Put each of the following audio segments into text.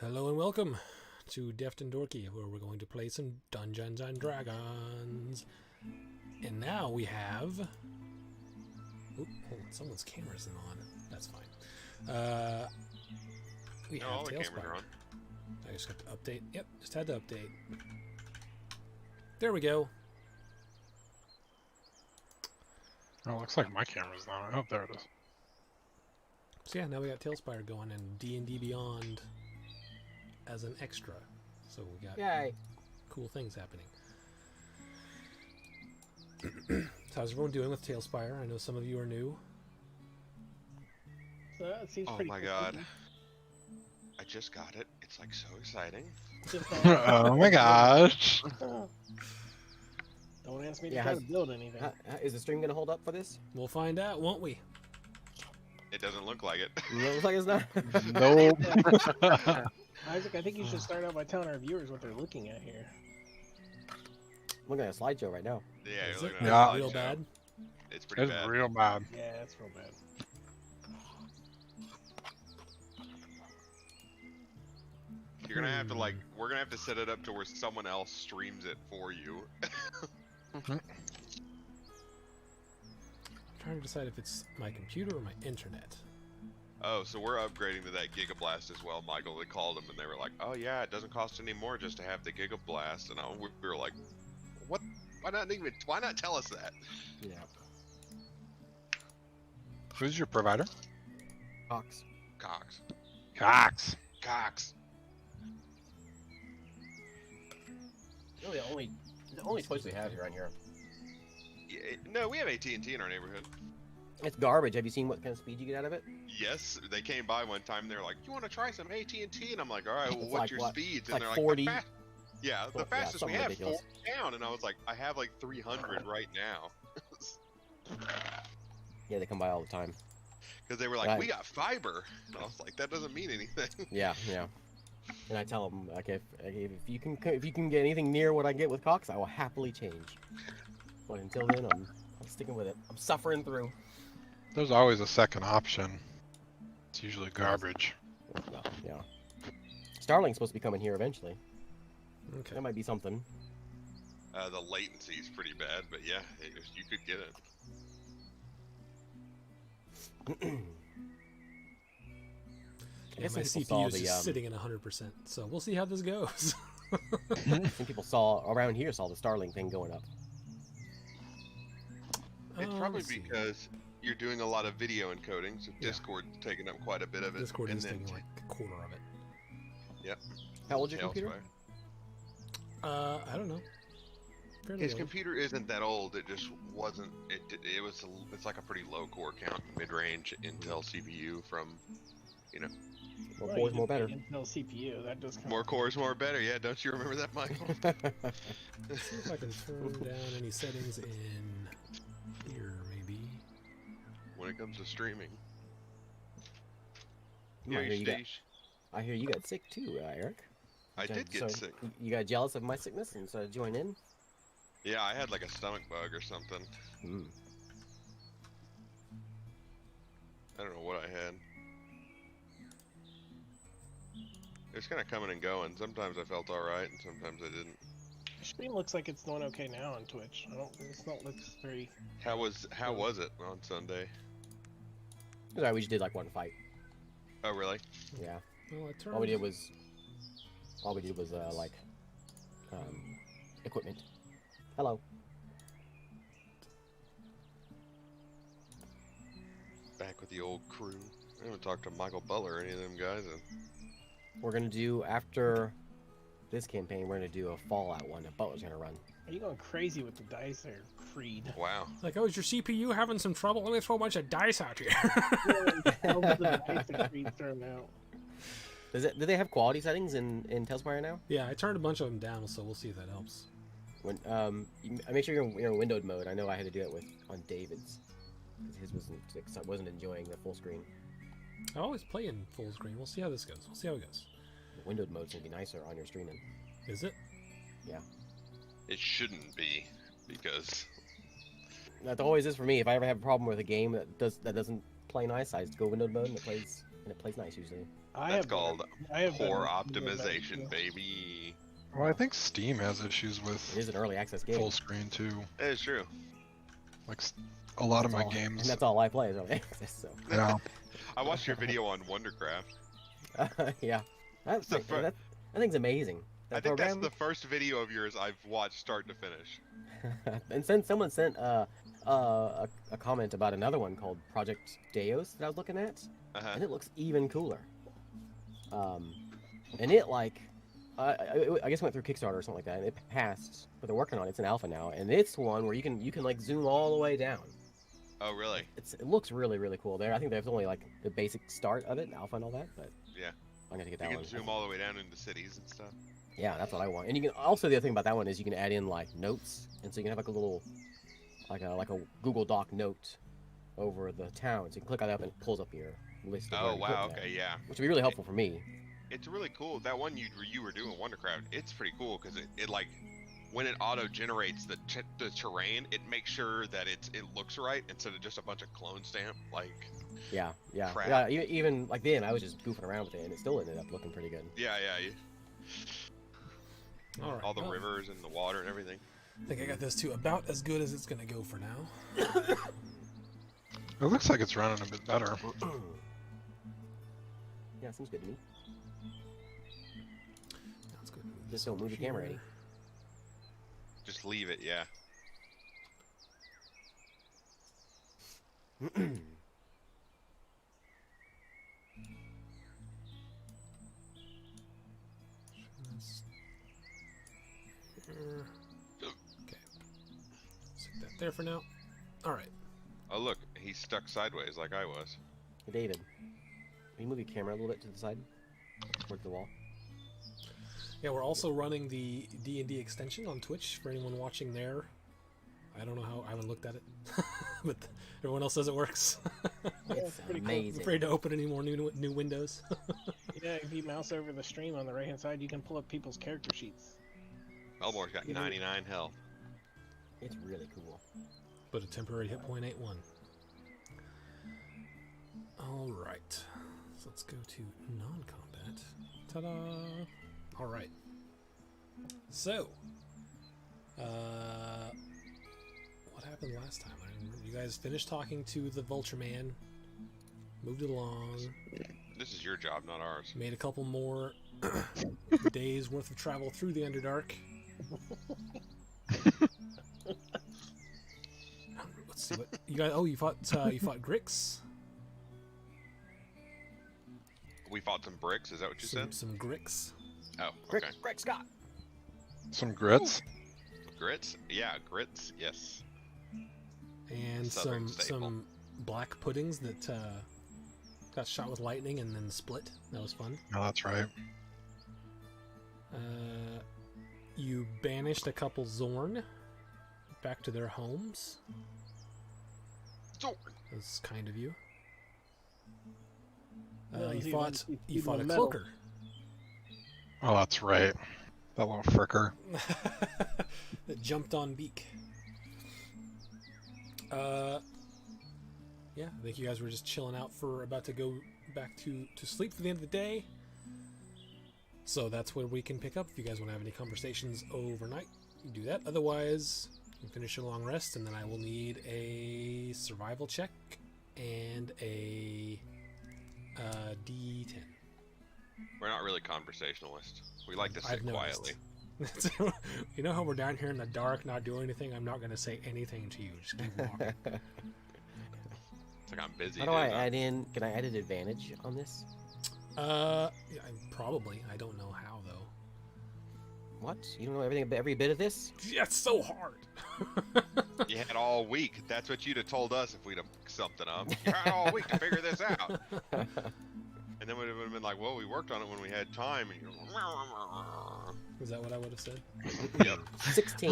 Hello and welcome to Deft and Dorky, where we're going to play some Dungeons and Dragons. And now we have... Oop, hold on, someone's camera's on. That's fine. We No, have all the cameras are Tailspire. on. I just got to update. Yep, just had to update. There we go. Oh, looks like my camera's not. Oh, there it is. So yeah, now we got Tailspire going and D&D Beyond as an extra. So we got Yay. cool things happening. So how's everyone doing with Tailspire? I know some of you are new. So it seems Oh pretty my cool. god. I just got it. It's like so exciting. Just, Oh my gosh. don't ask me to Yeah, try how's- to build anything. Is the stream gonna hold up for this? We'll find out, won't we? It doesn't look like it. Looks like it's not. Nope. Isaac, I think you should start out by telling our viewers what they're looking at here. I'm looking at a slideshow right now. Yeah, Is you're it looking Yeah. at a real slideshow. bad? It's pretty It's bad. real bad. Yeah, that's real bad. You're gonna have to we're gonna have to set it up to where someone else streams it for you. I'm trying to decide if it's my computer or my internet. Oh, so we're upgrading to that Gigablast as well, Michael. They called them and they were like, "Oh yeah, it doesn't cost any more just to have the Gigablast." And we were like, "What? Why not tell us that?" Yeah. Who's your provider? Cox. Cox. Cox. Cox. Really, the only choice we have here on here. Yeah, no, we have AT&T in our neighborhood. It's garbage. Have you seen what kind of speed you get out of it? Yes, they came by one time. They're like, "You want to try some AT&T?" And I'm like, "All right, well, It's what's like your what? speeds?" It's And like they're 40. like, "Yeah, the Yeah, fastest we something have, ridiculous. 40 down." And I was like, "I have like 300 right now," Yeah, they come by all the time. because they were like, Right. "We got fiber," and I was like, "That doesn't mean anything." Yeah, yeah. And I tell them, like, if you can get anything near what I get with Cox, I will happily change. But until then, I'm sticking with it. I'm suffering through. There's always a second option. It's usually garbage. Well, yeah. Starlink's supposed to be coming here eventually. Okay. That might be something. The latency is pretty bad, but yeah, you could get it. Yeah, guess my some people CPU saw is the, just sitting at 100%, so we'll see how this goes. Some people saw around here saw the Starlink thing going up. It's probably let's see. because you're doing a lot of video encoding, so Yeah. Discord's taking up quite a bit of it. Discord and is then taking like a quarter of it. How old's your computer? Tailspire. I don't know. Fairly His old. computer isn't that old. It just wasn't. It's like a pretty low core count, mid-range Intel CPU from, More Well, cores, you more just better. get Intel CPU. That does come. more cores, more better. Yeah, don't you remember that, Michael? Let's see if I can turn down any settings in here, maybe. When it comes to streaming. I hear you got, Stage. I hear you got sick too, Eric. I did get sick. You got jealous of my sickness and so join in? Yeah, I had like a stomach bug or something. Mm. I don't know what I had. It was kind of coming and going. Sometimes I felt all right, and sometimes I didn't. The stream looks like it's doing okay now on Twitch. It's not looks very. How was it on Sunday? Alright, we just did like one fight. Oh, really? Yeah. Well, I turned... All we did was like equipment. Hello. Back with the old crew. I haven't talked to Michael Butler or any of them guys. And We're gonna do after this campaign. We're gonna do a Fallout one that Butler's gonna run. Are you going crazy with the dice there, Creed? wow. Like, oh, is your CPU having some trouble? Let me throw a bunch of dice out here. Thousands of dice that Creed's thrown out. Do they have quality settings in Tailspire now? Yeah, I turned a bunch of them down, so we'll see if that helps. When make sure you're in windowed mode. I know I had to do it on David's because his wasn't enjoying the full screen. I always play in full screen. We'll see how this goes. We'll see how it goes. The windowed mode's gonna be nicer on your streaming. Is it? Yeah. It shouldn't be, because That always is for me. If I ever have a problem with a game that doesn't play nice, I just go windowed mode and it plays and it plays nice usually. That's called I have poor better- optimization, baby. Well, I think Steam has issues It with is an early access game. full screen too. That is true. Like a lot of That's my all- games. and that's all I play is early access. So Yeah. I watched your video on Wondercraft. yeah, That's the fir- that thing's amazing. I That think program, that's the first video of yours I've watched start to finish. and since someone sent a comment about another one called Project Deus that I was looking at, Uh-huh. and it looks even cooler. And it like, I guess went through Kickstarter or something like that, and it passed. But they're working on it. It's an alpha now, and it's one where you can like zoom all the way down. Oh, really? It looks really cool. There, I think there's only like the basic start of it, alpha and all that. But Yeah. I'm gonna get You that can one. zoom all the way down into cities and stuff. Yeah, that's what I want. And you can also, the other thing about that one is you can add in like notes, and so you can have like a little, like a Google Doc note over the town. So you can click on that up and it pulls up your list. Of Oh, where to put wow. that, Okay, yeah. which would be really helpful for me. It's really cool. That one you were doing Wondercraft, it's pretty cool because it like when it auto generates the terrain, it makes sure that it looks right instead of just a bunch of clone stamp. Like, Yeah. Crap. Yeah. Even like then, I was just goofing around with it, and it still ended up looking pretty good. yeah, All right. all the well, rivers and the water and everything. I think I got this to about as good as it's gonna go for now. It looks like it's running a bit better. Yeah, seems good to me. That's good. Just don't move the camera any. Just leave it, yeah. Okay. Stick that there for now. All right. Oh, look, he's stuck sideways like I was. Hey, David, can you move your camera a little bit to the side, towards the wall? Yeah, we're also running the D&D extension on Twitch for anyone watching there. I don't know how. I haven't looked at it, but everyone else says it works. It's pretty cool. I'm amazing. afraid to open any more new windows. Yeah, if you mouse over the stream on the right hand side, you can pull up people's character sheets. Elmore's got You know- 99 health. It's really cool. But a temporary hit point ain't one. All right. So let's go to non-combat. Ta-da! All right. So, what happened last time? I remember you guys finished talking to the Vulture Man, moved it along, This is your job, not ours. made a couple more days worth of travel through the Underdark. Let's see what you guys. Oh, you fought Grix. We fought some bricks, is that what you said? Some Grix. Oh, Greg, okay. Greg Scott. Some grits. Grits? Yeah, grits, yes. And Southern some staple. black puddings that got shot with lightning and then split. That was fun. No, that's right. You banished a couple Zorn back to their homes. So, That was kind of you. Well, You he fought wants to you feed fought a him metal. cloaker. Oh, that's right. That little fricker. that jumped on Beak. Yeah, I think you guys were just chilling out for about to go back to sleep for the end of the day. So that's where we can pick up. If you guys want to have any conversations overnight, you do that. Otherwise, you can finish your long rest, and then I will need a survival check and a D10. we're not really conversationalists. We like to sit I've noticed. quietly. You know how we're down here in the dark, not doing anything? I'm not going to say anything to you. Just keep walking. It's like I'm busy. How do I dude. add in? Can I add an advantage on this? Yeah, probably. I don't know how though. What? You don't know every bit of this? Yeah, it's so hard. You had all week. That's what you'd have told us if we'd have something up. You had all week to figure this out. And then we would have been like, well, we worked on it when we had time. And you're Is that what I would have said? yep. 16.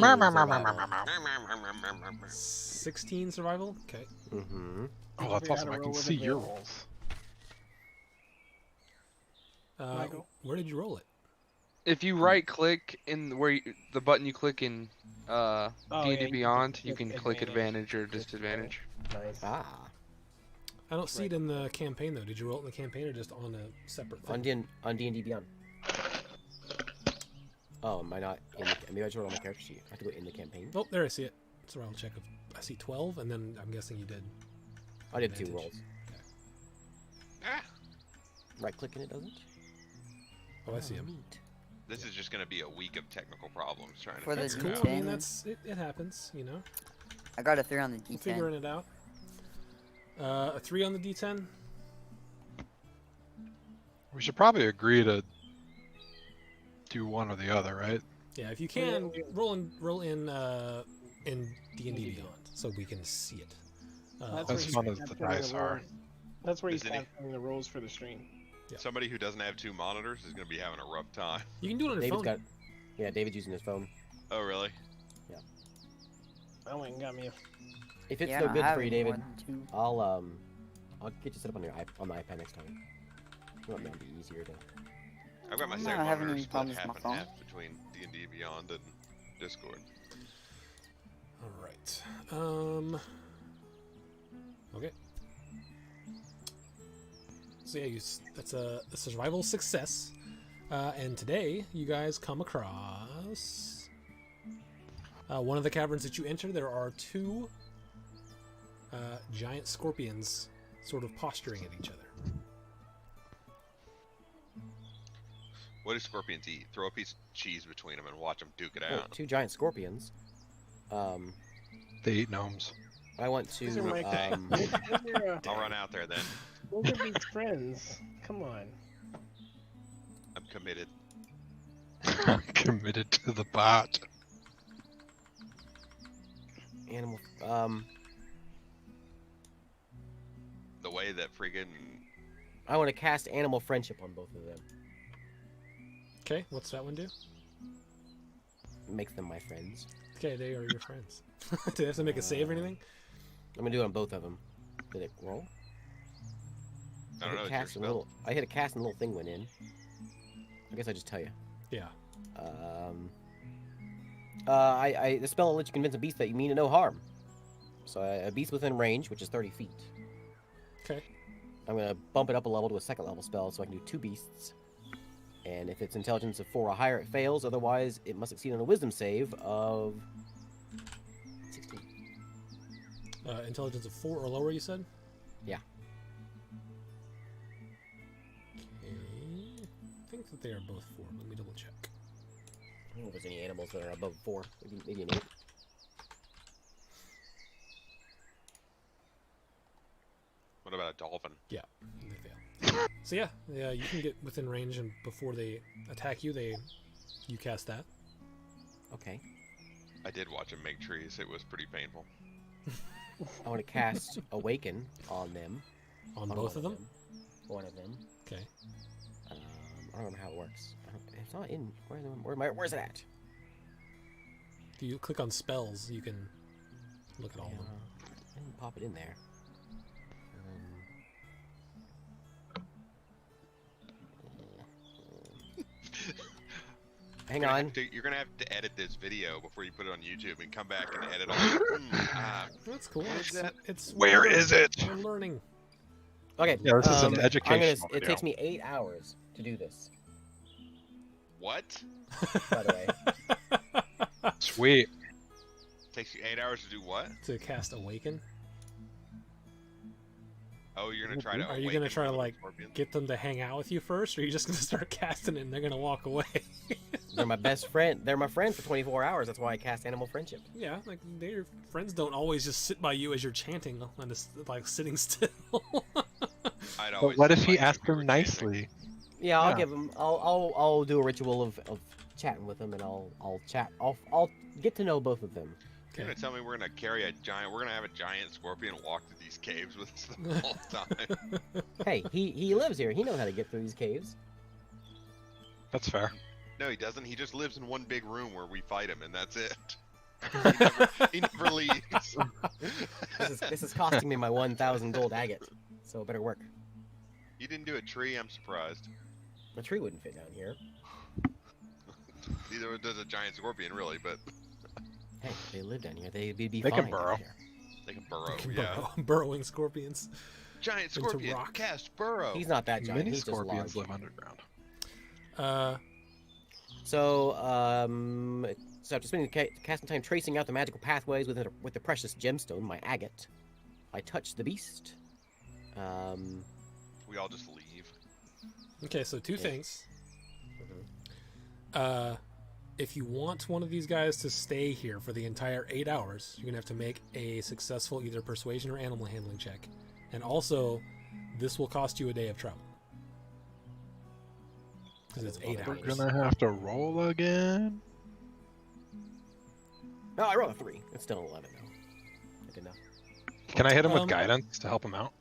16 survival? Okay. Mm-hmm. Oh, that's Figure out awesome. how I to can roll with see your advantage. rolls. Michael? Where did you roll it? If you right click in where the button you click in D&D yeah, you can Beyond, you click can click advantage. advantage or disadvantage. Nice. Ah. I don't see it in the campaign though. Did you roll it in the campaign or just on a separate thing? On D&D Beyond. Oh, am I not in the... Maybe I just wrote on my character sheet. I have to go in the campaign. Oh, there I see it. So I'll check. I see 12, and then I'm guessing you did. I did 2 advantage. rolls. Ah, Right click and it doesn't? Oh, I see him. Neat. this is just gonna be a week of technical problems trying to For the That's figure cool. it I out. mean, D10. it happens, you know. I got a 3 on the We're D10. figuring it out. A 3 on the D10. We should probably agree to do one or the other, right? Yeah, if you can, roll in D&D Beyond, so we can see it. That's As where fun he's as the capturing dice are. rolls. That's where he's Isn't he? capturing the rolls for the stream. Yeah. Somebody who doesn't have 2 monitors is gonna be having a rough time. You can do it on your David's phone. got... Yeah, David's using his phone. Oh, really? I went and got me a. If it's Yeah, no I good have for you, David, one, too. I'll get you set up on on the iPad next time. It might be easier to... I've got my I'm second not having monitor any split problems with half my and phone. half between D&D Beyond and Discord. All right. Okay. So yeah, that's a survival success. And today you guys come across one of the caverns that you enter. There are 2 giant scorpions sort of posturing at each other. What do scorpions eat? Throw a piece of cheese between them and watch them duke it Oh, out. 2 giant scorpions. They eat gnomes. I want to... These are my those are, I'll run out there then. those are Beats friends. Come on. I'm committed. Committed to the bot. Animal... The way that friggin' I want to cast Animal Friendship on both of them. Okay, what's that one do? Makes them my friends. Okay, they are your friends. Do they have to make a save or anything? I'm gonna do it on both of them. Did it roll? I don't know. hit It's your cast and spell. I hit a cast and a little thing went in. I guess I just tell you. Yeah. The spell will let you convince a beast that you mean no harm. So a beast within range, which is 30 feet. Okay. I'm gonna bump it up a level to a 2nd level spell, so I can do 2 beasts. And if it's intelligence of 4 or higher, it fails. Otherwise, it must succeed on a wisdom save of 16. Intelligence of 4 or lower, you said? Yeah. Okay. I think that they are both 4. Let me double check. I don't know if there's any animals that are above 4. Maybe an 8. What about a dolphin? Yeah, they fail. So yeah, you can get within range, and before they attack you, you cast that. Okay. I did watch him make trees. It was pretty painful. I want to cast Awaken on them. On both of them? One of them. Okay. I don't remember how it works. It's not in. Where's it at? If you click on spells, you can look at all of them. I didn't pop it in there. Hang on. You're gonna have to edit this video before you put it on YouTube and come back and edit all. That's cool. What is that? It's Where is it? We're learning. Okay. Yeah, this is an I'm educational It video. takes me 8 hours to do this. What? By the way. Sweet. Takes you 8 hours to do what? To cast Awaken. Oh, you're gonna try to. Are you gonna awaken try to one of the like scorpions? get them to hang out with you first, or are you just gonna start casting it and they're gonna walk away? They're my best friend. They're my friend for 24 hours. That's why I cast Animal Friendship. Yeah, like your friends don't always just sit by you as you're chanting and just like sitting still. I'd But always what if he like asked if you him were nicely? Yeah, I'll Yeah. give them. I'll do a ritual of chatting with them, and I'll chat. I'll get to know both of them. You're gonna tell me we're gonna carry a giant? We're gonna have a giant scorpion walk through these caves with us the whole time. Hey, he lives here. He knows how to get through these caves. That's fair. No, he doesn't. He just lives in one big room where we fight him, and that's it. He never leaves. This is costing me my 1,000 gold agate, so it better work. You didn't do a tree. I'm surprised. A tree wouldn't fit down here. Neither does a giant scorpion, really, but Hey, they live down here. They'd be They fine can burrow. down here. they can burrow. Fucking Yeah. burrowing scorpions. Giant into scorpion, rock. cast burrow. He's not that giant. Mini He's just scorpions large. live underground. So, so after spending casting time tracing out the magical pathways with the precious gemstone, my agate, I touched the beast. We all just leave. Okay, so two Yeah. things. Mhm. If you want one of these guys to stay here for the entire 8 hours, you're gonna have to make a successful either persuasion or animal handling check, and also this will cost you a day of travel because it's 8 We're hours. gonna have to roll again. No, I rolled a 3. It's still 11 though. Good enough. Can I hit him with Um, guidance to help him out?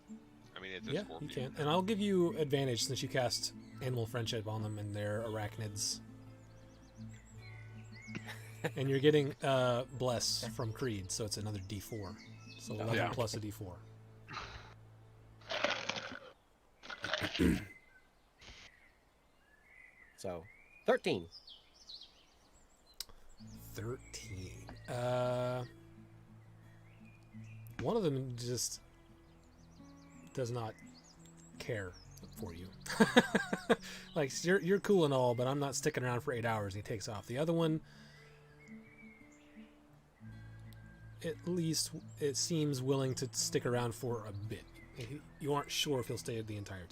I mean, it's a Yeah, scorpion. you can, and I'll give you advantage since you cast animal friendship on them and they're arachnids. And you're getting bless from Creed, so it's another D4. So 11 Yeah. plus a D4. So, 13. 13. One of them just does not care for you. Like you're cool and all, but I'm not sticking around for 8 hours. And he takes off. The other one, at least it seems willing to stick around for a bit. You aren't sure if he'll stay the entire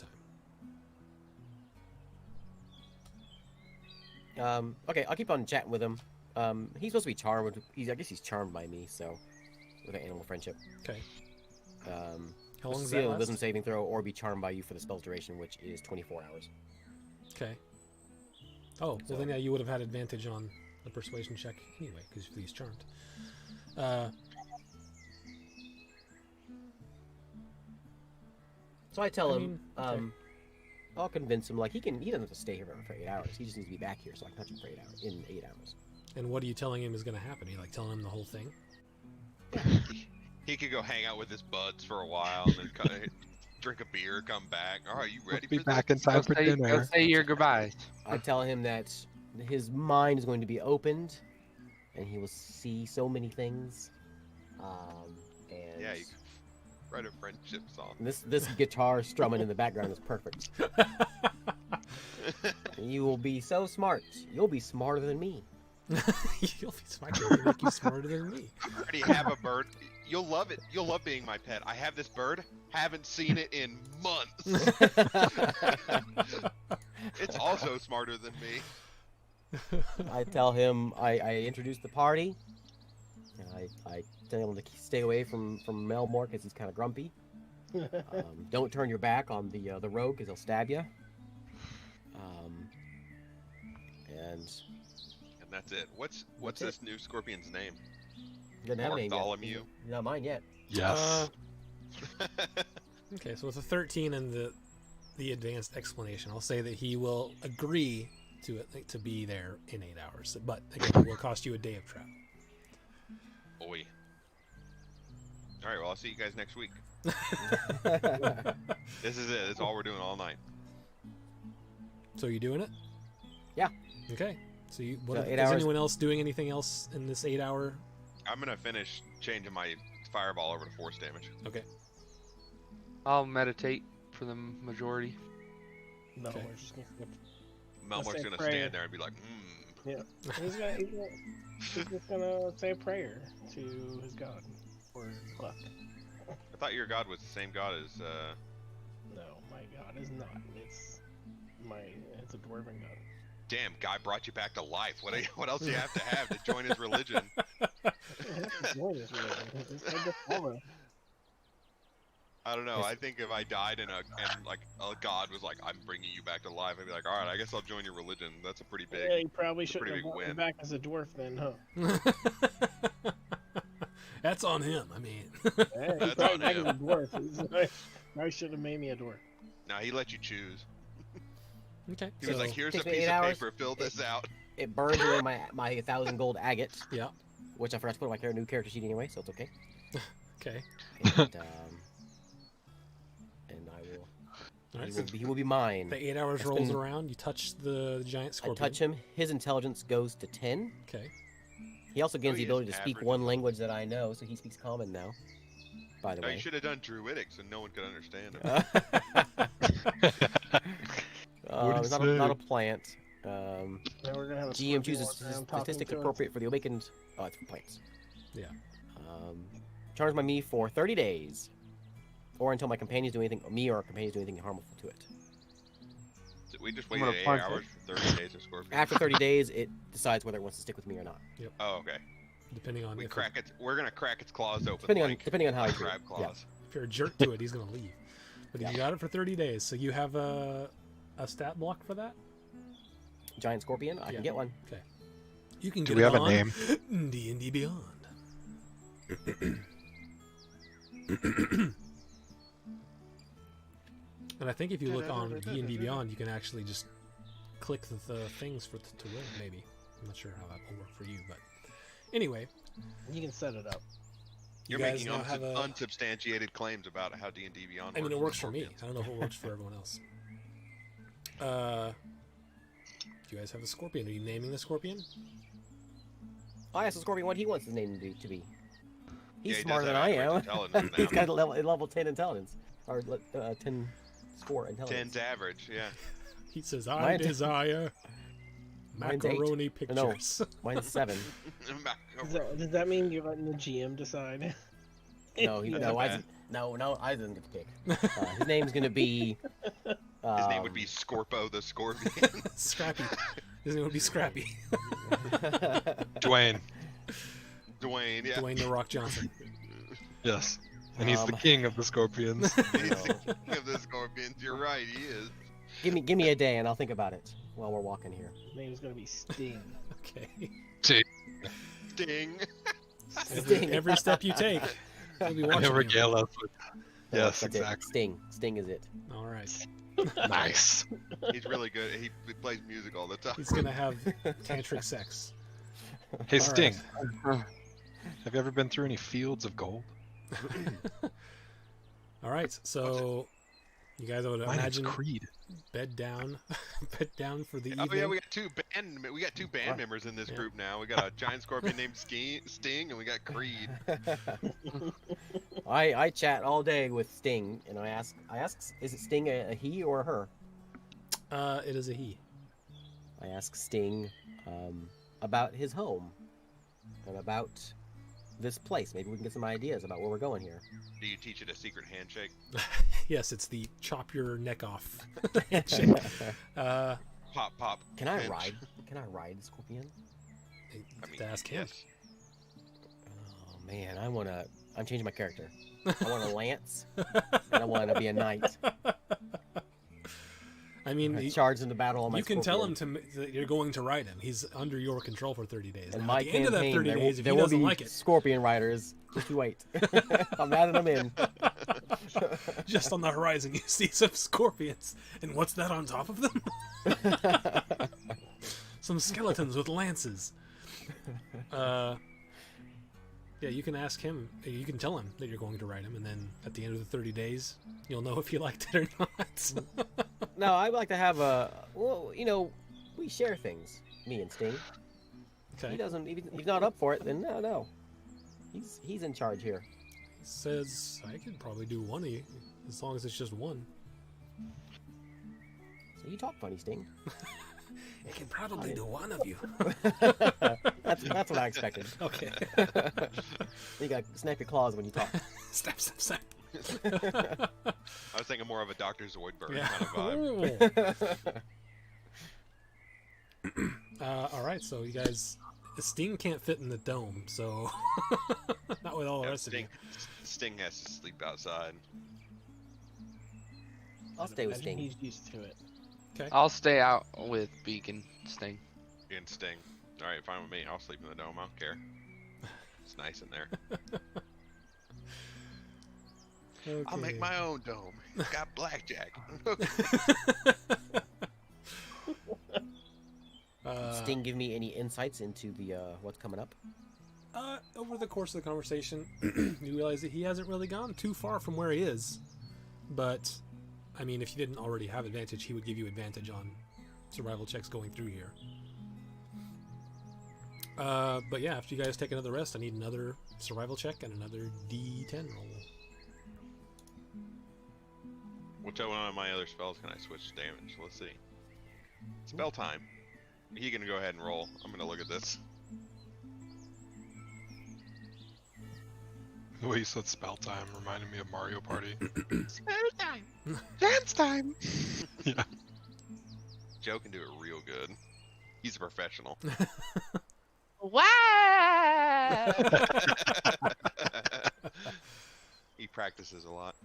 time. Okay, I'll keep on chatting with him. He's supposed to be charmed. I guess he's charmed by me, so with an animal friendship. Okay. How long Plus does seal that wisdom last? saving throw or be charmed by you for the spell's duration, which is 24 hours. Okay. Oh, well then yeah, you would have had advantage on the persuasion check anyway, because he's charmed. So I tell I him, mean, okay. I'll convince him, like, he doesn't have to stay here for 8 hours. He just needs to be back here so I can touch him for 8 hours, in 8 hours. And what are you telling him is going to happen? Are you like telling him the whole thing? He could go hang out with his buds for a while and then kind of drink a beer, come back. All right, you ready Be for back this? in time for Go dinner. say your goodbyes. I tell him that his mind is going to be opened, and he will see so many things. And Yeah, you could write a friendship song. this guitar strumming in the background is perfect. You will be so smart. You'll be smarter than me. You'll be smart. You'll make you smarter than me. I already have a bird. You'll love it. You'll love being my pet. I have this bird. Haven't seen it in months. It's also smarter than me. I tell him I introduce the party. I tell him to stay away from Melmore because he's kind of grumpy. Don't turn your back on the rogue because he'll stab you. And And that's it. What's That's it. this new scorpion's name? he doesn't have a name yet. Bartholomew. He's not mine yet. Yes. Okay, so with a 13 and the advanced explanation, I'll say that he will agree to it to be there in 8 hours. But again, it will cost you a day of travel. Boy. All right. Well, I'll see you guys next week. This is it. This is all we're doing all night. So you doing it? Yeah. Okay. So you, So what, 8 is hours. anyone else doing anything else in this 8 hour? I'm gonna finish changing my fireball over to force damage. Okay. I'll meditate for the majority. No, Okay. we're just gonna. Melmor's say gonna prayer. stand there and be like, He's just gonna say a prayer to his god for luck. I thought your god was the same god as. No, my god is not. It's a dwarven god. Damn, guy brought you back to life. What else do you have to have to join his religion? I don't know. I think if I died and like a god was like, "I'm bringing you back to life," I'd be like, "All right, I guess I'll join your religion." That's a pretty big. Yeah, you probably It's a shouldn't pretty have big brought me win. back as a dwarf then, huh? That's on him. I mean, Hey, he That's brought on me back as him. a dwarf. Probably should have made me a dwarf. Now he let you choose. okay. He was so- like, "Here's a takes me piece 8 of hours. paper. Fill this out." It burns away my 1,000 gold agate, Yeah. which I forgot to put on my new character sheet anyway, so it's okay. Okay. And I will. All right. He So will be mine. the 8 hours That's rolls been- around. You touch the giant I scorpion. touch him. His intelligence goes to 10. Okay. He also gains Oh, the he ability is to speak average. one language that I know, so he speaks common now. by the Oh, you way. should have done druidic so no one could understand him. What'd he It's not, say? not a plant. Now we're gonna have a GM scorpion chooses walk around talking statistic to us. appropriate for the awakened. Oh, it's for plants. Yeah. Charge by me for 30 days, or until my companions do anything, me or companions do anything harmful to it. We just I'm waited gonna 8 punch hours for 30 days of Scorpion. After 30 days, it decides whether it wants to stick with me or not. Oh, okay. Depending on if, We're gonna crack its claws open. Depending on how I treat crab it. claws. if you're a jerk to it, he's gonna leave. But Yeah. you got it for 30 days, so you have a stat block for that. Giant scorpion, I Yeah. can get one. You can Do get we it have a on name? D&D Beyond. And I think if you look on D&D Beyond, you can actually just click the things to win. Maybe I'm not sure how that will work for you, but anyway, You can set it up. you You're guys making now have a. unsubstantiated claims about how D&D Beyond I mean, it works works for with me. Scorpions. I don't know if it works for everyone else. Do you guys have a scorpion? Are you naming the scorpion? I asked the scorpion what he wants his name to be. He's Yeah, he does smarter than have I average am. intelligence He's now. got a level 10 intelligence, or 10 score intelligence. 10's average, yeah. He says, "I Mine- desire Mine's 8. macaroni No. pictures." Mine's 7. Does that mean you're letting the GM decide? No, Yeah. I didn't get to pick. His name's gonna be. His name would be Scorpo the Scorpion. Scrappy. His name would be Scrappy. Dwayne. Dwayne, yeah. Dwayne the Rock Johnson. Yes. And he's the king of the scorpions. He's the king of the Scorpions. You're right, he is. Give me a day and I'll think about it while we're walking here. His name's gonna be Sting. Okay. Ding. Every step you take, we'll be And watching he'll you. regale us with. Yes, That's exactly. It. Sting is it. All right. Nice. He's really good. He plays music all the time. He's gonna have tantric sex. Hey, All Sting. right. Have you ever been through any fields of gold? All right. So, you guys, I would My name's imagine Creed. bed down, bed down for the Oh evening. yeah, we got two band members in this Yeah. group now. We got a giant scorpion named Sting, and we got Creed. I chat all day with Sting, and I ask, is it Sting a he or a her? It is a he. I ask Sting about his home and about this place. Maybe we can get some ideas about where we're going here. Do you teach it a secret handshake? Yes, it's the chop your neck off handshake. Pop, pop. Can I pinch. ride? Can I ride the scorpion? I mean, to ask him. yes. Oh man, I'm changing my character. I want a lance, and I want to be a knight. I mean, he- Charge into battle on my you can tell him scorpion. that you're going to ride him. He's under your control for 30 days. In Now, my at the end of that campaign, 30 there, days, if there he will doesn't be like it, scorpion riders. Just you wait. I'm adding them in. just on the horizon, you see some scorpions. And what's that on top of them? Some skeletons with lances. Yeah, you can ask him. You can tell him that you're going to ride him, and then at the end of the 30 days, you'll know if you liked it or not. No, I'd like to have a. Well, we share things. Me and Sting. He Okay. doesn't. If he's not up for it, then no. He's in charge here. He says I could probably do one of you, as long as it's just one. So you talk funny, Sting. I can probably do one of you. That's what I expected. Okay. You got snap your claws when you talk. Snap, snap, snap. I was thinking more of a Dr. Zoidberg Yeah. kind of vibe. All right, so you guys, Sting can't fit in the dome, so not with all the Yeah, rest of you. Sting has to sleep outside. I'll stay with Imagine Sting. He's used to it. Okay. I'll stay out with Beacon Sting. And Sting. All right, fine with me. I'll sleep in the dome. I don't care. It's nice in there. I'll make Okay. my own dome. Got blackjack. Sting, give me any insights into the what's coming up? Over the course of the conversation, you realize that he hasn't really gone too far from where he is. But, I mean, if you didn't already have advantage, he would give you advantage on survival checks going through here. But yeah, after you guys take another rest, I need another survival check and another D10 roll. Which one of my other spells can I switch to damage? Let's see. Spell time. He can go ahead and roll. I'm gonna look at this. The way you said spell time reminded me of Mario Party. Spell time. Dance time. Yeah. Joe can do it real good. He's a professional. Wow! He practices a lot.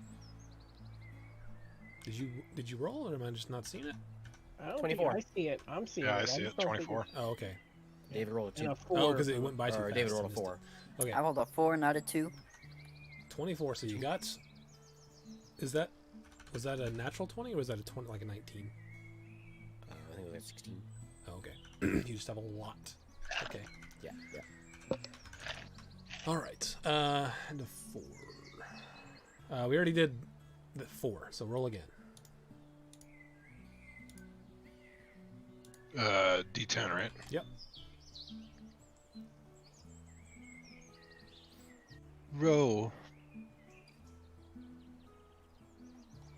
Did you roll, or am I just not seeing it? I don't 24. think I see it. I'm seeing Yeah, it. I see just it. don't think 24. Oh, okay. David rolled a And 2. a 4. Oh, because it went by too Or fast. David I rolled a missed it. 4. Okay, I rolled a 4, not a 2. 24. So you got. Was that a natural 20 or was that a 20 like a 19? I think it was 16. Oh, okay. You just have a lot. Okay. Yeah. All right. And a 4. We already did the 4, so roll again. D10, right? Yep. Roll.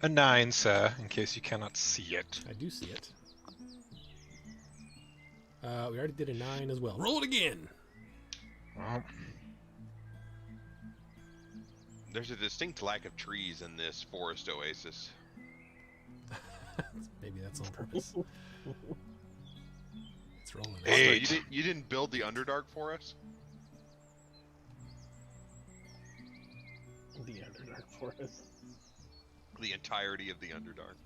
A 9, sir, in case you cannot see it. I do see it. We already did a 9 as well. Roll it again. Well, There's a distinct lack of trees in this forest oasis. Maybe that's on purpose. It's rolling. Hey. Also, you didn't build the Underdark for us? The Underdark Forest. The entirety of the Underdark.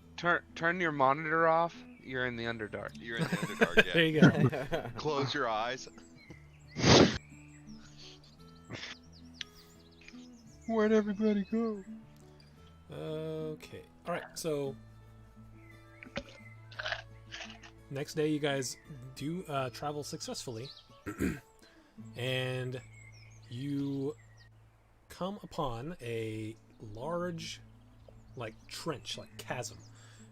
Turn your monitor off. You're in the Underdark. You're in the Underdark, yeah. There you go. Close your eyes. where'd everybody go? Okay. All right. So next day, you guys do travel successfully, and you come upon a large, like trench, like chasm.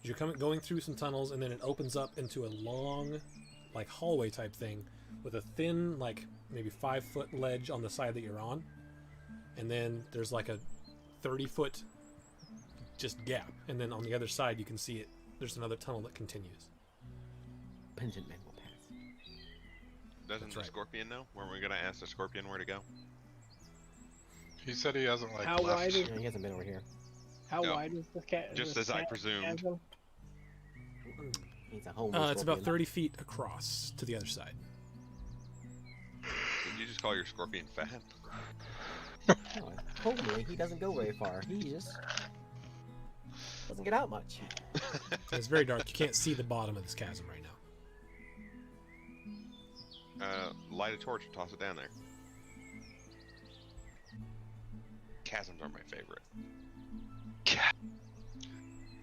You're going through some tunnels, and then it opens up into a long, like hallway type thing, with a thin, like maybe 5-foot ledge on the side that you're on, and then there's like a 30-foot just gap, and then on the other side you can see it. There's another tunnel that continues. Pungent men will pass. Doesn't That's the right. Scorpion know? Weren't we gonna ask the Scorpion where to go? He said he hasn't like How left. wide is Yeah, he hasn't been over here. How No. wide is the cat? Just as I presumed. He's a home. It's about 30 feet across to the other side. Did you just call your Scorpion fat? No, hopefully he doesn't go very far. He just doesn't get out much. It's very dark. You can't see the bottom of this chasm right now. Light a torch and toss it down there. Chasms are my favorite.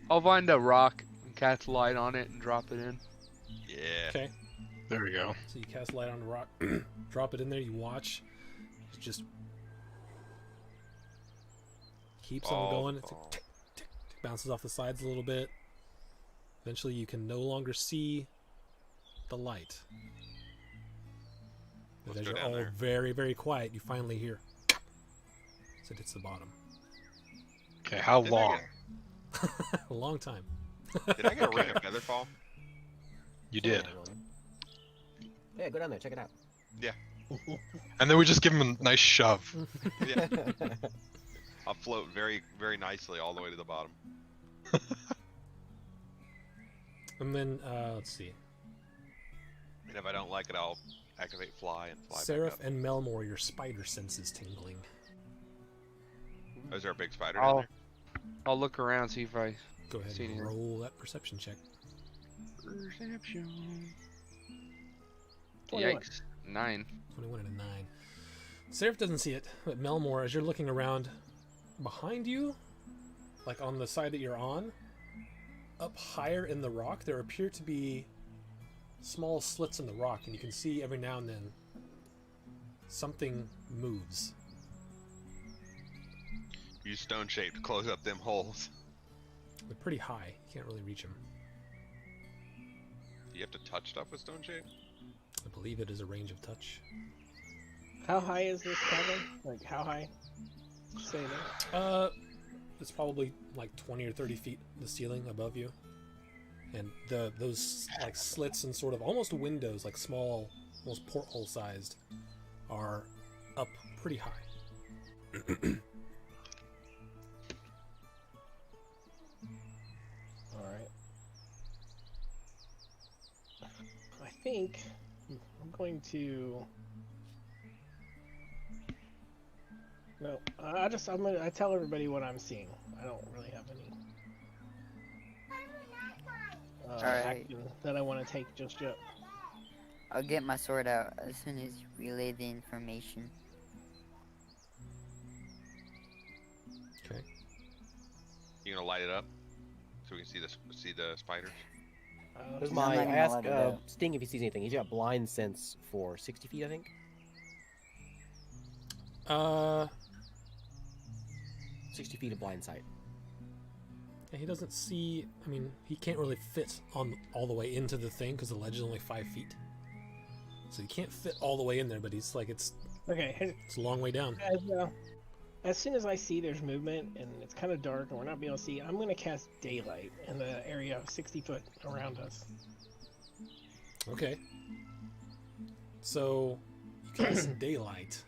I'll find a rock and cast light on it and drop it in. Yeah. Okay. There we go. So you cast light on the rock, drop it in there. You watch. It just keeps on Fall, going. It's fall. like tick, tick, tick, bounces off the sides a little bit. Eventually, you can no longer see the light. Let's As go you're down all there. very, very quiet, you finally hear as it hits the bottom. Okay, how Didn't I long? A long time. Did I get a ring of Featherfall? You did. Yeah, go down there, check it out. And then we just give him a nice shove. Yeah. I'll float very, very nicely all the way to the bottom. And then, let's see. And if I don't like it, I'll activate fly and fly Seraph back up. and Melmore, your spider sense is tingling. Oh, is there a big spider down I'll there? I'll look around, see if I Go ahead See and anything. roll that perception check. perception. 21. Yikes! 9. 21 and a 9. Seraph doesn't see it, but Melmore, as you're looking around behind you, like on the side that you're on, up higher in the rock, there appear to be small slits in the rock, and you can see every now and then something moves. Use stone shape to close up them holes. They're pretty high. You can't really reach them. Do you have to touch stuff with stone shape? I believe it is a range of touch. How high is this cabin? Like how high? Say that. it's probably like 20 or 30 feet the ceiling above you, and those like slits and sort of almost windows, like small, almost porthole sized, are up pretty high. All right. I think I'm going to. No, I tell everybody what I'm seeing. I don't really have any Alright. action that I want to take just yet. I'll get my sword out as soon as you relay the information. Okay. You gonna light it up so we can see the spiders? There's I'm my. not I gonna asked let it out. Sting if he sees anything. He's got blind sense for 60 feet, I think. 60 feet of blind sight. Yeah, he doesn't see. I mean, he can't really fit on all the way into the thing because the ledge is only 5 feet, so he can't fit all the way in there. But he's like, it's Okay, a long way down. as soon as I see there's movement and it's kind of dark and we're not being able to see, I'm going to cast daylight in the area 60 foot around us. Okay. So you cast daylight,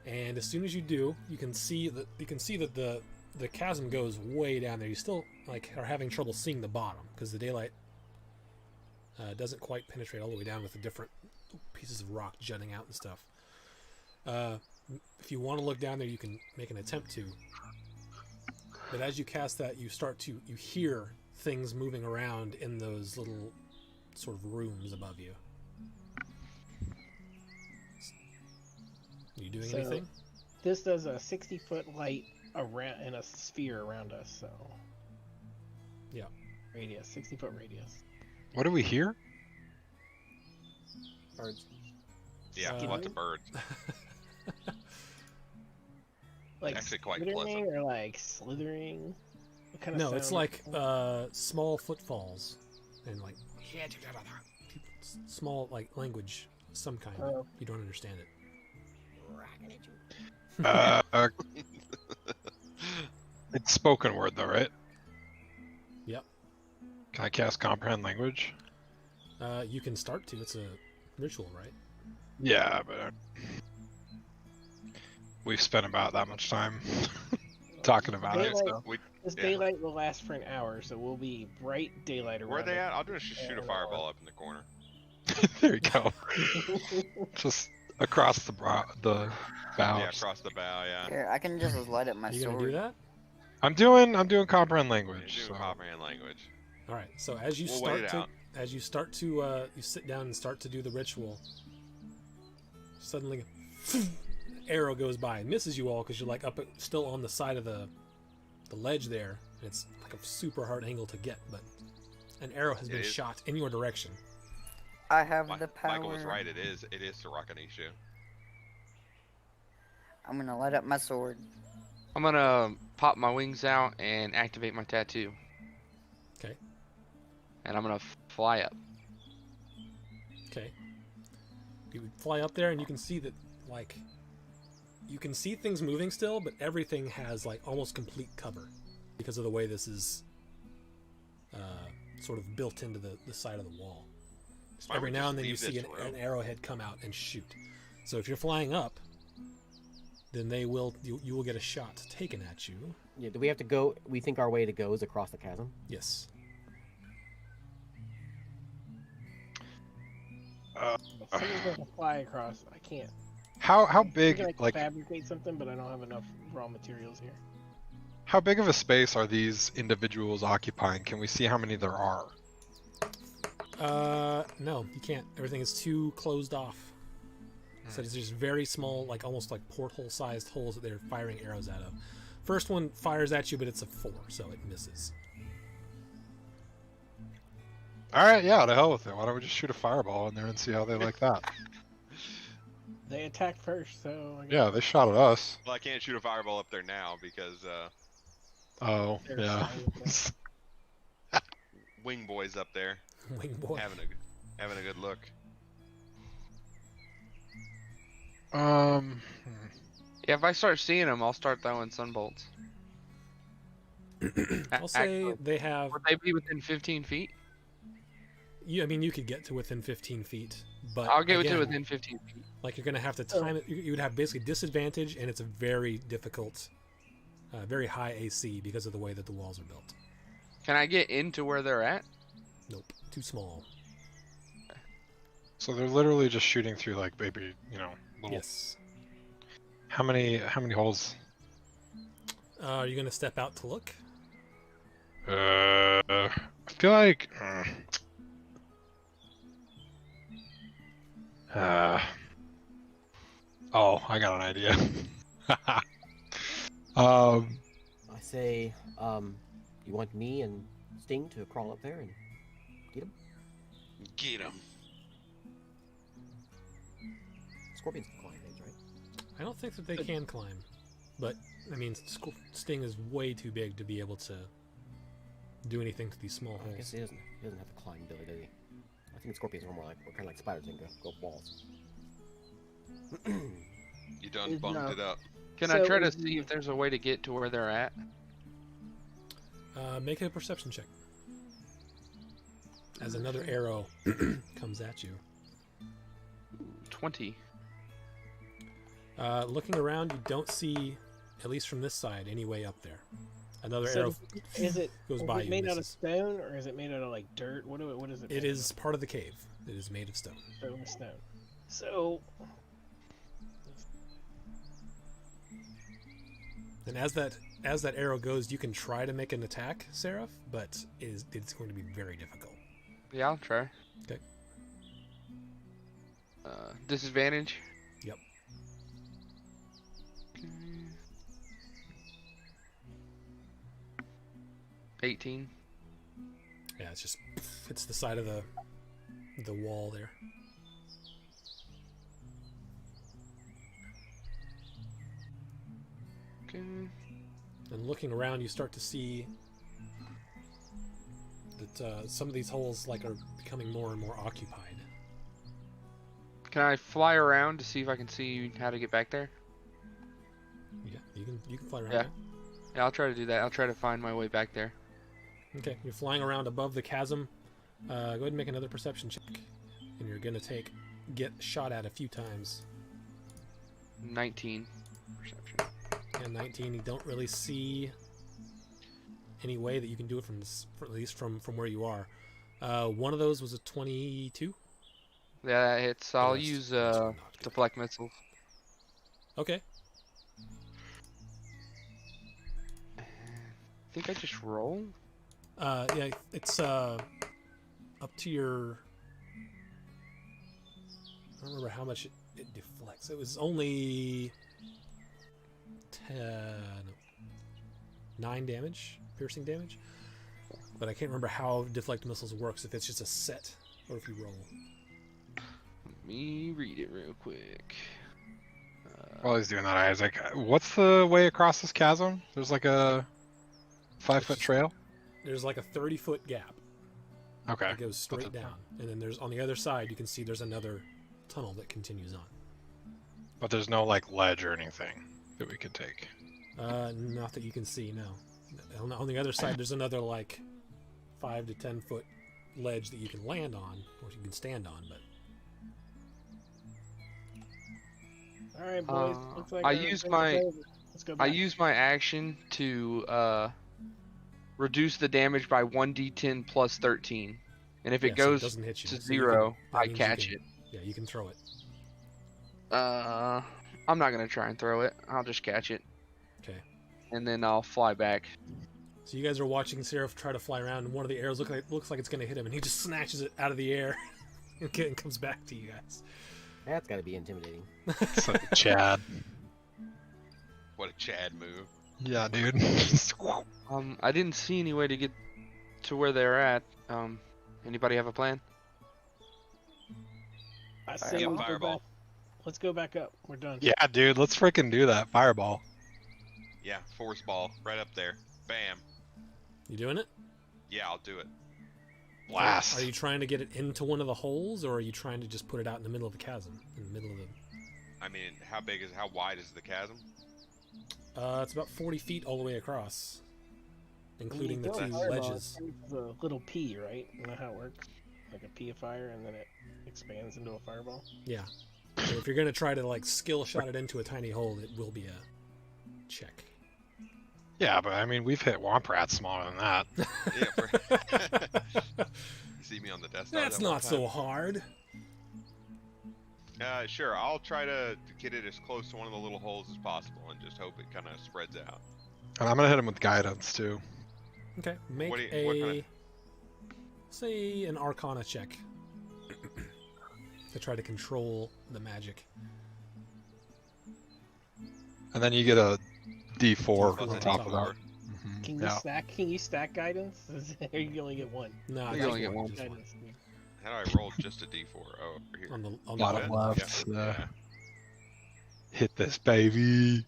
and as soon as you do, you can see that the chasm goes way down there. You still like are having trouble seeing the bottom because the daylight doesn't quite penetrate all the way down with the different pieces of rock jutting out and stuff. If you want to look down there, you can make an attempt to. But as you cast that, you hear things moving around in those little sort of rooms above you. Are you doing So- anything? This does a 60-foot light around in a sphere around us, so. Yeah. Radius, 60-foot radius. What do we hear? Birds. Yeah, Uh, lots of birds. Like Actually quite slithering pleasant. or like slithering? What kind of No, it's sound? like small footfalls and like small like language of some kind. But Oh. you don't understand it. It's spoken word though, right? Yep. Can I cast comprehend language? You can start to. It's a ritual, right? Yeah, but we've spent about that much time talking about it. Daylight- So. This Yeah. daylight will last for an hour, so we'll be bright daylight around Where are they us. at? I'll just shoot a fireball up in the corner. There you go. Just across the Yeah, bows. across the bow. Yeah. Here, I can just light up my You gonna sword. do that? I'm doing comprehend You language. do So. comprehend language. All right. So as you We'll wait start it to you sit down and start to do the ritual. Suddenly, arrow goes by and misses you all because you're like still on the side of the ledge there. It's like a super hard angle to get, but an arrow has been It is. shot in your direction. I have the power. Michael was right. It is Sarakanishu. I'm gonna light up my sword. I'm gonna pop my wings out and activate my tattoo. Okay. And I'm gonna fly up. Okay. You would fly up there and you can see that, like, you can see things moving still, but everything has, like, almost complete cover because of the way this is sort of built into the side of the wall. Why Every would now you and then you leave see this an room? arrowhead come out and shoot. So if you're flying up, then you will get a shot taken at you. Yeah, do we have to go? We think our way to go is across the chasm. Yes. Someone's going to fly across. I can't. How I big can, like fabricate something, but I don't have enough raw materials here. how big of a space are these individuals occupying? Can we see how many there are? No, you can't. Everything is too closed off. So there's just very small, like almost like porthole-sized holes that they're firing arrows out of. First one fires at you, but it's a 4, so it misses. All right, yeah, to hell with it. Why don't we just shoot a fireball in there and see how they like that? They attacked first, so. I guess Yeah, they shot at us. Well, I can't shoot a fireball up there now because Oh, they're yeah. fine. Wing Boy's up there Wing boy. having a good look. Yeah, if I start seeing them, I'll start throwing sunbolts. I'll say Actually, they have. would they be within 15 feet? I mean, you could get to within 15 feet, but I'll get again, to within 15 feet. like you're gonna have to time it. You would have basically disadvantage, and it's a very difficult, very high AC because of the way that the walls are built. Can I get into where they're at? Nope, too small. So they're literally just shooting through like maybe, little. Yes. How many holes? Are you gonna step out to look? I feel like. Oh, I got an idea. I say, you want me and Sting to crawl up there and get him? Get him. Scorpions can climb things, right? I don't think that they can climb, but I mean, Sting is way too big to be able to do anything to these small I guess holes. he doesn't have the climb ability, does he? I think scorpions are more like, kind of like spiders and go up walls. You done Is bumped no. it up. Can So I try to is see the- if there's a way to get to where they're at? Make a perception check. As another arrow comes at you. 20. Looking around, you don't see, at least from this side, any way up there. Another So arrow is it goes is by it you. made out of Misses. stone or is it made out of like dirt? What is it? It is part of the cave. It is made of stone. Stone. So And as that arrow goes, you can try to make an attack, Seraph, but it's going to be very difficult. Yeah, I'll try. Okay. Disadvantage? Yep. Okay. 18. Yeah, it's just hits the side of the wall there. Okay. And looking around, you start to see that some of these holes are becoming more and more occupied. Can I fly around to see if I can see how to get back there? Yeah, you can fly around. Yeah. there. Yeah, I'll try to do that. I'll try to find my way back there. Okay, you're flying around above the chasm. Go ahead and make another perception check, and you're gonna get shot at a few times. 19 perception. And 19, you don't really see any way that you can do it from this, at least from where you are. One of those was a 22. Yeah, that hits. I'll rest- use the rest were not good. deflect missiles. Okay. I think I just roll. Yeah, it's up to your. I don't remember how much it deflects. It was only 9 damage, piercing damage. But I can't remember how deflect missiles works. If it's just a set or if you roll. Let me read it real quick. While he's doing that, Isaac, what's the way across this chasm? There's like a 5-foot trail. There's like a 30-foot gap. Okay. It goes straight down, and then there's on the other side you can see there's another tunnel that continues on. But there's no like ledge or anything that we could take. Not that you can see, no. On the other side there's another 5 to 10 foot ledge that you can land on, or you can stand on. But all right, boys. Looks like I our use thing's my- over. Let's go I back. use my action to reduce the damage by 1d10 plus 13. And if it yeah, so goes doesn't hit you. to So you 0, can- that I means you catch can- it. Yeah, you can throw it. I'm not gonna try and throw it. I'll just catch it, Okay. and then I'll fly back. So you guys are watching Seraph try to fly around, and one of the arrows looks like it's going to hit him, and he just snatches it out of the air and comes back to you guys. That's got to be intimidating. It's like a Chad. What a Chad move. Yeah, dude. I didn't see any way to get to where they're at. Anybody have a plan? I say Get let's go fireball. back. Let's go back up. We're done. Yeah, dude. Let's freaking do that. Fireball. Yeah, force ball right up there. Bam. You doing it? Yeah, I'll do it. Blast. Are you trying to get it into one of the holes, or are you trying to just put it out in the middle of the chasm? In the middle of the. I mean, how wide is the chasm? It's about 40 feet all the way across. including the When you two throw a fireball, it ledges. turns into a little pea, right? Isn't that how it works? Like a pea of fire, and then it expands into a fireball. Yeah. So if you're gonna try to like skill shot it into a tiny hole, it will be a check. Yeah, but I mean, we've hit Womp Rats smaller than that. Yeah. You see me on the Death Star. That's that one not time? so hard. Sure, I'll try to get it as close to one of the little holes as possible and just hope it kind of spreads out. And I'm gonna hit him with guidance too. Okay, make What a say an Arcana check to try to control the magic. And then you get a D4 Plus on a top D4. of that. Can you Yeah. stack? Can you stack guidance? Or you only get one? No, You just only get one. just Guidance. How do I roll just a D4? Oh, over here. on the Bottom bottom. left. Yeah. Hit this baby.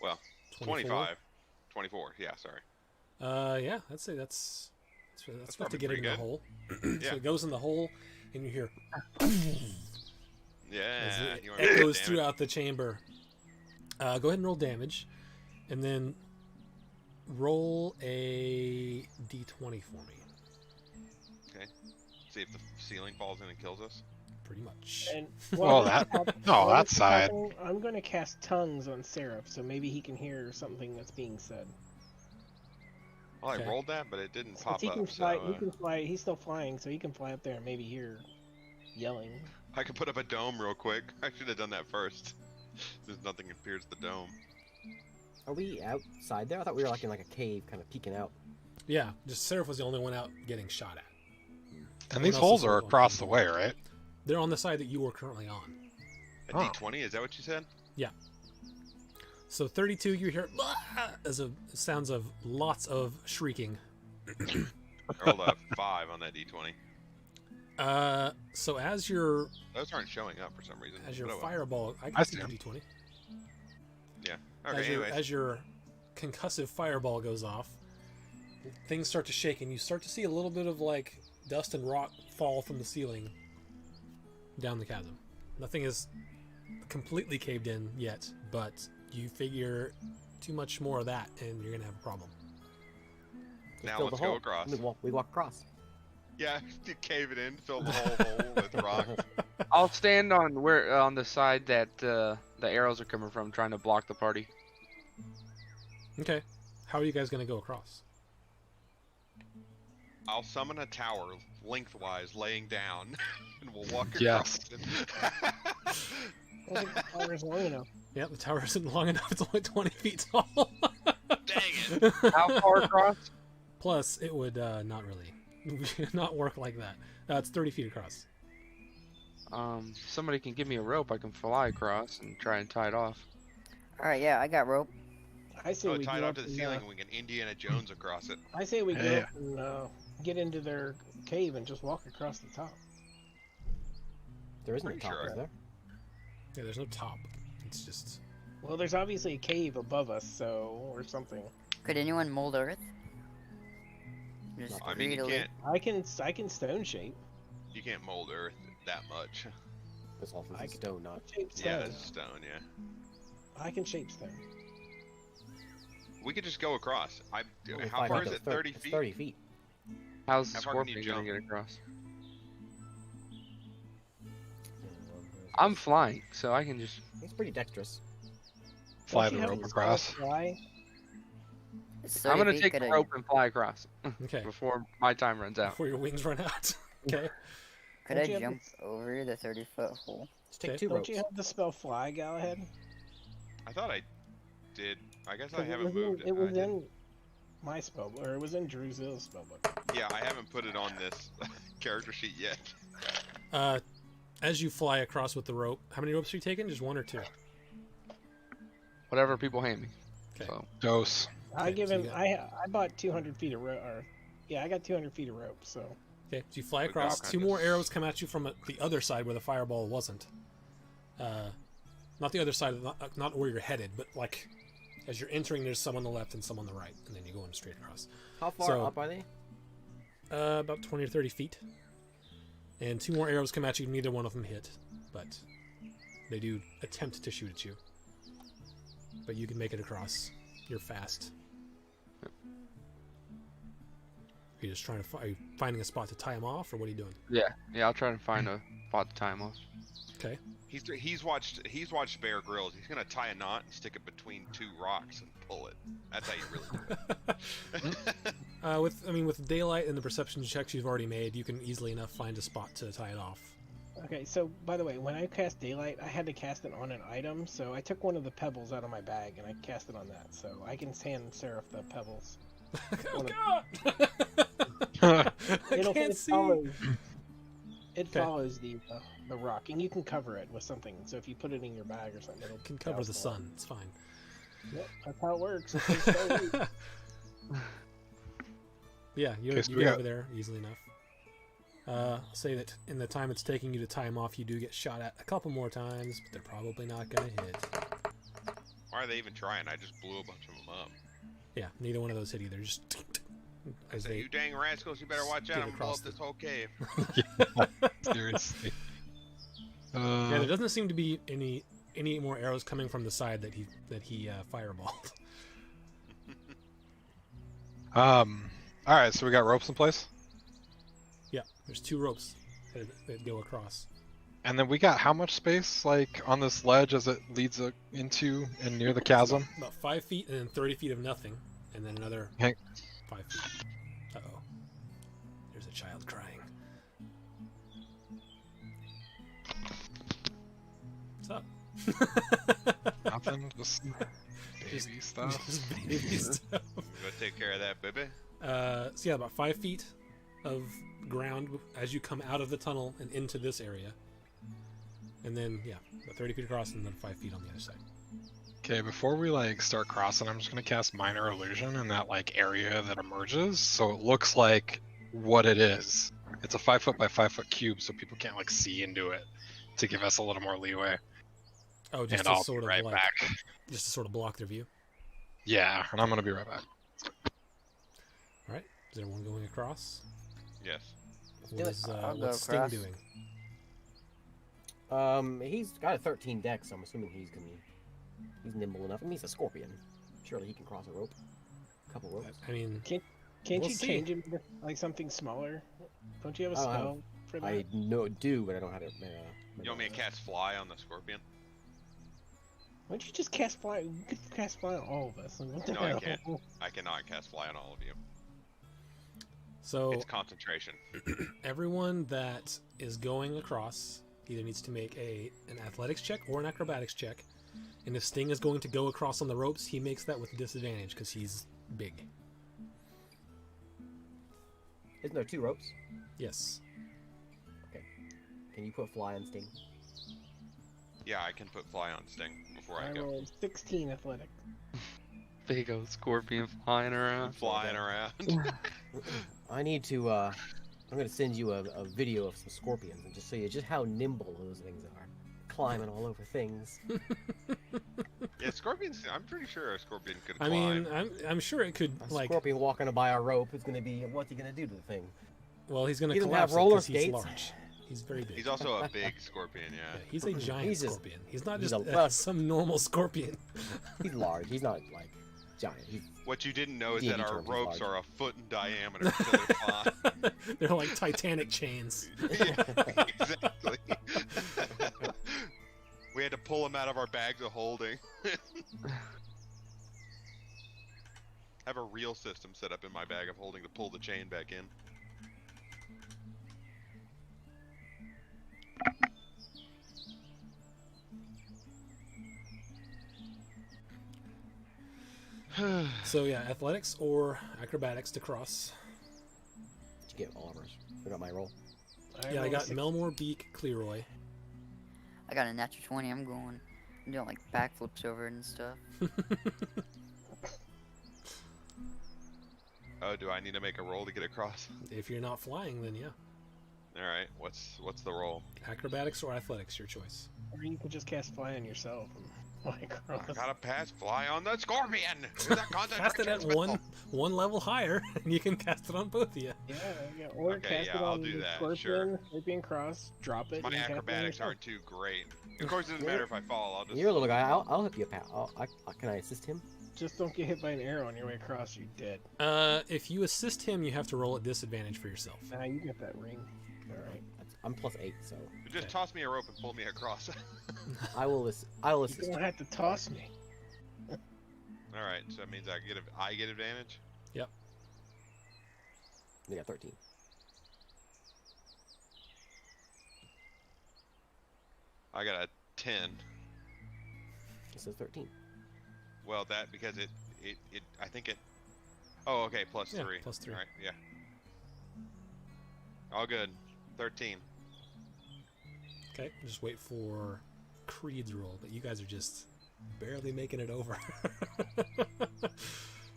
Well, 25. 24. Yeah, sorry. Yeah, I'd say that's enough to probably get it in pretty the good. hole. Yeah. So it goes in the hole, and you hear Yeah. as you it want me to echoes damage? throughout the chamber. Go ahead and roll damage, and then roll a d20 for me. See if the ceiling falls in and kills us. Pretty much. And Oh, while that- this is hap- no, while that this is side. happening, I'm going to cast tongues on Seraph, so maybe he can hear something that's being said. Well, Okay. I rolled that, but it didn't Since pop he up. can So fly, he can fly. He's still flying, so he can fly up there and maybe hear yelling. I could put up a dome real quick. I should have done that first. There's nothing that pierces the dome. Are we outside there? I thought we were like in like a cave, kind of peeking out. Yeah, just Seraph was the only one out getting shot at. And these else holes is are going across on? the way, right? They're on the side that you were currently on. A Oh. D20? Is that what you said? So 32, you hear as a sounds of lots of shrieking. I rolled a 5 on that D20. So as your Those aren't showing up for some reason. as your but oh well. fireball, I I can see see the 'em. d20. Okay, as, your, anyways. as your concussive fireball goes off, things start to shake, and you start to see a little bit of like dust and rock fall from the ceiling down the chasm. Nothing is completely caved in yet, but you figure too much more of that, and you're gonna have a problem. Just Now fill let's the go hole. across. We walk across. Yeah, you cave it in, fill the whole hole with rock. I'll stand on where on the side that the arrows are coming from, trying to block the party. Okay, how are you guys gonna go across? I'll summon a tower lengthwise, laying down, and we'll walk Yes. across it. I don't think the tower's long enough. Yeah, the tower isn't long enough. It's only 20 feet tall. Dang it! How far across? Plus, it would not really not work like that. It's 30 feet across. Somebody can give me a rope. I can fly across and try and tie it off. Alright, yeah, I got rope. I say So we tie it go onto up the and, ceiling and we can Indiana Jones across it. I say we go Yeah. up and get into their cave and just walk across the top. There isn't a Pretty top, sure. is there? Yeah, there's no top. It's just Well, there's obviously a cave above us, so or something. Could anyone mold earth? Just I mean, you greedily. can't I can stone shape. mold Earth that much. It's all from I the can- stone, not. Shape stone. Yeah, it's stone. Yeah, I can shape stone. we could just go across. Only How far 500, is it? 30 it's feet. 30 feet. How's the How far can you scorpion gonna jump? get across? I'm flying, so I can just. He's pretty dexterous. Fly Don't you the have rope to across. Fly? It's I'm 30 gonna feet, take the could rope and fly across okay. before my time runs out. Before your wings run out. Okay. Could Don't I you have jump over the 30-foot hole? Just take Okay. 2 Don't ropes. you have the spell fly, Galahad? I thought I did. I guess I 'Cause haven't it was moved in, it. it was I didn't- in my spell, or it was in Druzill's spellbook. Yeah, I haven't put it on this character sheet yet. As you fly across with the rope, how many ropes are you taking? Just 1 or 2? Whatever people hand me. Okay. So Dose. I Okay, give so you him. got- I bought 200 feet of rope. Or yeah, I got 200 feet of rope. So Okay, so you fly We got all across. kinds 2 of more arrows come at you from the other side where the fireball wasn't. Not the other side, not where you're headed, but like as you're entering, there's some on the left and some on the right, and then you go in straight across. How far So- up are they? About 20 or 30 feet. And 2 more arrows come at you. Neither one of them hit, but they do attempt to shoot at you. But you can make it across. You're fast. You're just trying to are you finding a spot to tie him off, or what are you doing? Yeah, I'll try to find a spot to time off. Okay. He's watched Bear Grylls. He's gonna tie a knot and stick it between two rocks and pull it. That's how you really do it. With daylight and the perception checks you've already made, you can easily enough find a spot to tie it off. Okay, so by the way, when I cast daylight, I had to cast it on an item, so I took one of the pebbles out of my bag and I cast it on that, so I can hand Seraph the pebbles. Oh God! I can't see. It follows the rock, and you can cover it with something. So if you put it in your bag or something, it'll Can cover the sun. It's fine. Yep, that's how it works. It's so easy. Yeah, you Okay, so get we got- over there easily enough. I'll say that in the time it's taking you to tie him off, you do get shot at a couple more times, but they're probably not going to hit. Why are they even trying? I just blew a bunch of them up. Yeah, neither one of those hit either. Just as So they you dang rascals, you better watch get out. I'm gonna blow across up this whole cave. Seriously. yeah, there doesn't seem to be any more arrows coming from the side that he fireballed. All right, so we got ropes in place, Yeah, there's 2 ropes that go across. and then we got how much space, like, on this ledge as it leads into and near the chasm? About 5 feet and then 30 feet of nothing, and then another Okay. 5 feet. Uh-oh. There's a child crying. What's up? Nothing, just baby stuff. Just baby stuff. Go take care of that, baby. So yeah, about 5 feet of ground as you come out of the tunnel and into this area. And then, yeah, about 30 feet across and then 5 feet on the other side. Okay, before we like start crossing, I'm just gonna cast Minor Illusion in that like area that emerges, so it looks like what it is. It's a 5 foot by 5 foot cube, so people can't like see into it, to give us a little more leeway. Oh, just And to I'll sort be of right like, back. just to sort of block their view. Yeah, and I'm gonna be right back. All right, is everyone going across? Yes. do What it. is I'll go what's Sting across. doing? He's got a 13 dex, so I'm assuming he's nimble enough. I mean, he's a scorpion. Surely he can cross a rope. A couple ropes. I mean, Can't We'll you see. change him to like something smaller? Don't you have a Oh, I spell for that? I do, but I don't have it. You want me to cast Fly on the scorpion? Why don't you just cast fly? You could cast fly on all of us. Like, what the No, I hell? can't. I cannot cast Fly on all of you. so It's concentration. everyone that is going across either needs to make an athletics check or an acrobatics check. And if Sting is going to go across on the ropes, he makes that with disadvantage because he's big. Isn't there 2 ropes? Yes. Can you put fly on Sting? Yeah, I can put Fly on Sting before I I go. rolled 16 athletic. Big old scorpion flying around. Flying around. I need to. I'm gonna send you a video of some scorpions and just show you just how nimble those things are, climbing all over things. Yeah, scorpions. I'm pretty sure a scorpion could I climb. mean, I'm sure it could A like. scorpion walking by a rope is gonna be. What's he gonna do to the thing? Well, he's gonna He doesn't collapse have roller because he's skates. large. He's very big. He's also a big scorpion. Yeah, Yeah. he's a giant He's just- scorpion. He's not he's just a- some normal scorpion. He's large. He's not like giant. He's What you didn't know is D&D that our terms is ropes large. are a foot in diameter, so they're fine. They're like Titanic chains. Yeah, exactly. We had to pull them out of our bags of holding. I have a real system set up in my bag of holding to pull the chain back in. So yeah, athletics or acrobatics to cross. Did you get all of ours? I got my roll. Yeah, I rolled got 16. Melmore, Beak, Cleroy. I got a natural 20. I'm doing like backflips over it and stuff. Oh, do I need to make a roll to get across? If you're not flying, then yeah, All right. What's the roll? acrobatics or athletics, your choice. Or you could just cast fly on yourself and fly across. I gotta pass Fly on the scorpion. Use that Cast it concentration at spell. one level higher, and you can cast it on both of you. Yeah, yeah. Or Okay, cast yeah, it I'll on do the that, scorpion, sure. scorpion cross, drop it. My and cast it on acrobatics yourself. aren't too great. Of course, it doesn't matter if I fall. I'll just. You're a little guy. I'll help you, pal. Can I assist him? Just don't get hit by an arrow on your way across. You're dead. If you assist him, you have to roll at disadvantage for yourself. Nah, you get that ring. All right. I'm +8, so Just Okay. toss me a rope and pull me across. I will assist. You don't have to toss me. All right, so that means I get advantage. You got 13. I got a 10. It says 13. Well, that because it I think it. Oh, okay, plus Yeah, 3. +3. All right, yeah. All good. 13. Okay, just wait for Creed's roll, but you guys are just barely making it over.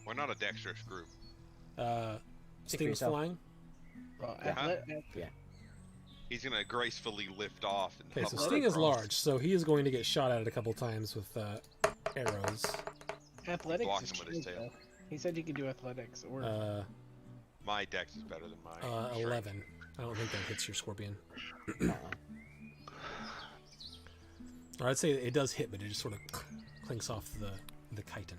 We're not a dexterous group. Speak for Sting's yourself. flying. Well, Yeah. He's gonna gracefully lift off and Okay, so hover Sting is across. large, so he is going to get shot at a couple times with arrows. athletics Block is him with his true, tail. though. He said you could do athletics or My dex is better than mine. 11. I don't think that hits your scorpion. Uh-uh. Or I'd say it does hit, but it just sort of clinks off the chitin.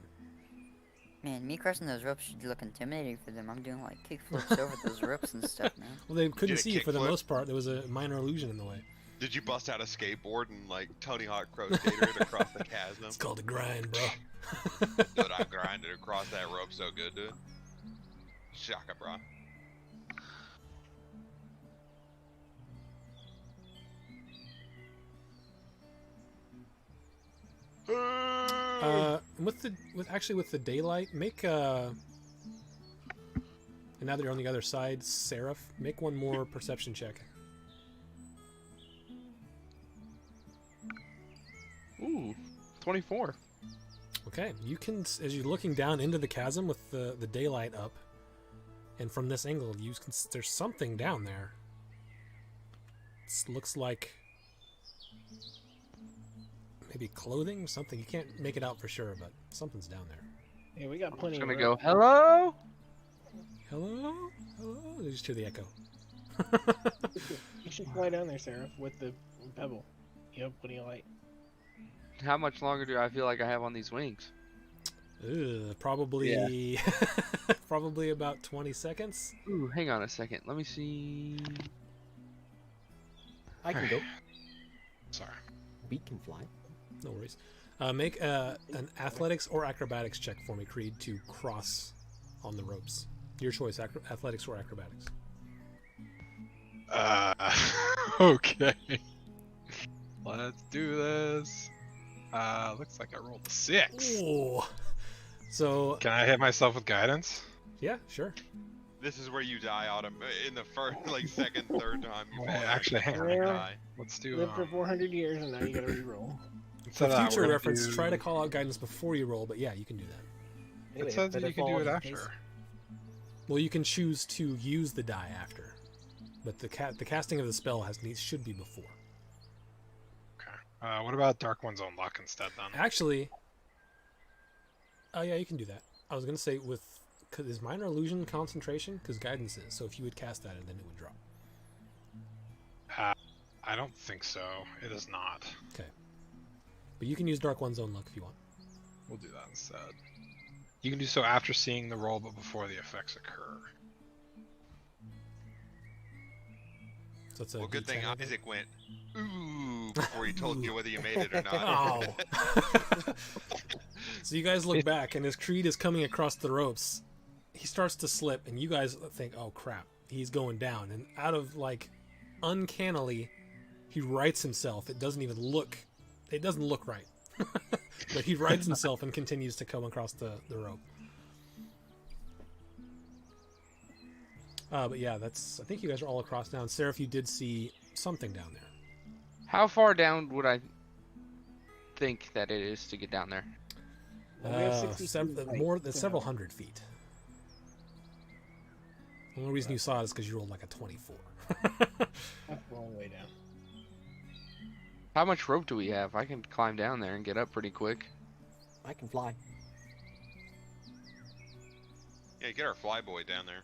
Man, me crossing those ropes should look intimidating for them. I'm doing like kickflips over those ropes and stuff, man. Well, they couldn't Did it see you for the kickflip? most part. There was a minor illusion in the way. Did you bust out a skateboard and like Tony Hawk Pro Skater it across the chasm? It's called a grind, bro. Dude, I grinded across that rope so good, dude. Shaka, bro. With the daylight, make and now that you're on the other side, Seraph, make one more perception check. Ooh, 24. Okay, you can, as you're looking down into the chasm with the daylight up, and from this angle, there's something down there. It looks like maybe clothing, something. You can't make it out for sure, but something's down there. yeah, we got I'm plenty. just of gonna rope. go, hello? Hello? Hello? You just hear the echo. You should fly down there, Seraph, with the pebble. You have plenty of light. How much longer do I feel like I have on these wings? Probably probably about 20 seconds. Ooh, hang on a second. Let me see. I can go. Sorry. Beak can fly. No worries. Make an athletics or acrobatics check for me, Creed, to cross on the ropes. Your choice, athletics or acrobatics. Okay. Let's do this. Looks like I rolled a 6. Ooh. So, Can I hit myself with guidance? yeah, sure. This is where you die, Autumn. In the first, like, second, third time you Oh, fall. actually, hang on. you Yeah. die. Let's do. Lived for 400 years and now you gotta reroll. For instead of that, we're future gonna reference, do- try to call out guidance before you roll, but yeah, you can do that. Anyway, It says that better you can fall do it off the case. after. Well, you can choose to use the die after, but the casting of the spell should be before. Okay. What about Dark One's Own Luck instead then? Actually, oh yeah, you can do that. I was gonna say because is minor illusion concentration? Because guidance is. So if you would cast that, then it would drop. I don't think so. It is not. But you can use Dark One's Own Luck if you want. We'll do that instead. You can do so after seeing the roll, but before the effects occur. So it's a Well, good thing D10, I think. Isaac went, ooh, before he told you whether you made it or not. Oh. So you guys look back, and as Creed is coming across the ropes, he starts to slip, and you guys think, "Oh crap, he's going down!" And out of uncannily, he rights himself. It doesn't even look. It doesn't look right, but he rights himself and continues to come across the rope. But yeah, I think you guys are all across now. And Seraph, you did see something down there. How far down would I think that it is to get down there? Well, we have 60 feet of height, More than so- several hundred feet. The only reason you saw it is because you rolled like a 24. That's the long way down. How much rope do we have? I can climb down there and get up pretty quick. I can fly. Yeah, get our flyboy down there.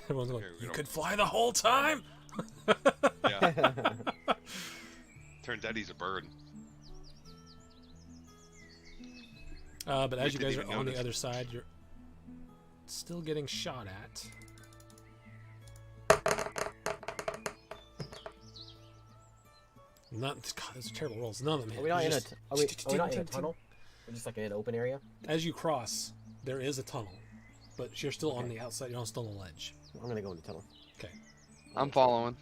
Everyone's going, Here, we you don't- could fly the whole time? Yeah. Turns out he's a bird. But as you didn't guys are even on the notice. other side, you're still getting shot at. God, those are terrible rolls. None of them hit. Are we not You in a? just- Are we not in a tunnel? We're just like in an open area. As you cross, there is a tunnel, but you're still on Okay. the outside. You're still on the ledge. I'm gonna go in the tunnel. Okay. I'm following.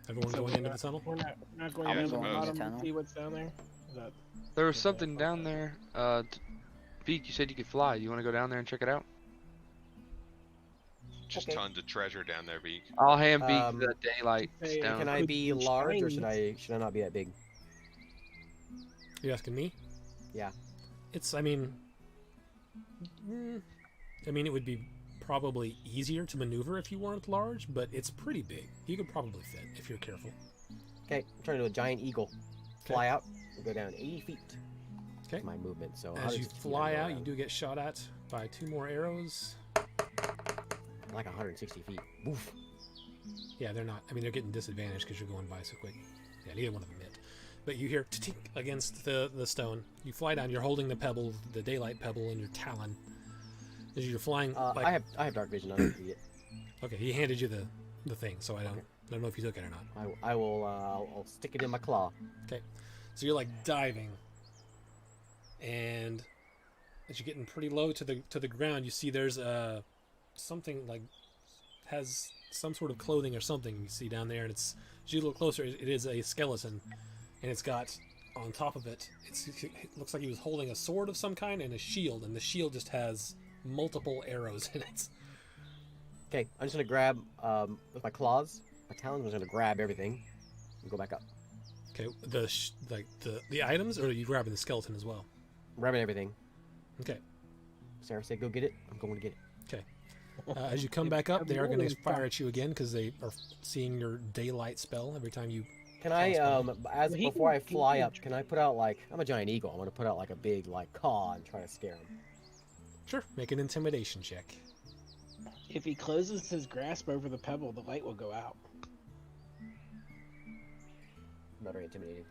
Everyone So going we're into the not- tunnel? We're not going Yeah, down to the going in the bottom tunnel. to see what's down there. Is that There was something down there. Beak, you said you could fly. You want to go down there and check it out? Just Okay. tons of treasure down there, Beak. I'll hand Beak Um, the daylight Hey, stone. Can I Could be you large or shine? should I not be that big? You asking me? Yeah. It's. I mean, it would be probably easier to maneuver if you weren't large, but it's pretty big. You could probably fit if you're careful. Okay, I'm turning into a giant eagle. Fly out and go down 80 feet. Okay. My movement. So As you 160 feet, I fly go out, you around. do get shot at by 2 more arrows. Like 160 feet. Oof. Yeah, they're not. I mean, they're getting disadvantaged because you're going by so quick. Yeah, neither one of them hit. But you hear tink against the stone. You fly down. You're holding the pebble, the daylight pebble, in your talon. As you're flying, like, I have dark vision. I don't see it. okay, he handed you the thing, so I don't know if you took it or not. I will. I'll stick it in my claw. So you're like diving, and as you're getting pretty low to the ground, you see there's something like has some sort of clothing or something you see down there, and it's as you look closer, it is a skeleton, and it's got on top of it, it looks like he was holding a sword of some kind and a shield, and the shield just has multiple arrows in it. Okay, I'm just gonna grab with my claws, my talons. I'm just gonna grab everything and go back up. Okay, the items, or are you grabbing the skeleton as well? I'm grabbing everything. Okay. Sarah said, "Go get it." I'm going to get it. As you come back up, they are going to fire at you again because they are seeing your daylight spell every time you. Can I, Well, he before I can- he fly can up, can I put out like I'm a giant eagle? I'm gonna put out like a big like caw and try to scare him. Sure, make an intimidation check. If he closes his grasp over the pebble, the light will go out. I'm not very intimidating.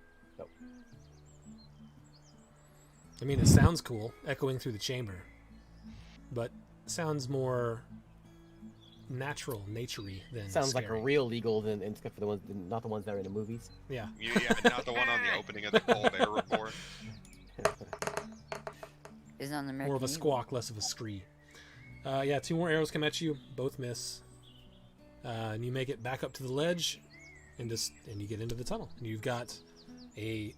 I mean, it sounds cool, echoing through the chamber, but sounds more natural, naturey than Sounds like a scary. real eagle, than except for the ones, not the ones that are in the movies. Yeah. Yeah, not the one on the opening of the Cold Air Report. Isn't on the American More of a Eagle. squawk, less of a scree. Yeah, 2 more arrows come at you, both miss. And you make it back up to the ledge, and you get into the tunnel. And you've got a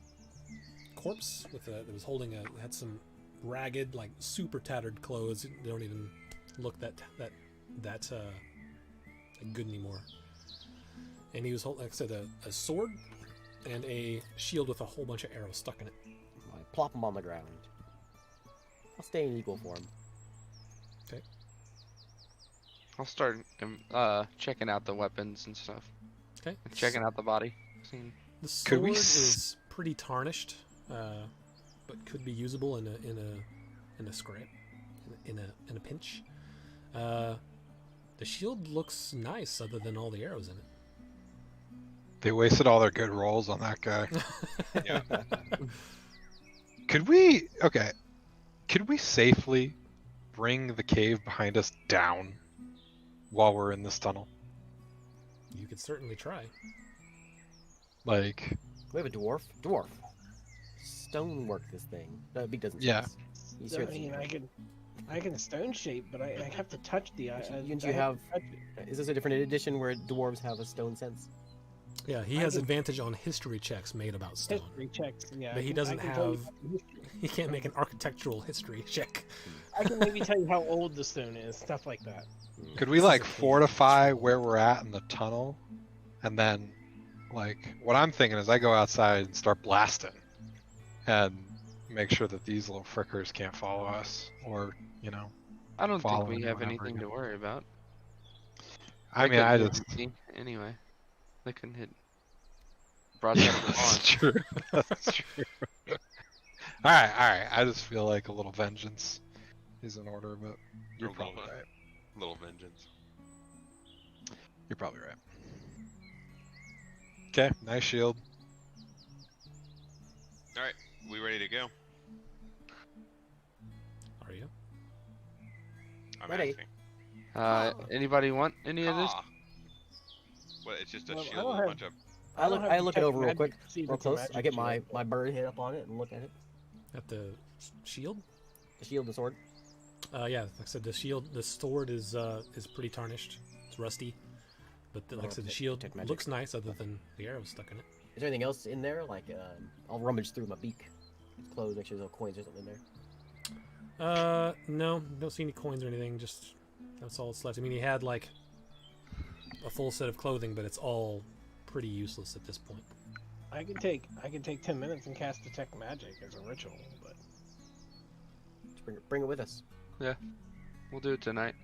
corpse that was holding had some ragged, like super tattered clothes. They don't even look that good anymore. And he was holding, like I said, a sword and a shield with a whole bunch of arrows stuck in it. I plop him on the ground. I'll stay in eagle form. I'll start checking out the weapons and stuff. Okay. And checking out the body. Seeing- The Could sword we is pretty tarnished, but could be usable in a scrap, in a pinch. The shield looks nice, other than all the arrows in it. They wasted all their good rolls on that guy. Yeah. Could we safely bring the cave behind us down while we're in this tunnel? You could certainly try. Like, We have a dwarf. Dwarf. Stonework this thing. No, Big doesn't. Yeah. sense. He's So, here I to mean, see. I can stone shape, but I have to touch the. Didn't you have? Is this a different edition where dwarves have a stone sense? Yeah, he I has can- advantage on history checks made about stone. history checks. Yeah, But he I can doesn't tell you have- about the history. He can't make an architectural history check. I can maybe tell you how old the stone is, stuff like that. could we This is like a cave. fortify where we're at in the tunnel, and then, like, what I'm thinking is I go outside and start blasting, and make sure that these little frickers can't follow us, or I don't think Following we or have whatever anything to again. worry about. I They mean, I couldn't just. hit me anyway. They couldn't hit. Broadcast That's launch. true. That's true. All right. I just feel like a little vengeance is in order, but you're A probably little- right. Little vengeance. You're probably right. Okay, nice shield. we ready to go? Are you? I'm Ready. asking. Anybody want any of this? Ah. What? It's just a Well, I shield don't with a have- bunch of. I look don't I have look it detect over real magic quick, to see if real it's a close. magic I get my shield. my bird head up on it and look at it. At the shield? The shield, the sword. Yeah, like I said, the sword is pretty tarnished. It's rusty, but like I said, the shield detect magic. looks nice, other than the arrow stuck in it. Is there anything else in there? Like, I'll rummage through my beak, clothes, make sure there's no coins or something in there. No, don't see any coins or anything. Just that's all that's left. I mean, he had like a full set of clothing, but it's all pretty useless at this point. I can take 10 minutes and cast detect magic as a ritual, but Just bring it with us. We'll do it tonight.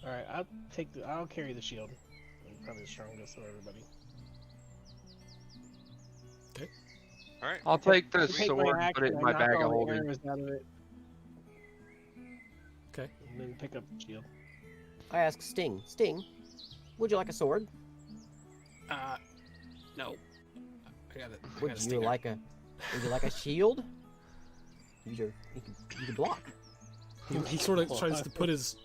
all right, I'll carry the shield. I'm probably the strongest of everybody. All right. I'll take the I take sword and axe put it in and my I knock bag all of the holding. arrows out of it, Okay. and then pick up the shield. I ask Sting. Sting, would you like a sword? No. I got it. Would you like a shield? You can block. He sort of tries to put his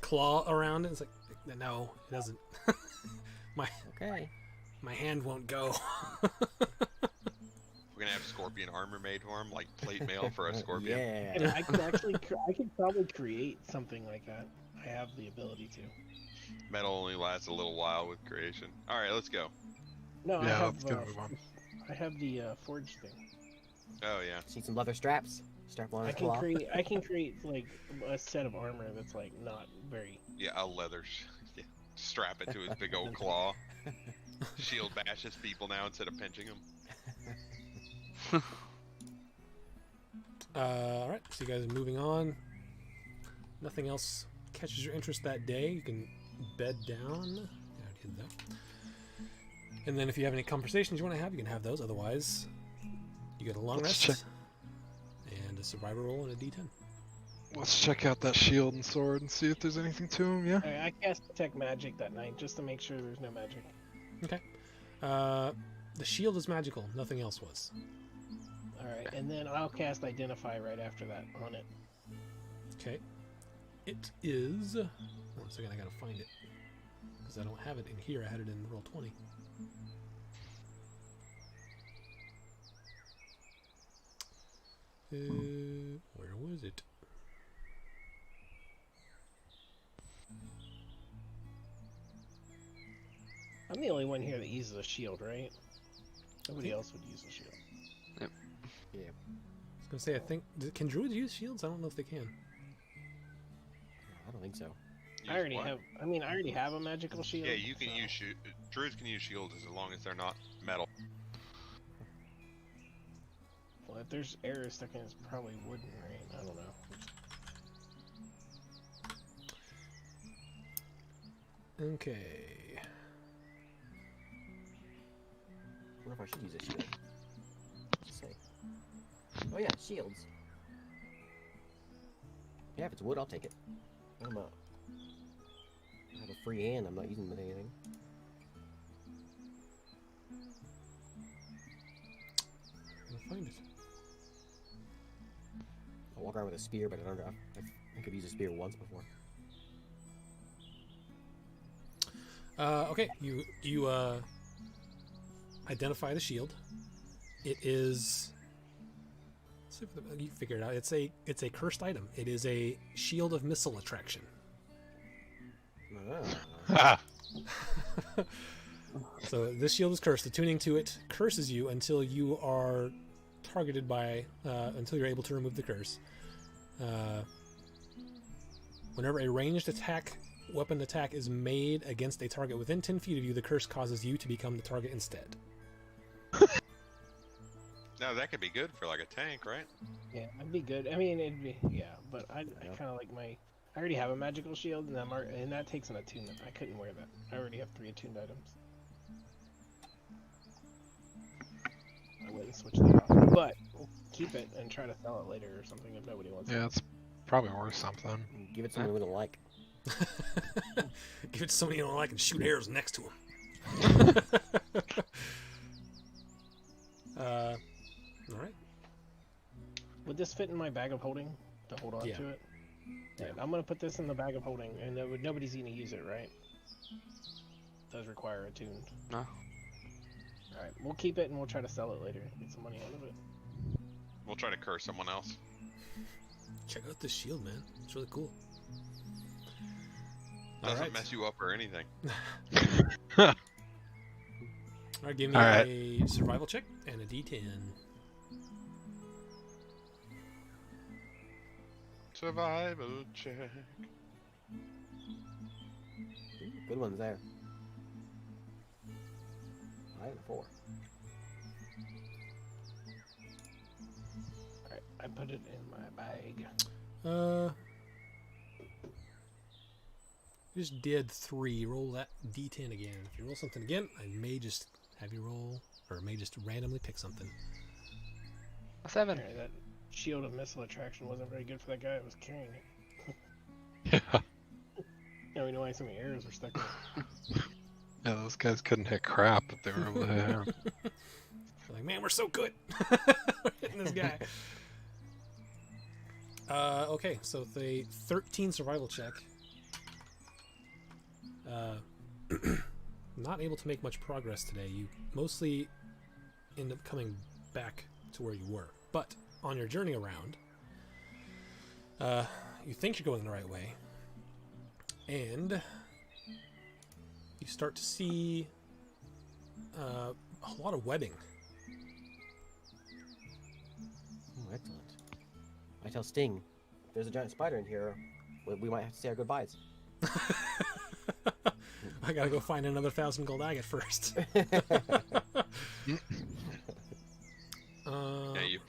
claw around it. It's like, no, it doesn't. Okay. My hand won't go. We're gonna have scorpion armor made for him, like plate mail for a scorpion. And Yeah. I could actually, I could probably create something like that. I have the ability to. Metal only lasts a little while with creation. All right, let's go. No, I Yeah, have. let's get a move on. I have the forge thing. Oh yeah. See some leather straps. Strap on I his can claw. create. I can create like a set of armor that's like not very. Yeah, a leather. Yeah. Strap it to his big old claw. Shield bashes people now instead of pinching them. All right, so you guys are moving on. Nothing else catches your interest that day. You can bed down. Yeah, I did that. And then if you have any conversations you want to have, you can have those. Otherwise, you get a long Let's rest and a survivor roll and a d10. Let's check out that shield and sword and see if there's anything to him. Yeah. I cast detect magic that night just to make sure there's no magic. Okay. The shield is magical. Nothing else was. All right, and then I'll cast identify right after that on it. Okay. It is. 1 second, I gotta find it because I don't have it in here. I had it in roll 20. Where was it? I'm the only one here that uses a shield, right? Nobody else would use a shield. I was gonna say, I think can druids use shields? I don't know if they can. I don't think so. I already what? have. I mean, I already have a magical shield. Yeah, you can so- use druids can use shields as long as they're not metal. Well, if there's arrows stuck in, it's probably wooden, right? I don't know. Okay. I wonder if I should use a shield. Let's see. Oh yeah, shields. Yeah, if it's wood, I'll take it. I have a free hand. I'm not using it with anything. I'll find it. I walk around with a spear, but I don't know. I could use a spear once before. Okay, you identify the shield. It is. Let's see if you figure it out. It's a cursed item. It is a shield of missile attraction. Ah. So this shield is cursed. Attuning to it curses you until you are targeted by until you're able to remove the curse. Whenever a ranged weapon attack is made against a target within 10 feet of you, the curse causes you to become the target instead. No, that could be good for like a tank, right? Yeah, that'd be good. I mean, it'd be but I kind of like my. I already have a magical shield, and that takes an attunement. I couldn't wear that. I already have 3 attuned items. I wouldn't switch that off, but keep it and try to sell it later or something if nobody wants it. Yeah, it's probably worth something. Give it to someone we don't like. Give it to somebody you don't like and shoot arrows next to him. All right. Would this fit in my bag of holding to hold on Yeah. to it? Yeah. I'm gonna put this in the bag of holding, and nobody's gonna use it, right? Does require attuned. No. All right, we'll keep it and we'll try to sell it later. Get some money out of it. We'll try to curse someone else. Check out this shield, man. It's really cool. Doesn't Alright. mess you up or anything. Alright, give me Alright. a survival check and a D10. Survival check. Good ones there. 5 and 4. All right, I put it in my bag. You just did 3. Roll that D10 again. If you roll something again, I may just have you roll, or may just randomly pick something. A 7. Apparently that shield of missile attraction wasn't very good for that guy that was carrying it. Yeah. Now we know why so many arrows were stuck in it. Yeah, those guys couldn't hit crap, but they were able to hit him. Like, man, we're so good. We're hitting this guy. Okay, so the 13 survival check. Not able to make much progress today. You mostly end up coming back to where you were. But on your journey around, you think you're going the right way. And you start to see a lot of webbing. Oh, excellent. I tell Sting, if there's a giant spider in here, we might have to say our goodbyes. I gotta go find another 1,000 gold agate first. Yeah, you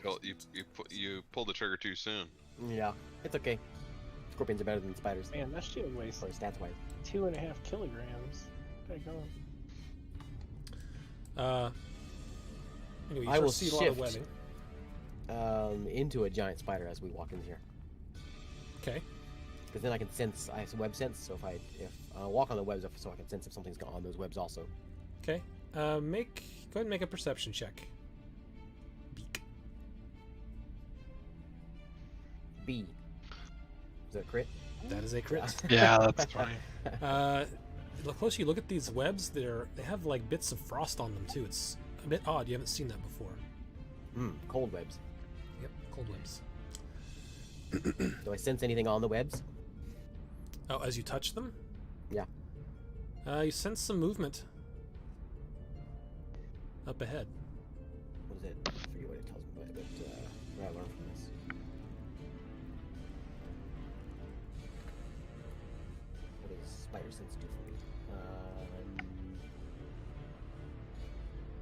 pulled the trigger too soon. Yeah, it's okay. Scorpions are better than spiders. Man, that shield weighs Or stats wise. 2.5 kilograms. Daggone. Anyway, you I start will to see a lot of shift. webbing. Into a giant spider as we walk in here. Okay. Because then I can sense, I have web sense, so if I walk on the webs, so I can sense if something's on those webs also. Okay. Go ahead and make a perception check. Beak. B. Is that a crit? That is a crit. Yeah, that's funny. The closer you look at these webs, they have like bits of frost on them too. It's a bit odd. You haven't seen that before. Cold webs. Yep, cold webs. Do I sense anything on the webs? Oh, as you touch them? Yeah. You sense some movement up ahead. What is it? I forget what it tells me, but what I learned from this. What does spider sense do for me?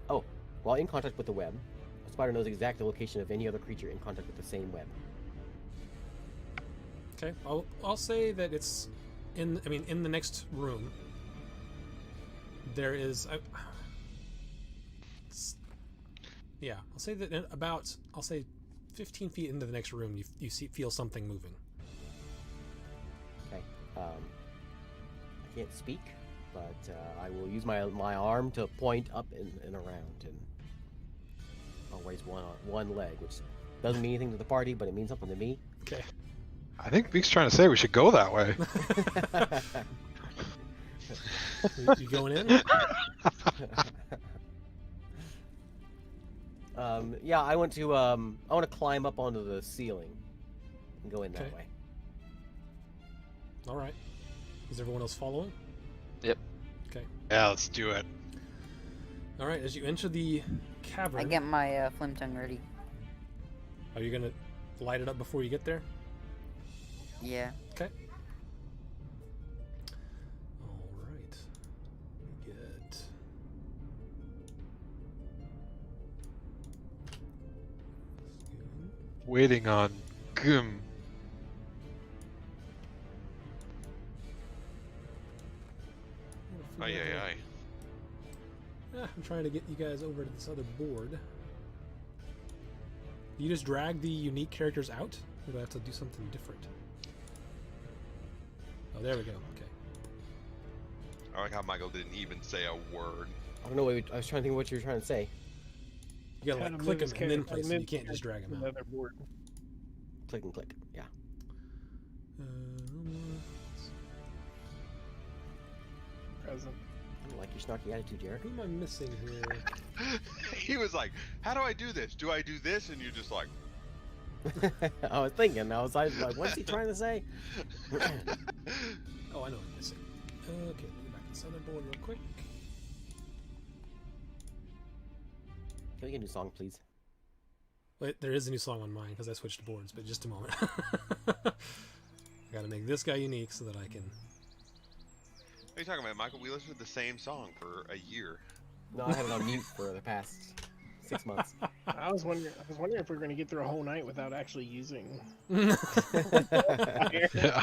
Oh, while in contact with the web, a spider knows the exact location of any other creature in contact with the same web. Okay, I'll say that it's in the next room. There is yeah, I'll say that in about 15 feet into the next room, you feel something moving. Okay. I can't speak, but I will use my arm to point up and around, and I'll raise one leg, which doesn't mean anything to the party, but it means something to me. Okay. I think Beak's trying to say we should go that way. You going in? Yeah, I want to climb up onto the ceiling and go in that Okay. way. All right. Is everyone else following? Yep. Okay. Yeah, let's do it. All right. As you enter the cavern, I get my flame tongue ready. are you gonna light it up before you get there? Yeah. Okay. All right. We get. Waiting on Gum. Aye, aye, aye. I'm trying to get you guys over to this other board. You just drag the unique characters out? Or do I have to do something different? Oh, there we go. Okay. I like how Michael didn't even say a word. I don't know. I was trying to think of what you were trying to say. You gotta How like to click move them his and then character, place them. You move can't just drag them out. another board. Click and click. Yeah. Present. I don't like your snarky attitude, Jared. Who am I missing here? He was like, "How do I do this? Do I do this?" And you're just like, I was thinking. I was like, what's he trying to say? Oh, I know what I'm missing. Okay, let me go back to centerboard real quick. Can we get a new song, please? Wait, there is a new song on mine because I switched boards, but just a moment. I gotta make this guy unique so that I can. "What are you talking about, Michael? We listened to the same song for a year." No, I had it on mute for the past 6 months. I was wondering if we were gonna get through a whole night without actually using. Yeah.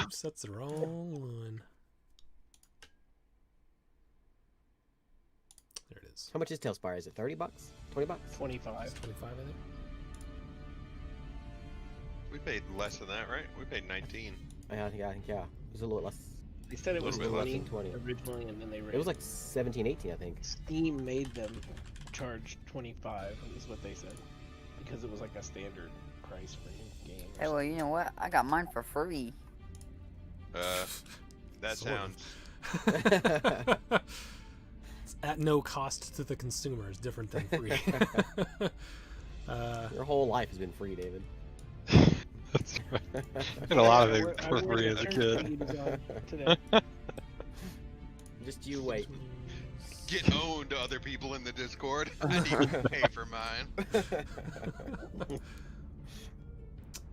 Oops, that's the wrong one. There it is. How much is Tailspire? Is it $30? $20? 25. It's 25, I think. We paid less than that, right? We paid 19. I think yeah. It was a little less. They said it was Little bit less 20 than 20. originally, and then they raised. It was like 17, 18, I think. Steam made them charge 25, is what they said, because it was like a standard price for games. Hey, well, you know what? I got mine for free. That Sort sounds. It's at no cost to the consumer is different than free. Your whole life has been free, David. That's right. Did a lot of things for free as a kid. Today. Just you wait. Get owned to other people in the Discord. I didn't even pay for mine.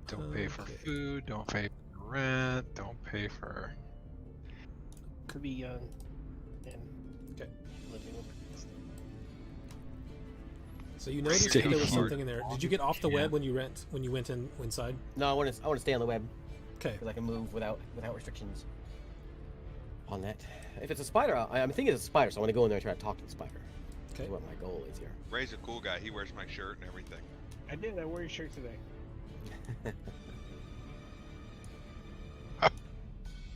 Don't pay for Okay. food. Don't pay for rent. Don't pay for. To be young and Okay. living over. So you noticed Stay that there was here. something in there. Did you get off the Yeah. web when you went inside? No, I want to stay on the web Okay. because I can move without restrictions. On that, if it's a spider, I'm thinking it's a spider, so I want to go in there and try to talk to the spider. Okay. That's what my goal is here. Ray's a cool guy. He wears my shirt and everything. I did. I wore your shirt today.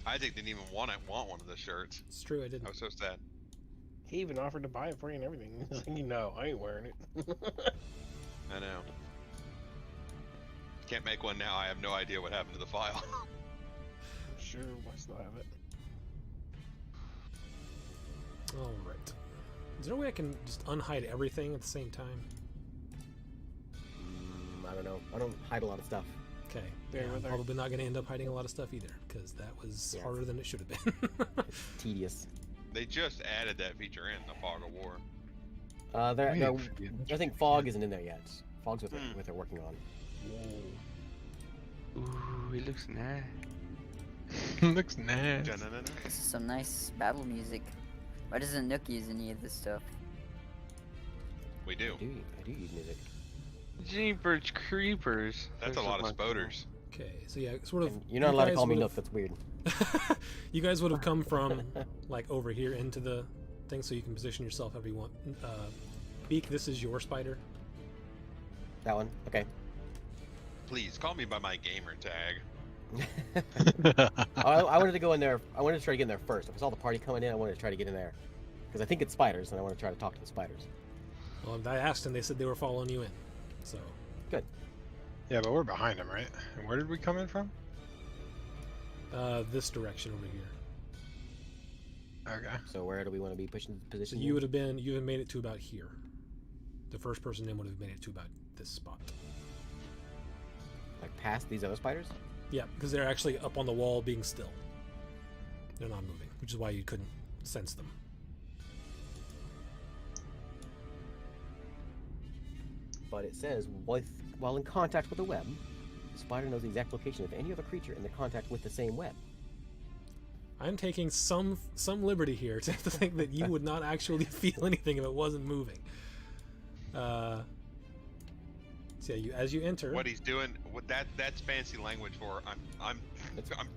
Isaac didn't even want one of the shirts. It's true, I didn't. I was so sad. He even offered to buy it for you and everything. He's like, no, I ain't wearing it. I know. Can't make one now. I have no idea what happened to the file. I'm sure I still have it. Alright. Is there a way I can just unhide everything at the same time? I don't know. I don't hide a lot of stuff. Okay. There, Yeah, I'm there. probably not going to end up hiding a lot of stuff either, because that was Yeah. harder than it should have been. It's tedious. They just added that feature in the Fog of War. I think Fog isn't in there yet. Fog's what Hmm. they're working on. Ooh, it looks nice. Looks nice. Dun-dun-dun-dun. This is some nice battle music. Why doesn't Nook use any of this stuff? We do. I do use music. Jeepers creepers. That's a lot of spoders. Okay, so yeah, sort of. And you're not you allowed to guys call me would've- Nook. That's weird. You guys would have come from like over here into the thing, so you can position yourself however you want. Beak, this is your spider. That one. Okay. Please call me by my gamer tag. I wanted to go in there. I wanted to try to get in there first. If I saw the party coming in, I wanted to try to get in there because I think it's spiders, and I want to try to talk to the spiders. Well, I asked, and they said they were following you in. So Yeah, but we're behind him, right? And where did we come in from? this direction over here. Okay. So where do we want to be pushing So position? you would have made it to about here. The first person in would have made it to about this spot. like past these other spiders. Yeah, because they're actually up on the wall being still. They're not moving, which is why you couldn't sense them. But it says while in contact with the web, the spider knows the exact location of any other creature in the contact with the same web. I'm taking some liberty here to think that you would not actually feel anything if it wasn't moving. So yeah, as you enter, What he's doing, that's fancy language for I'm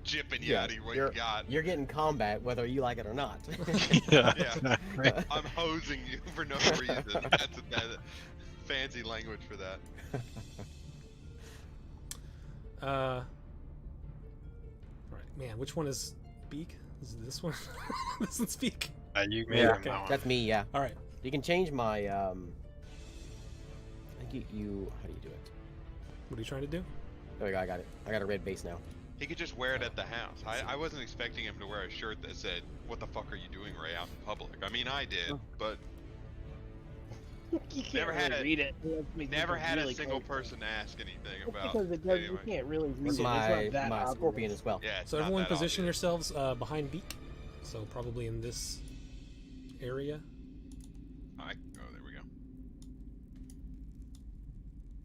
jipping you Yeah, out of what you got. You're getting combat whether you like it or not. Yeah. Yeah. Right. I'm hosing you for no reason. That's fancy language for that. right, man, which one is Beak? Is it this one? This one's Beak. You made Yeah, him that one. That's me. Yeah. All right. You can change my. I think you how do you do it? What are you trying to do? There we go. I got it. I got a red base now. He could just wear it at the house. I wasn't expecting him to wear a shirt that said, "What the fuck are you doing, Ray, out in public?" I mean, I did, but You can't Never had really a- read it. It makes it never had really a single close. person ask anything It's about. because it does, anyway. you can't really read This it. is my It's not that my obvious. scorpion as well. Yeah, it's So not everyone that position obvious. yourselves behind Beak. So probably in this area. Oh, there we go.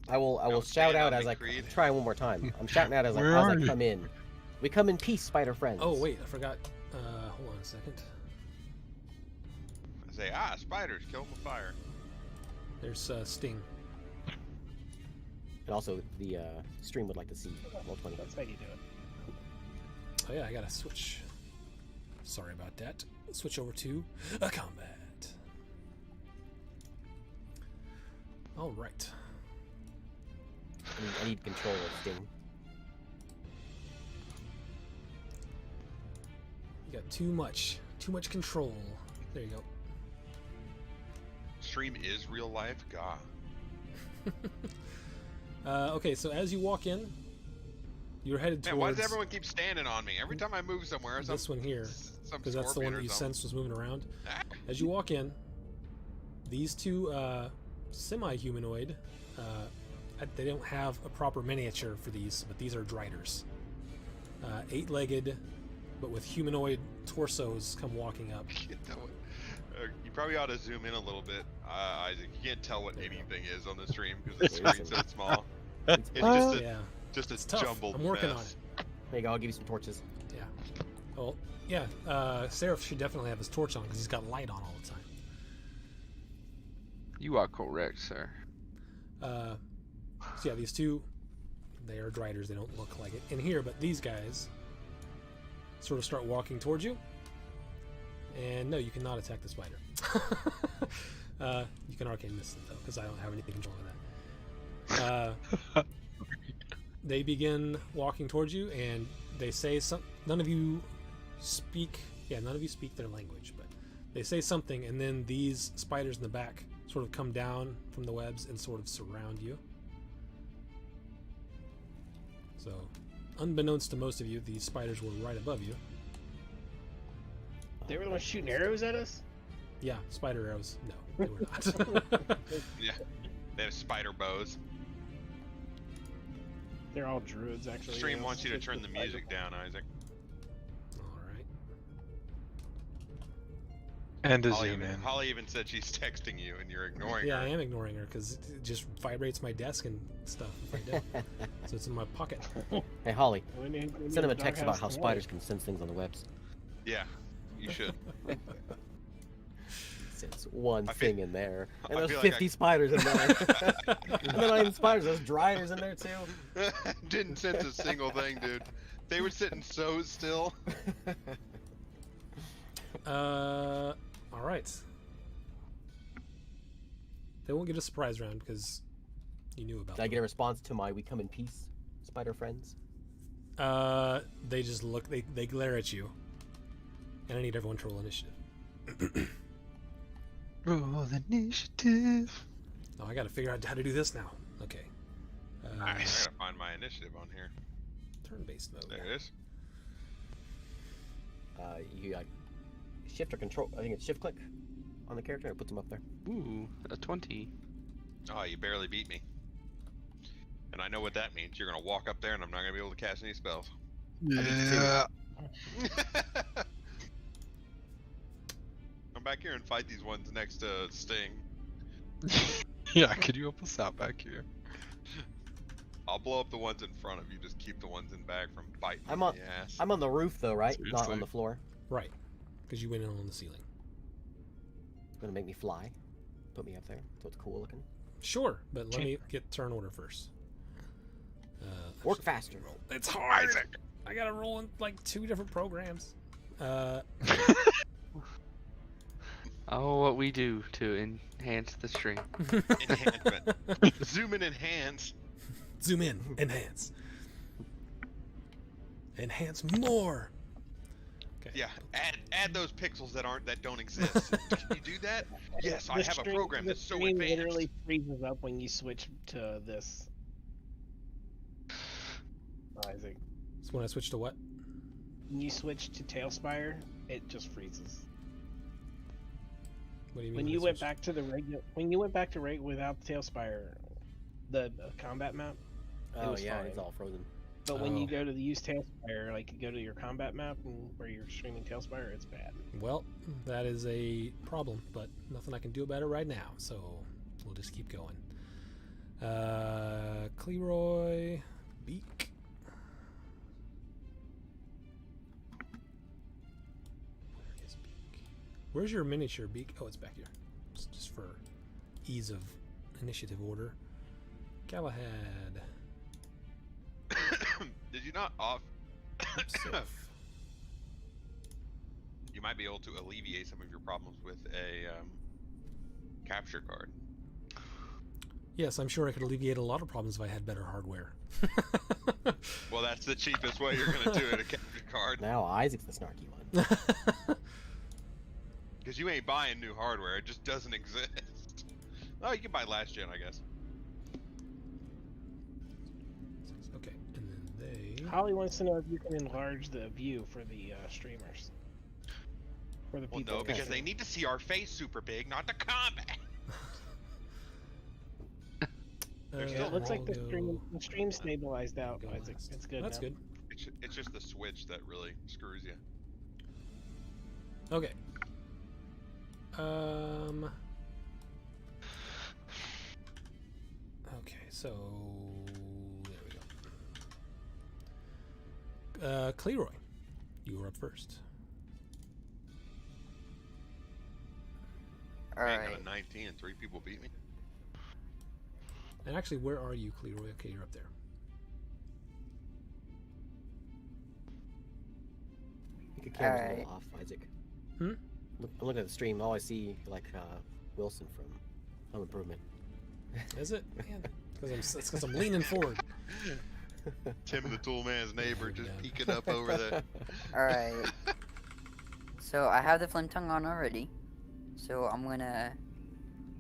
I will Don't shout stand out on as me, I Creed. try one more time. I'm shouting out as Where I are you? come in. We come in peace, spider friends. Oh wait, I forgot. Hold on a second. I say, spiders, kill them with fire. There's Sting. And also the stream would like to see roll 20. That's how you do it. Oh yeah, I gotta switch. Sorry about that. Switch over to a combat. All right. I need control of Sting. You got too much control. There you go. Stream is real life, God. Okay, so as you walk in, you're headed Man, why towards does everyone keep standing on me? Every time I move somewhere, this one here, some because that's the one scorpion that or you something. sensed was moving around. Ah, As you walk in, these two semi-humanoid, they don't have a proper miniature for these, but these are driders. 8-legged, but with humanoid torsos come walking up. you can't tell what- you probably ought to zoom in a little bit, Isaac. You can't tell what anything is on the stream because the screen's so small. It's Yeah, just it's a tough. jumbled I'm working on mess. it. There you go. I'll give you some torches. Yeah. Well, yeah. Seraph should definitely have his torch on because he's got light on all the time. You are correct, sir. So yeah, these two, they are driders. They don't look like it in here, but these guys sort of start walking towards you. And no, you cannot attack the spider. You can arcane miss it though, because I don't have anything control of that. They begin walking towards you, and they say some. None of you speak. Yeah, none of you speak their language, but they say something, and then these spiders in the back sort of come down from the webs and sort of surround you. So, unbeknownst to most of you, these spiders were right above you. They were the ones shooting arrows at us? Yeah, spider arrows. No, they were not. Yeah, they have spider bows. They're all druids, actually. Stream yeah. wants you to It's turn just the spider music down, Isaac. All right. And to Holly zoom even, in. Holly even said she's texting you and you're ignoring Yeah, her. I am ignoring her because it just vibrates my desk and stuff if I don't. So it's in my pocket. Hey Holly, We need send him a doghouse text about how tomorrow. spiders can sense things on the webs. Yeah, you should. Sense one I feel- thing in there, I and there's feel like 50 spiders in there. And they're not even spiders. There's dryers in there too. Didn't sense a single thing, dude. They were sitting so still. All right. They won't get a surprise round because you knew about Did I them. get a response to my "We come in peace," spider friends? They just look. They glare at you, and I need everyone to roll initiative. Roll initiative. Oh, I got to figure out how to do this now. Okay. I gotta find my initiative on here. Turn-based mode. There it is. You shift or control. I think it's shift click on the character and it puts them up there. Ooh, a 20. Oh, you barely beat me. And I know what that means. You're gonna walk up there and I'm not gonna be able to cast any spells. Yeah. Come back here and fight these ones next to Sting. Yeah, could you help us out back here? I'll blow up the ones in front of you. Just keep the ones in back from biting I'm me on- in the ass. I'm on the roof though, right? Not Seriously? on the floor. Right. Because you went in on the ceiling. Gonna make me fly. Put me up there, so it's cool looking. Sure, but let me get turn order first. Work actually, faster. It's hard. Isaac. I gotta roll in like 2 different programs. Oh, what we do to enhance the stream. Enhancement. Zoom and enhance. Zoom in, enhance. Enhance more. Okay. Yeah, add those pixels that don't exist. Can you do that? Yes, I The have a stream- program the that's so stream advanced. literally freezes up when you switch to this. Isaac, So when I switch to what? when you switch to Tailspire, it just freezes. What do you mean? When I you went switch? back to the regular, when you went back to without Tailspire, the combat map. Oh was yeah, fine. it's all frozen. But when you Oh. go to the use Tailspire, like you go to your combat map and where you're streaming Tailspire, it's bad. Well, that is a problem, but nothing I can do about it right now. So we'll just keep going. Cleroy, Beak. Where is Beak? Where's your miniature, Beak? Oh, it's back here. Just for ease of initiative order. Galahad. Did you not off? Sif. You might be able to alleviate some of your problems with a capture card. Yes, I'm sure I could alleviate a lot of problems if I had better hardware. Well, that's the cheapest way you're gonna do it. A capture card, Now Isaac's the snarky one. because you ain't buying new hardware. It just doesn't exist. Oh, you can buy last gen, I guess. Okay, and then they. Holly wants to know if you can enlarge the view for the streamers. For the Well, people. no, because listening. they need to see our face super big, not the combat. It looks like the I'll stream stabilized out, go Isaac. last. It's good. That's now. good. It's just the switch that really screws you. Okay. Okay, so there we go. Cleroy, you were up first. I got Alright. a 19 and 3 people beat me. And actually, where are you, Cleroy? Okay, you're up there. I think your camera's a Alright. little off, Isaac. Hmm? I'm looking at the stream. All I see like Wilson from Home Improvement. Is it? Man, it's because I'm leaning forward. Tim the Tool Man's neighbor just Yeah. peeking up over there. Alright. So I have the flint tongue on already. So I'm gonna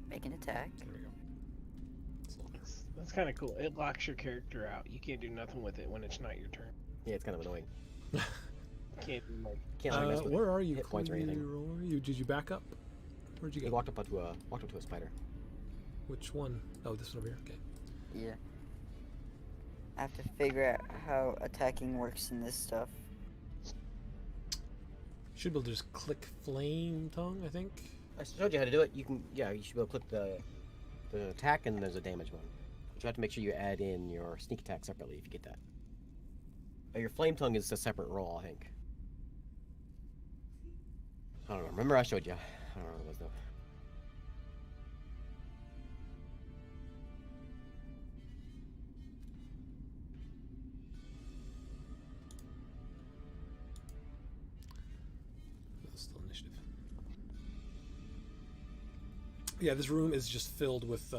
make an attack. There we go. That's kind of cool. It locks your character out. You can't do nothing with it when it's not your turn. Yeah, it's kind of annoying. You can't do like Can't like, mess with Where are you, hit points or anything. Cleroy? Did you back up? Where'd you He go? walked up to a spider. Which one? Oh, this one over here. Okay. Yeah. I have to figure out how attacking works in this stuff. Should be able to just click flame tongue, I think. I showed you how to do it. You can, yeah, you should be able to click the attack and there's a damage one. But you have to make sure you add in your sneak attack separately if you get that. Your flame tongue is a separate roll, I think. I don't know. Remember I showed you. I don't know what it was though. That's still initiative. Yeah, this room is just filled with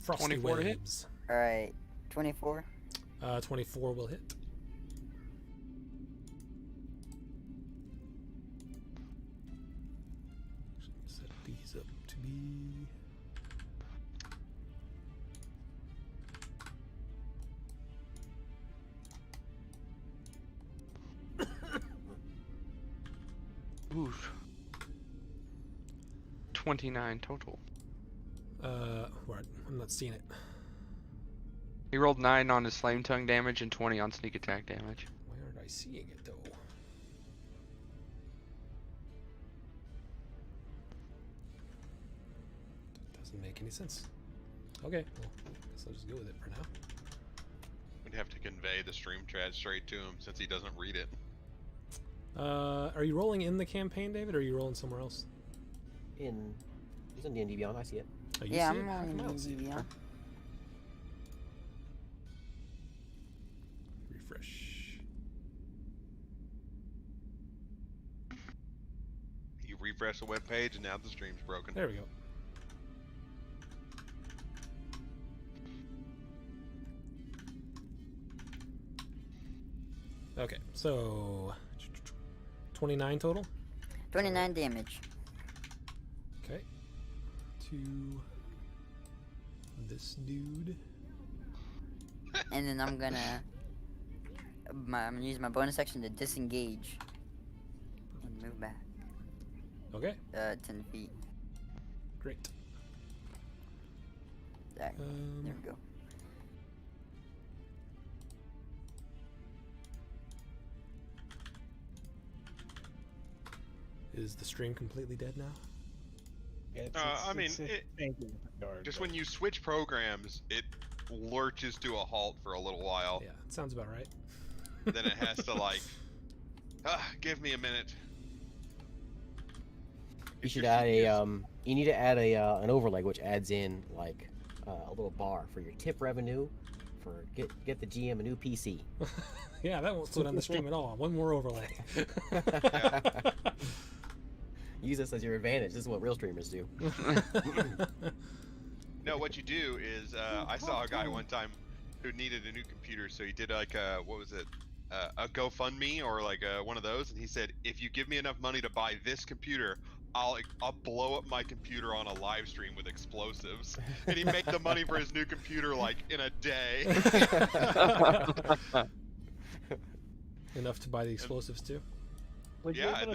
frosty 24 to hit? waves. Alright. 24. 24 will hit. Set these up to be. Oof. 29 total. Right, I'm not seeing it. He rolled 9 on his flame tongue damage and 20 on sneak attack damage. Where aren't I seeing it though? That doesn't make any sense. Okay, well, guess I'll just go with it for now. We'd have to convey the stream chat straight to him since he doesn't read it. Are you rolling in the campaign, David, or are you rolling somewhere else? He's on D&D Beyond. I see it. Oh, you Yeah, see I'm it? How rolling come I don't in see it? Beyond. Refresh. You refresh the web page and now the stream's broken. There we go. Okay, so 29 total. 29 damage. Okay. To this dude. And then I'm gonna use my bonus action to disengage and move back Okay, 10 feet. great. There we go. Is the stream completely dead now? Yeah, I mean, just when you switch programs, it lurches to a halt for a little while. Yeah, it sounds about right. Then it has to like, give me a minute. You should add a you need to add a an overlay which adds in like a little bar for your tip revenue for get the GM a new PC. Yeah, that won't slow down the stream at all. One more overlay. Use this as your advantage. This is what real streamers do. No, what you do is, I saw a guy one time who needed a new computer, so he did like a, what was it, a GoFundMe or like one of those, and he said, if you give me enough money to buy this computer, I'll blow up my computer on a live stream with explosives. And he made the money for his new computer like in a day. Enough to buy the explosives too. Yeah, and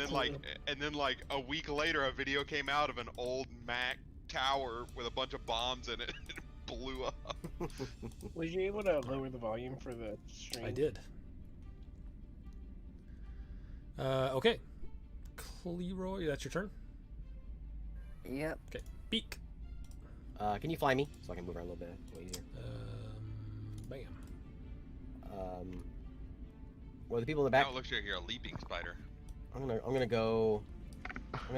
then like a week later, a video came out of an old Mac tower with a bunch of bombs in it. And it blew up. Was you able to lower the volume for the stream? I did. Okay. Leroy, that's your turn. Yep. Okay. Beak. Can you fly me so I can move around a little bit easier? Bam. Well, the people in the back. Now it looks like you're a leaping spider. I'm gonna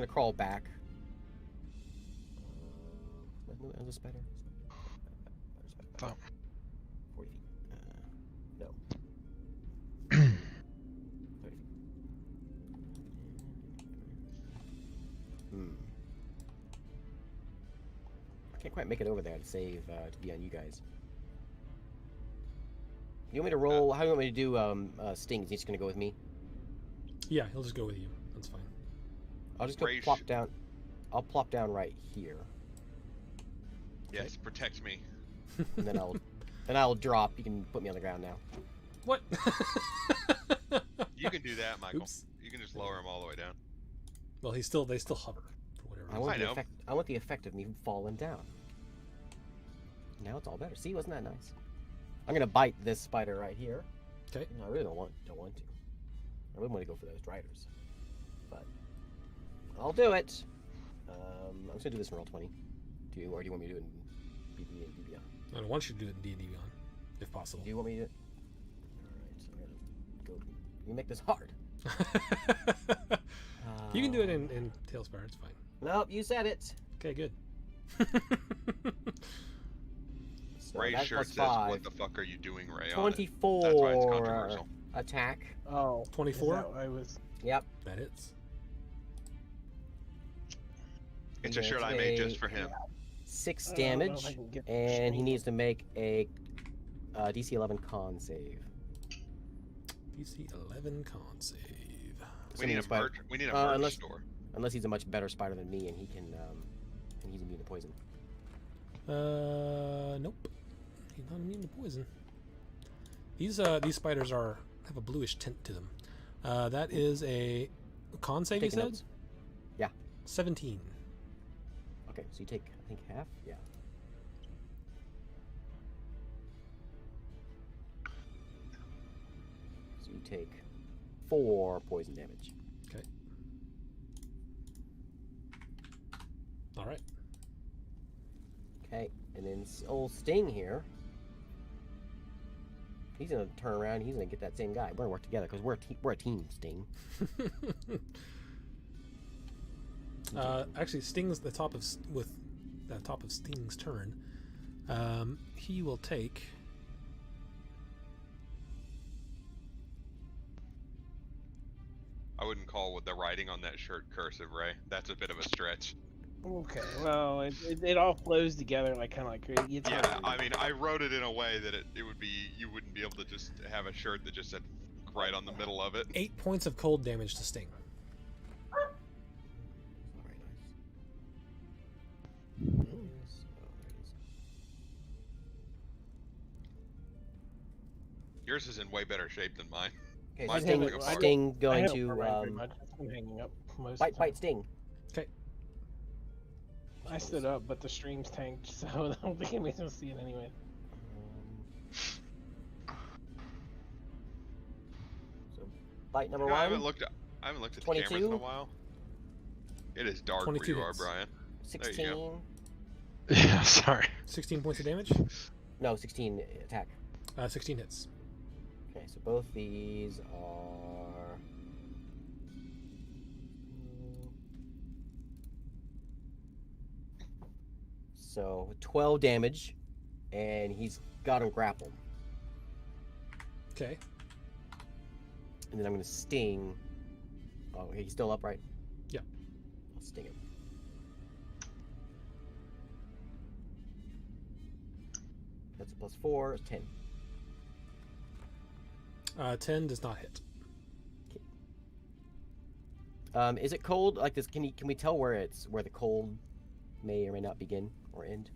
crawl back. As a spider. Oh. 40 feet. No. 30 feet. I can't quite make it over there to save to be on you guys. You want me to roll? How do you want me to do stings? He's just gonna go with me. Yeah, he'll just go with you. That's fine. I'll just go Rage. plop down. I'll plop down right here, Yes, protect me. and then I'll drop. You can put me on the ground now. What? You can do that, Michael. Oops. You can just lower him all the way down. Well, they still hover for whatever I reason. want I the know. effect. I want the effect of me falling down. Now it's all better. See, wasn't that nice? I'm gonna bite this spider right here. Okay. No, I really don't want to. I wouldn't want to go for those driders, but I'll do it. I'm just gonna do this in roll 20. Or do you want me to do it in BB and DBR? I don't want you to do it in D&D Beyond, if possible. Do you want me to do it? Alright, so I'm gonna go. You make this hard. You can do it in Tailspire, it's fine. Nope, you said it. Okay, good. So Ray's that's shirt plus says, 5. "What the fuck are you doing, Ray?" on it. 24 That's why it's controversial. attack. Oh. 24? Is that what I was. Yep. That hits. It's He a shirt gets I made a just for him. 6 I don't know if damage, I can get the and he stream. needs to make a DC 11 con save. DC 11 con save. We Assuming need a the spider- merch. We need a merch unless- store. Unless he's a much better spider than me, and he can, and he's immune to poison. Nope. He's not immune to poison. These spiders have a bluish tint to them. That is a con save, you Taking said? notes. Yeah. 17. Okay, so you take, I think, half? Yeah. So you take 4 poison damage. Okay. Alright. Okay, and then old Sting here. He's gonna turn around. And he's gonna get that same guy. We're gonna work together because we're a team, Sting. Actually, Sting's the top of Sting's turn. He will take. I wouldn't call with the writing on that shirt cursive, Ray. That's a bit of a stretch. Okay, well, it all flows together like kind of like crazy. It's hard Yeah, to I read. mean, I wrote it in a way that it would be, you wouldn't be able to just have a shirt that just said right on the middle of it. 8 points of cold damage to Sting. Yours is in way better shape than mine. Okay, Mine's Sting, falling apart. Sting I going don't to run very much. It's been hanging up most bite, of the time. bite, Sting. I stood up, but the stream's tanked, so I don't think anybody's gonna see it anyway. So, bite number I one. haven't looked at the cameras in 22? a while. It is dark where 22 you are, hits. Brian. 16. go. Yeah, sorry. 16 points of damage. No, 16 attack. 16 hits. Okay, so both these are. So 12 damage, and he's got him grappled. Okay. And then I'm gonna sting. Oh, he's still up, right? Yep. I'll sting him. That's a +4, 10. 10 does not hit. Is it cold like this? Can we tell where the cold may or may not begin or end?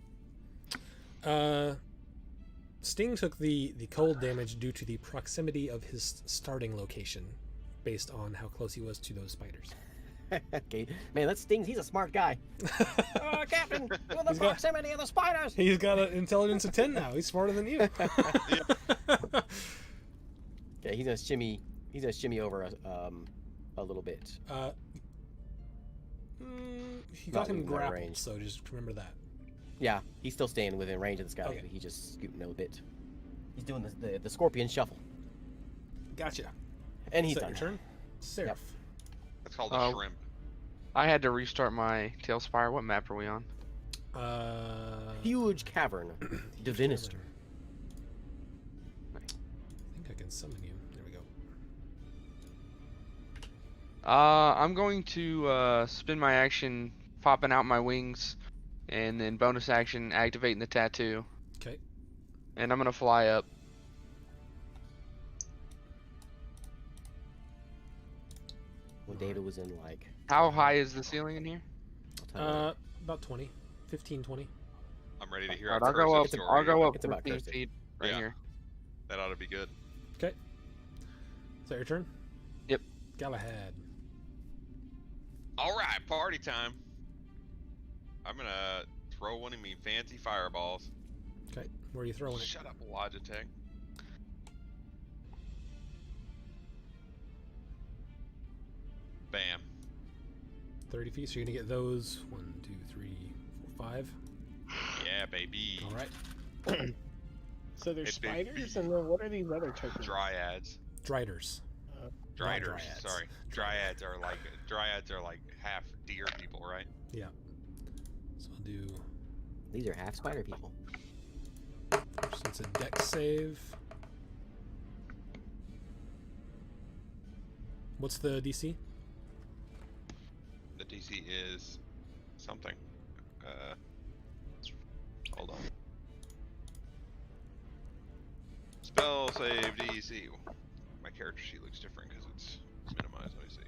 Sting took the cold damage due to the proximity of his starting location, based on how close he was to those spiders. Okay, man, that stings. He's a smart guy. Captain, with the He's got- proximity of the spiders. He's got an intelligence of 10 now. He's smarter than you. Okay, he's gonna shimmy. He's gonna shimmy over a little bit. He got Not him within my grappled, range. so just remember that. Yeah, he's still staying within range of this guy, Okay. but he just scooting a little bit. He's doing the scorpion shuffle, Gotcha. and he's Is that done. your turn? Seraph. Yep. That's called a Oh. shrimp. I had to restart my Tailspire. What map are we on? Huge cavern, Divinister. I think I can summon you. There we go. I'm going to spend my action popping out my wings, and then bonus action activating the tattoo. Okay. And I'm gonna fly up. When David was in like, How high is the ceiling in here? I'll tell you About 20. 15, 20. I'm ready to hear Alright, our I'll go up. story. I'll go up It's about 15 cursed. feet right Yeah. here. That ought to be good. Okay. Is that your turn? Yep. Galahad. All right, party time. I'm gonna throw one of me fancy fireballs. Okay. Where are you throwing it? Shut up, Logitech. Bam. 30 feet. So you're going to get those 1, 2, 3, 4, 5. Yeah, baby. All right. So there's It's big. spiders, and then what are these other tokens? Dryads. Driders. Driders. dryads. Sorry. Dryads are like half deer people, right? Yeah. So I'll do. these are half spider people. So it's a dex save. What's the DC? The DC is something. Hold on. Spell save DC. My character sheet looks different because it's minimized. Let me see.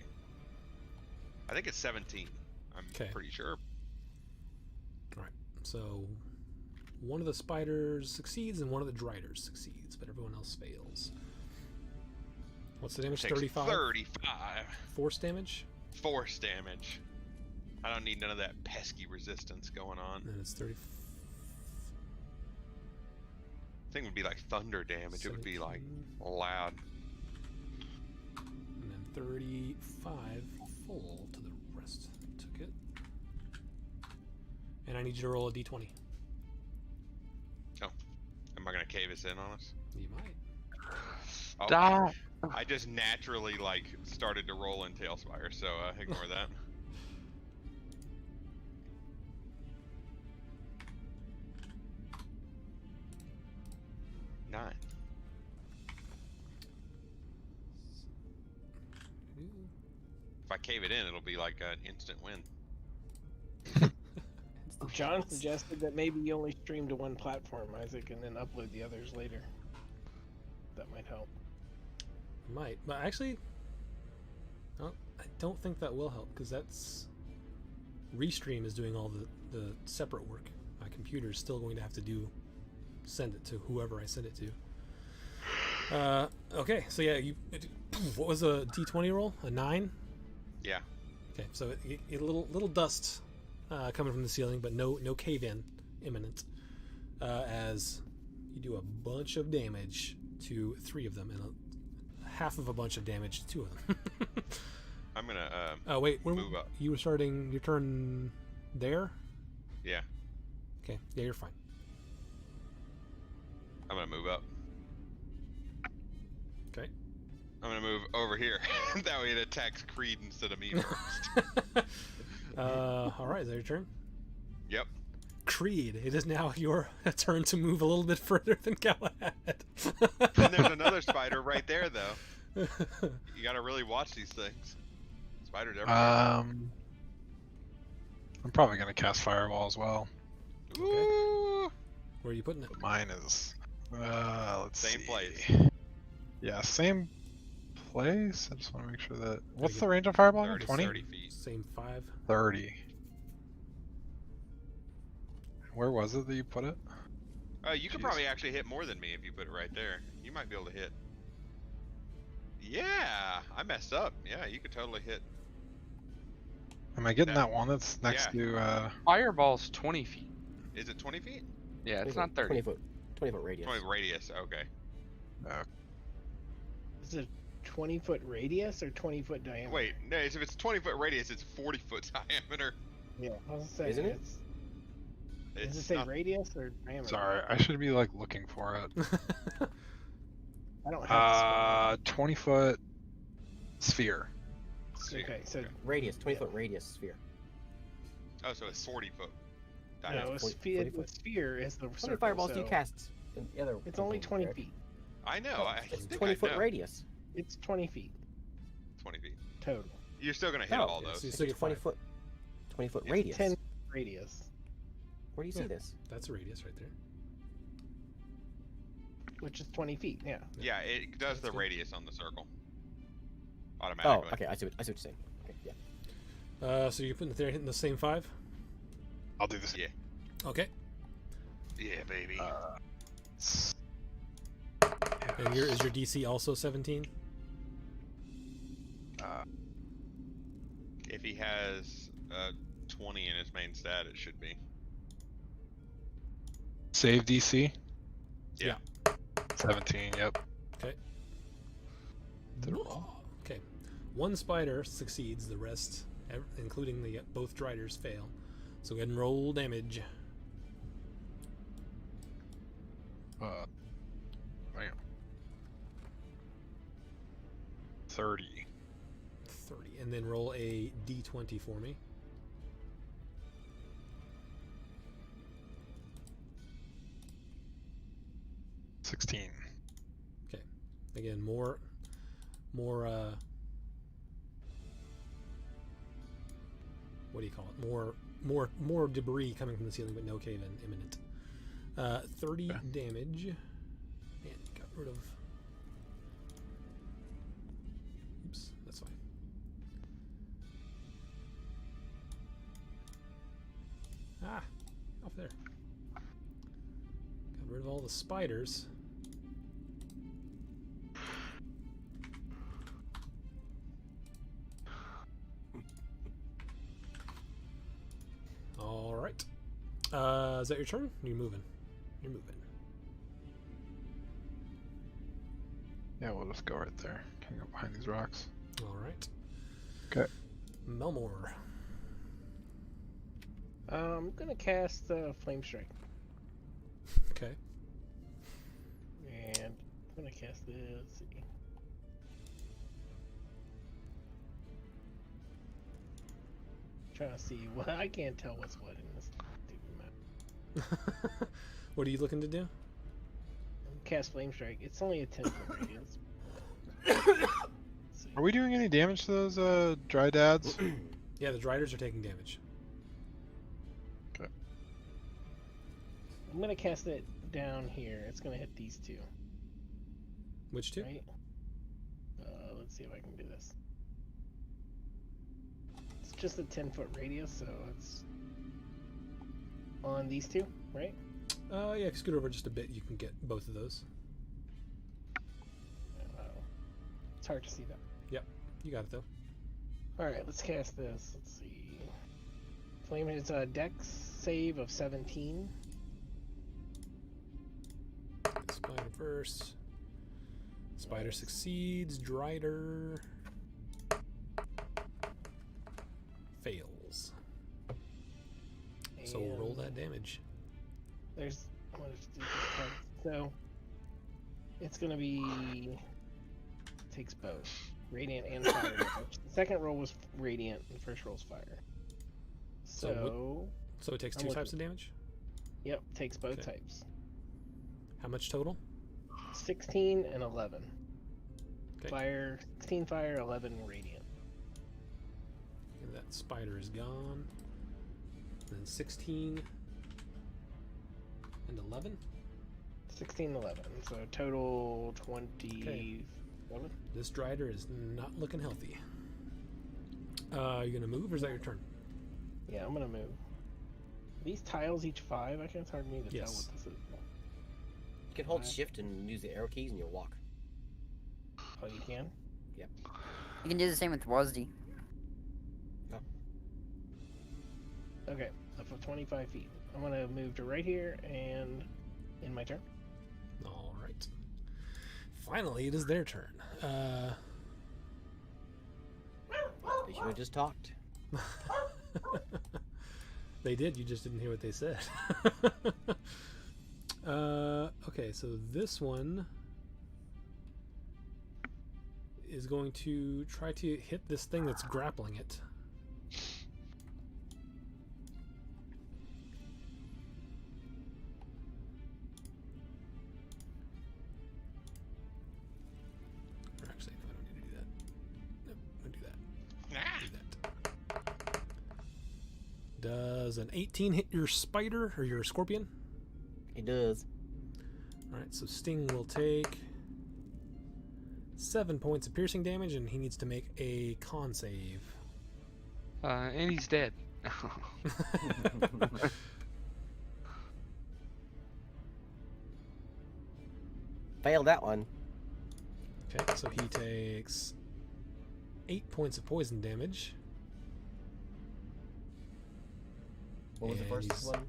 I think it's 17. I'm 'Kay. pretty sure. So one of the spiders succeeds and one of the driders succeeds, but everyone else fails. What's the damage? Takes 35? 35 Force damage? force damage. I don't need none of that pesky resistance going on. And then it's 30. Thing would be like thunder damage. It would be like 17, loud. and then 35 full to the rest. Took it. And I need you to roll a d20. Am I gonna cave us in on us? You might. Oh, Stop. I just naturally like started to roll in Tailspire, so ignore that. Nine. If I cave it in, it'll be like an instant win. John suggested that maybe you only stream to one platform, Isaac, and then upload the others later. That might help. Might. But actually, no, I don't think that will help because that's. Restream is doing all the separate work. My computer is still going to have to send it to whoever I send it to. Okay, so yeah, what was a D20 roll? A 9? Yeah. Okay, so a little dust coming from the ceiling, but no cave-in imminent. As you do a bunch of damage to 3 of them, and half of a bunch of damage to 2 of them. I'm gonna Oh wait, move up. you were starting your turn there? Yeah. Okay, yeah, you're fine. I'm gonna move up. Okay. I'm gonna move over here. That way it attacks Creed instead of me first. All right, is that your turn? Yep. Creed, it is now your turn to move a little bit further than Galahad. And there's another spider right there, though. You gotta really watch these things. Spiders everywhere. I'm probably gonna cast Fireball as well. Ooh. Where are you putting it? But mine is. Let's Same see. place. Yeah, same place. I just want to make sure that. What's the range of Fireball? 30, 20? 30 feet. Same 5. 30. Where was it that you put it? You could Jeez. probably actually hit more than me if you put it right there. You might be able to hit. Yeah, I messed up. Yeah, you could totally hit. Am I getting That- that one that's next yeah. to? Fireball's 20 feet. Is it 20 feet? Yeah, it's 20 not 30. 20 foot radius. 20 radius. Okay. Is it 20-foot radius or 20-foot diameter? Wait, no. If it's 20-foot radius, it's 40-foot diameter. Yeah, I was gonna say, Isn't it? Does it It's say not. radius or diameter? Sorry, I should be like looking for it. I don't have 20-foot sphere. the Okay, so Radius, 20 foot radius sphere. Oh, so it's 40-foot no, diameter. a 40 sphere, foot. the sphere is the How circle. many fireballs do you so cast? In the other It's only 20 Eric? feet. I know. I It's think 20 I foot know. radius. It's 20 feet 20 feet. total. You're still gonna hit Oh, all yeah, those. so you It's still a get 20 5. foot. 20 foot It's radius. 10 radius, Where do you see Yeah. this? That's a radius right there. which is 20 feet. Yeah. Yeah, it does That's the good. radius on the circle. Oh, Automatically. okay. I see what you're saying. Okay, yeah. So you're putting it there, hitting the same 5. I'll do this. Yeah. Okay. Yeah, baby. And is your DC also 17? If he has 20 in his main stat, it should be. Save DC. Yeah. 17. Yep. Okay. Did it roll? Okay. One spider succeeds. The rest, including the both driders, fail. So go ahead and roll damage. Man. 30. 30, and then roll a d20 for me. $16. Again, more what do you call it? More debris coming from the ceiling, but no cave-in imminent. 30 Okay. damage. And got rid of. Oops, that's fine. Ah, off there. Got rid of all the spiders. All right. Is that your turn? You're moving. You're moving. Yeah, we'll just go right there. Hang up behind these rocks. All right. Okay. Melmore. I'm gonna cast Flame Strike, Okay. and I'm gonna cast this. Let's see. Trying to see what I can't tell what's what in this stupid map. What are you looking to do? Cast Flame Strike. It's only a 10-foot radius. Let's see. Are we doing any damage to those dry dads? Yeah, the driders are taking damage. I'm gonna cast it down here. It's gonna hit these two, Which two? right? Let's see if I can do this. It's just a 10-foot radius, so it's on these two, right? Yeah, if you scoot over just a bit, you can get both of those. It's hard to see that. You got it though. All right, let's cast this. Let's see. Flame is a dex save of 17. Spider first. Spider succeeds. Drider fails. So roll And that damage. There's what is it? So it's gonna be takes both radiant and fire damage. The second roll was radiant, and the first roll's fire. So, So it takes I'm two looking. types of damage. yep, takes both Okay. types. How much total? 16 and 11. Okay. Fire, 16 fire, 11 radiant. And that spider is gone. Then 16 and 11. 16 and 11. So total 27. This Drider is not looking healthy. You gonna move, or is that your turn? Yeah, I'm gonna move. These tiles each 5. I can't hard me to tell Yes. what this is. You can hold shift and use the arrow keys and you'll walk. Oh, you can? You can do the same with Wazdi. Okay, up for 25 feet. I'm gonna move to right here and in my turn. All right. Finally, it is their turn. They should have just talked. They did. You just didn't hear what they said. Okay, so this one is going to try to hit this thing that's grappling it. Or actually, no, I don't need to do that. Nope, don't do that. Do that. Does an 18 hit your spider or your scorpion? It does. Alright, so Sting will take 7 points of piercing damage, and he needs to make a con save. And he's dead. Failed that one. Okay, so he takes 8 points of poison damage. What was the And first he's- one?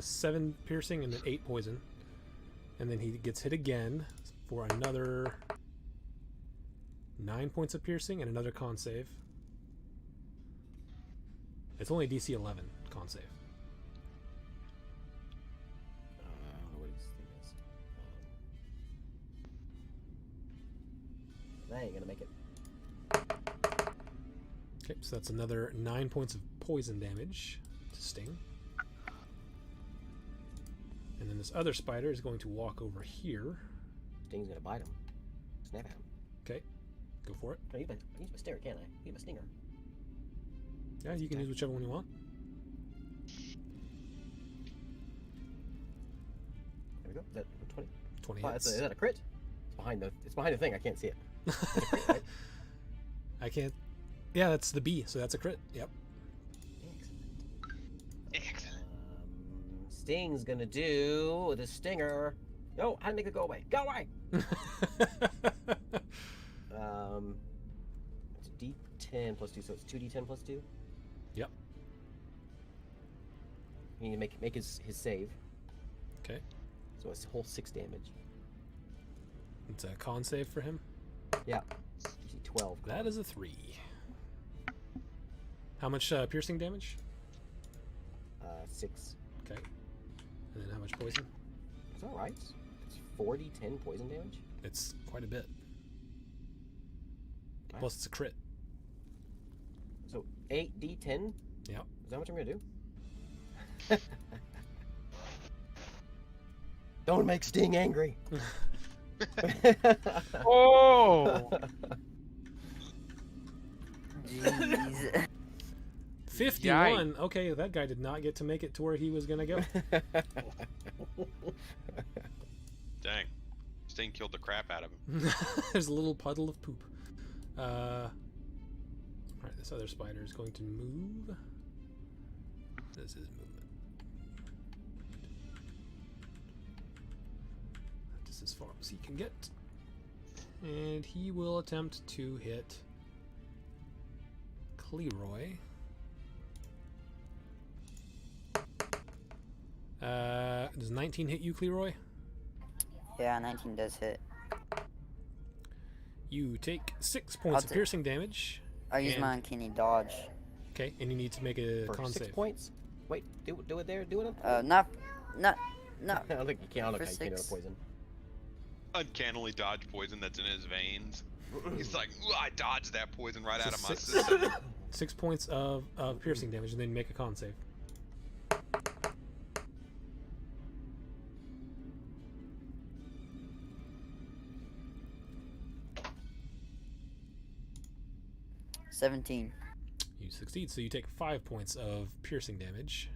7 piercing and then 8 poison. And then he gets hit again for another 9 points of piercing and another con save. It's only DC 11 con save. I don't know what his thing is. That ain't gonna make it. Okay, so that's another 9 points of poison damage to Sting. And then this other spider is going to walk over here. Sting's gonna bite him. Snap at him. Okay, go for it. I use my stinger, can't I? I use my stinger. Yeah, you can use whichever one you want. There we go. Is that 20? 20 Oh, hits. is that a crit? It's behind the thing. I can't see it. That's a crit, right? I can't. Yeah, that's the B, so that's a crit. Yep. Excellent. Sting's gonna do the stinger. No, how to make it go away? Go away! It's D10 plus 2, so it's 2D10 plus 2? Yep. You need to make his save. Okay. So it's a whole 6 damage. It's a con save for him. Yeah. DC 12. That is a 3. How much piercing damage? 6. Okay. And then how much poison? It's alright. It's 4D10 poison damage. It's quite a bit. Wow. Plus it's a crit. So 8D10? Yep. Is that what I'm gonna do? Don't make Sting angry. Oh! Jeez. 51. Okay, that guy did not get to make it to where he was going to go. Dang. Sting killed the crap out of him. There's a little puddle of poop. Alright, this other spider is going to move. This is movement. That is as far as he can get. And he will attempt to hit Cleroy. Does 19 hit you, Cleroy? Yeah, 19 does hit. You take 6 points of ta- piercing damage. I'll use And- my uncanny dodge. Okay, and you need to make a For con 6 save. points. Wait, do it there. Do it. Not. I don't think you can. I don't know for how you can do 6. poison. Uncannily dodge poison that's in his veins. He's like, "Ooh, I dodged that poison right So out of my 6 system." 6 points of piercing damage, and then make a con save. $17. You succeed, so you take 5 points of piercing damage.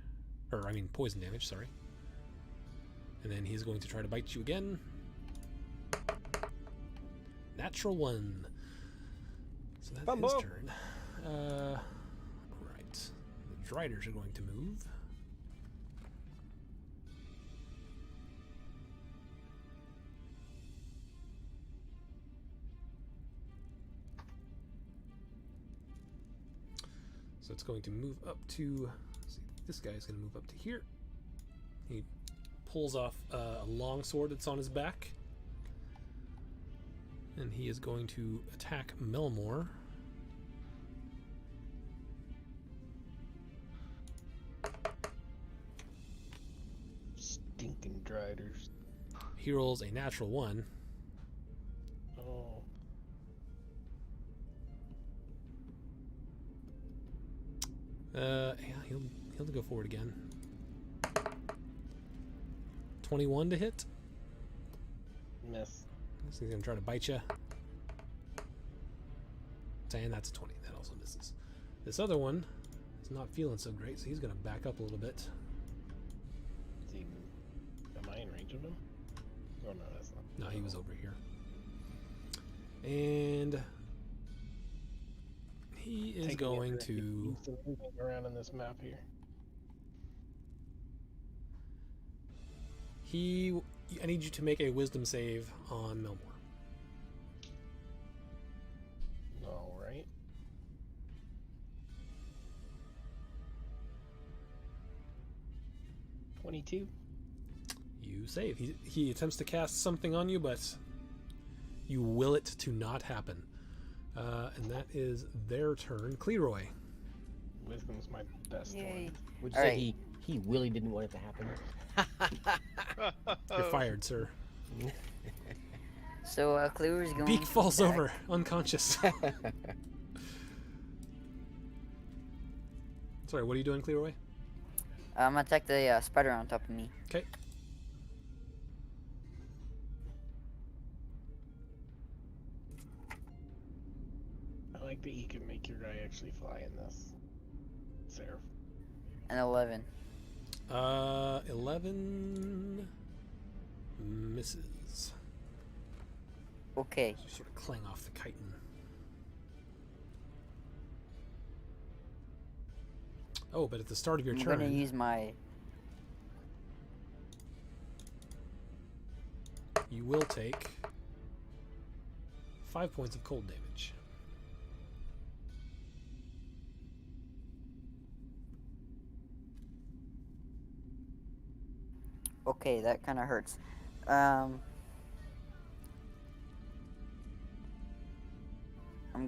Or, I mean, poison damage, sorry. And then he's going to try to bite you again. Natural 1. So that's his Bumbo. turn. Right. The Driders are going to move. So it's going to move up to, let's see, this guy's going to move up to here. He pulls off a long sword that's on his back. And he is going to attack Melmore. Stinking Driders. He rolls a natural 1. Oh. Yeah, he'll go forward again. 21 to hit. Miss. So he's gonna try to bite you. And that's a 20. That also misses. This other one is not feeling so great, so he's gonna back up a little bit. Is he, am I in range of him? Oh no, that's not. No, he was over here. And he is Taking going it, to. he's moving around in this map here. I need you to make a wisdom save on Melmore. All right. $22. You save. He attempts to cast something on you, but you will it to not happen. And that is their turn. Cleroy. Wisdom's my best Yay. Would you All say right. he really didn't want it to happen? You're fired, sir. So Cleroy's going. Beak to falls attack. over, unconscious. Sorry, what are you doing, Cleroy? I'm gonna attack the spider on top of me. Okay. I like that you can make your guy actually fly in this. Seraph. An 11. 11 misses. Okay. You sort of clang off the chitin. Oh, but at the start of your I'm turn, gonna use my. you will take 5 points of cold damage. Okay, that kind of hurts. I'm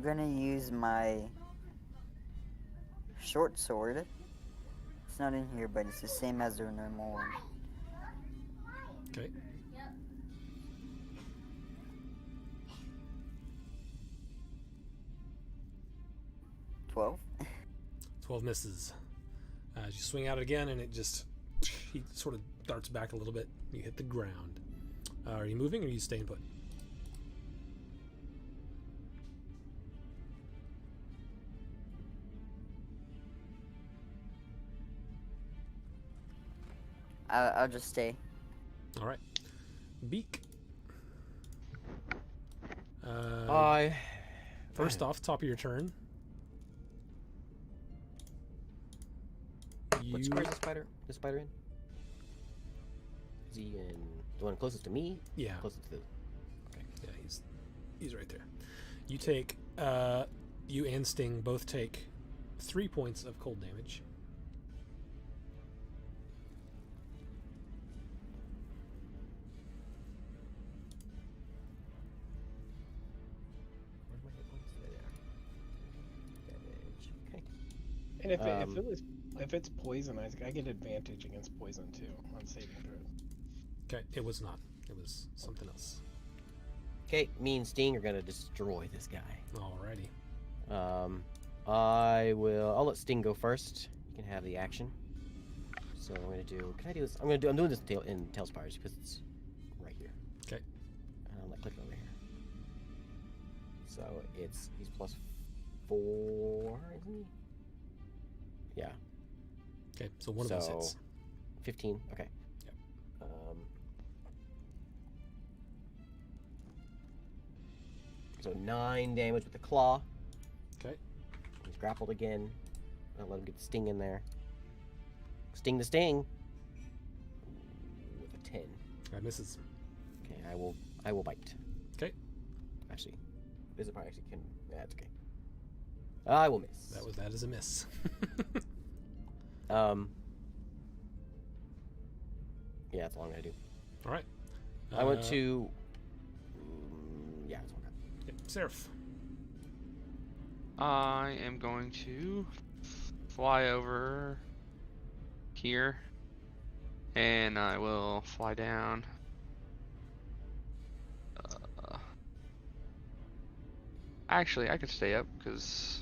gonna use my short sword. It's not in here, but it's the same as the normal one. Okay. $12. 12 misses. As you swing out again, and it just, he sort of darts back a little bit. You hit the ground. Are you moving or are you staying put? I'll just stay. All right. Beak. First off, top of your turn. What square is the spider? The spider in? Is he in the one closest to me? Yeah. Closest to the. Yeah, He's right there. You take, you and Sting both take 3 points of cold damage. Where's my hit points? There they are. Damage. Okay. And if it's poison, I get advantage against poison too on saving throws. Okay, it was not. It was something else. Okay, me and Sting are gonna destroy this guy. Alrighty. I'll let Sting go first. You can have the action. So I'm gonna do. Can I do this? I'm doing this in Tailspires because it's right here. Okay. And I'm like clicking over here. So he's +4, isn't he? Yeah. Okay, so one of those hits. 15. Okay. Yep. So 9 damage with the claw. Okay. He's grappled again. I'll let him get the sting in there. Sting the sting. With a 10. That misses. Okay, I will bite. Okay. Actually, this is probably actually can. That's okay. I will miss. That is a miss. Yeah, that's all I'm gonna do. All right. I went to. Yeah, that's all I got. Yep, Seraph. I am going to fly over here, and I will fly down. Actually, I can stay up because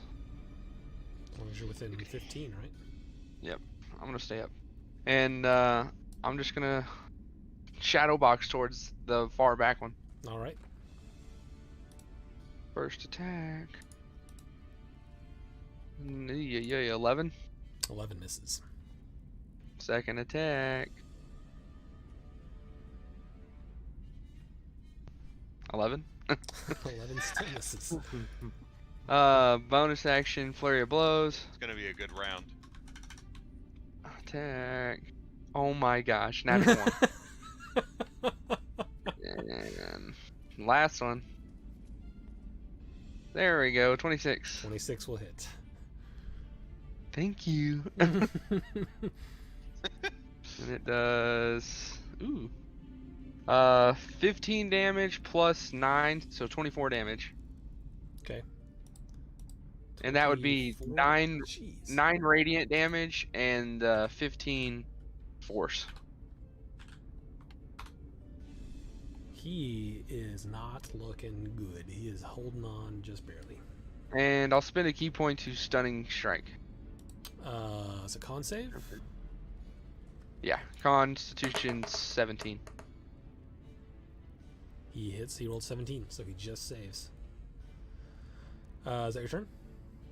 As long as you're within 15, right? I'm gonna stay up, and I'm just gonna shadow box towards the far back one. All right. First attack. Yeah, 11. 11 misses. Second attack. 11. 11 still misses. Bonus action, flurry of blows. It's gonna be a good round. Attack. Oh my gosh, natural one. And last one. There we go, 26. 26 will hit. Thank you. And it does 15 damage plus 9, so 24 damage. Okay. And that would be 24? 9 Jeez. radiant damage and 15 force. He is not looking good. He is holding on just barely. And I'll spend a key point to stunning strike. It's a con save? Yeah, Constitution 17. He hits. He rolled 17, so he just saves. Is that your turn?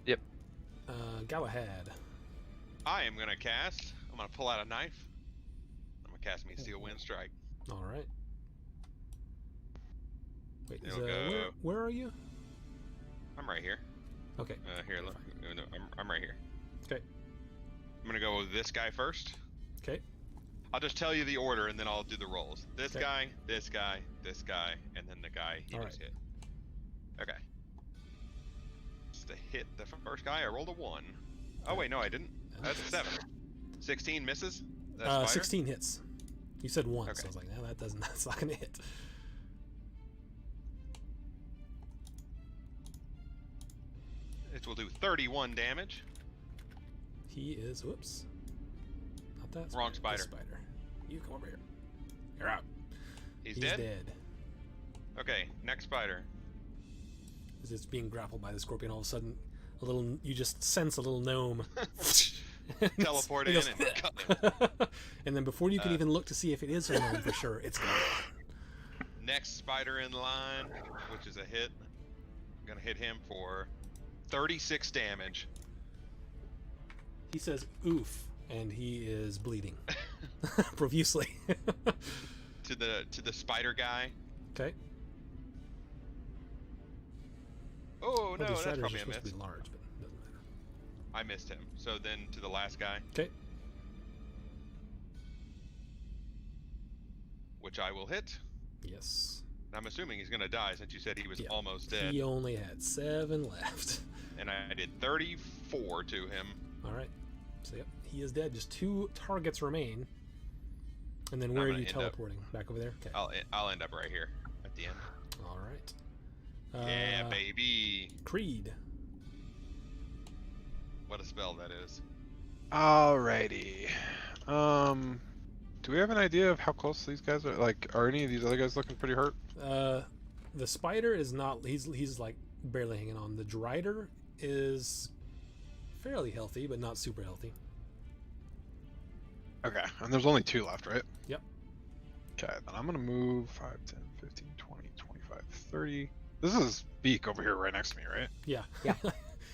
Yep. Galahad. I am gonna cast. I'm gonna pull out a knife. I'm gonna cast me Steel Wind Strike. All right. Wait, It'll go. where are you? I'm right here. Okay. Here, look. No, I'm right here. Okay. I'm gonna go with this guy first. Okay. I'll just tell you the order and then I'll do the rolls. This Okay. guy, this guy, this guy, and then the guy he All just right. hit. Okay. Just to hit the first guy, I rolled a 1. Oh wait, no, I didn't. That's a 7. 16 misses. That's spider. 16 hits. You said 1, so Okay. I was like, no, that doesn't. That's not gonna hit. It will do 31 damage. He is. Whoops. Not that. Wrong this spider. Spider. You come over here. You're out. He's He's dead? dead. Okay, next spider. As it's being grappled by the scorpion, all of a sudden, you just sense a little gnome. Teleport It in goes, and cut him. and then before you can even look to see if it is a gnome for sure, it's gone. Next spider in line, which is a hit. I'm gonna hit him for 36 damage. He says oof, and he is bleeding profusely. To the spider guy. Okay. Oh no, Well, these that's spiders are probably a supposed miss. to be large, but it doesn't matter. I missed him. So then to the last guy, Okay. which I will hit. Yes. I'm assuming he's gonna die since you said he was Yeah. almost dead. He only had 7 left. And I did 34 to him. All right. So yep, he is dead. Just 2 targets remain. And then I'm where are gonna you end up- teleporting? Back over there. Okay. I'll end up right here at the end. All right. Yeah, baby. Creed. What a spell that is. Alrighty. Do we have an idea of how close these guys are? Like, are any of these other guys looking pretty hurt? The spider is not. He's like barely hanging on. The Drider is fairly healthy, but not super healthy. Okay, and there's only 2 left, right? Yep. Okay, then I'm gonna move 5, 10, 15, 20, 25, 30. This is Beak over here right next to me, right? Yeah. Yeah.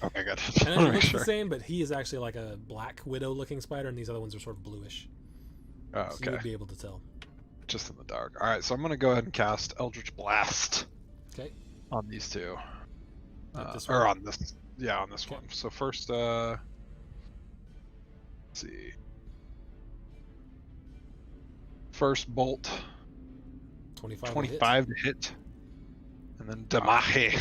Okay, good. And Just it wanna make looks sure. the same, but he is actually like a black widow-looking spider, and these other ones are sort of bluish. Oh, So you okay. would be able to tell. Just in the dark. Alright, so I'm gonna go ahead and cast Eldritch Blast Okay. on these 2. This Or one? on this. Yeah, on this Okay. one. So first, let's see. First bolt, 25. 25 to hit. And then Damahe.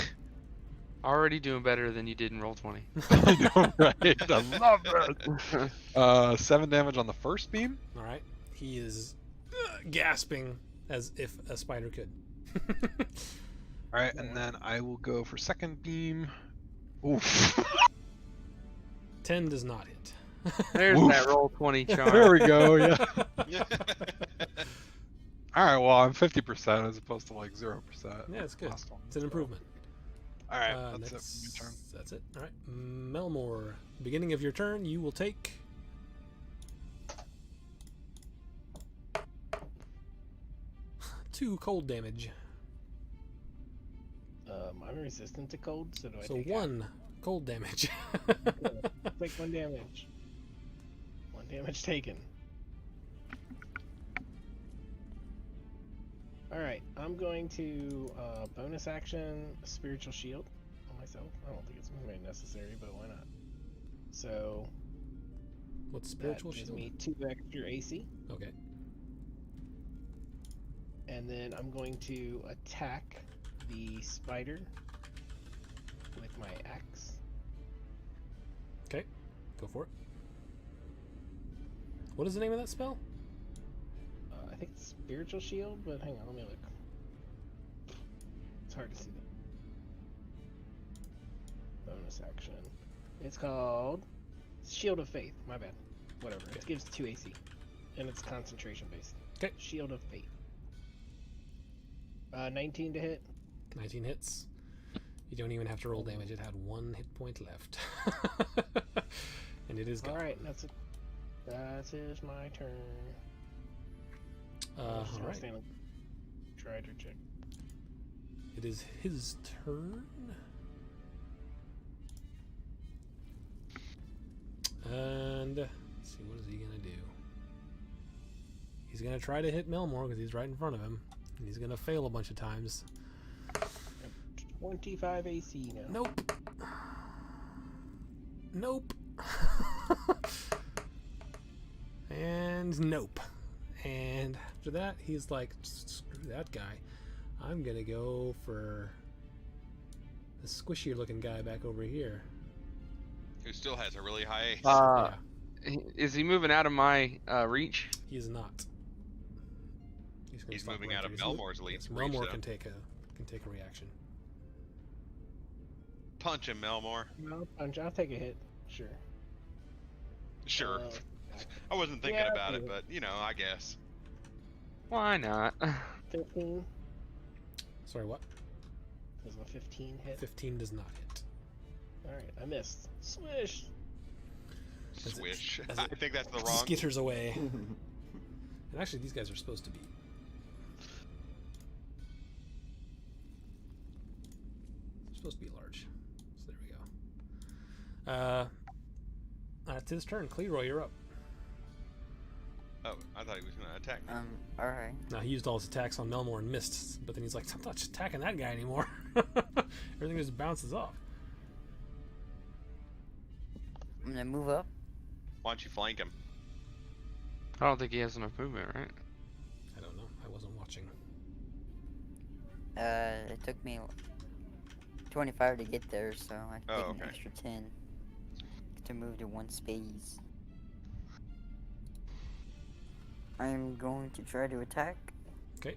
Already doing better than you did in roll 20. I know, right? I love it. 7 damage on the first beam. All right. He is gasping as if a spider could. Alright, and then I will go for second beam. Oof. 10 does not hit. There's Woof. that roll 20 charm. There we go, yeah. Alright, well, I'm 50% as opposed to like 0%. Yeah, it's good. Last one, It's an so. improvement. Alright, that's Next- it for my turn. That's it. All right. Melmore, beginning of your turn, you will take 2 cold damage. I'm resistant to cold, so do I So take 1 cold damage. Take 1 damage. 1 damage taken. Alright, I'm going to bonus action spiritual shield on myself. I don't think it's very necessary, but why not? So What's spiritual that gives shield? me 2 extra AC, Okay. and then I'm going to attack the spider with my axe. Okay. Go for it. What is the name of that spell? I think it's spiritual shield, but hang on, let me look. It's hard to see that. Bonus action. It's called Shield of Faith. My bad. Whatever. It gives 2 AC, and it's concentration based. Okay. Shield of Faith. 19 to hit. 19 hits. You don't even have to roll damage. It had 1 hit point left. And it is gone. All right, that's it. That is my turn. All right. Try to check. It is his turn. And let's see, what is he gonna do? He's gonna try to hit Melmore because he's right in front of him, and he's gonna fail a bunch of times. 25 AC now. Nope. Nope. And nope. And after that, he's like, screw that guy. I'm gonna go for the squishier looking guy back over here. Who still has a really high. Uh, Is he moving out of my reach? He is not. Gonna He's stop moving right out of there. He's- Melmore's lead yes, reach, Melmore though. can take a reaction. Punch him, Melmore. No, I'll take a hit. Sure. Sure. Uh, I wasn't thinking yeah, about I'll it, do but, you know, I guess. Why not? 15. Sorry, what? Does a 15 hit? 15 does not hit. Alright, I missed. Swish! As it- Swish. as I it think that's the wrong. Skitters away. And actually, these guys are supposed to be. They're supposed to be large. So there we go. It's his turn. Cleroy, you're up. Oh, I thought he was going to attack me. Alright. Now he used all his attacks on Melmore and missed, but then he's like, I'm not just attacking that guy anymore. Everything just bounces off. I'm gonna move up. Why don't you flank him? I don't think he has enough movement, right? I don't know. I wasn't watching. It took me 25 to get there, so I Oh, take okay. an extra 10 to move to one space. I'm going to try to attack. Okay.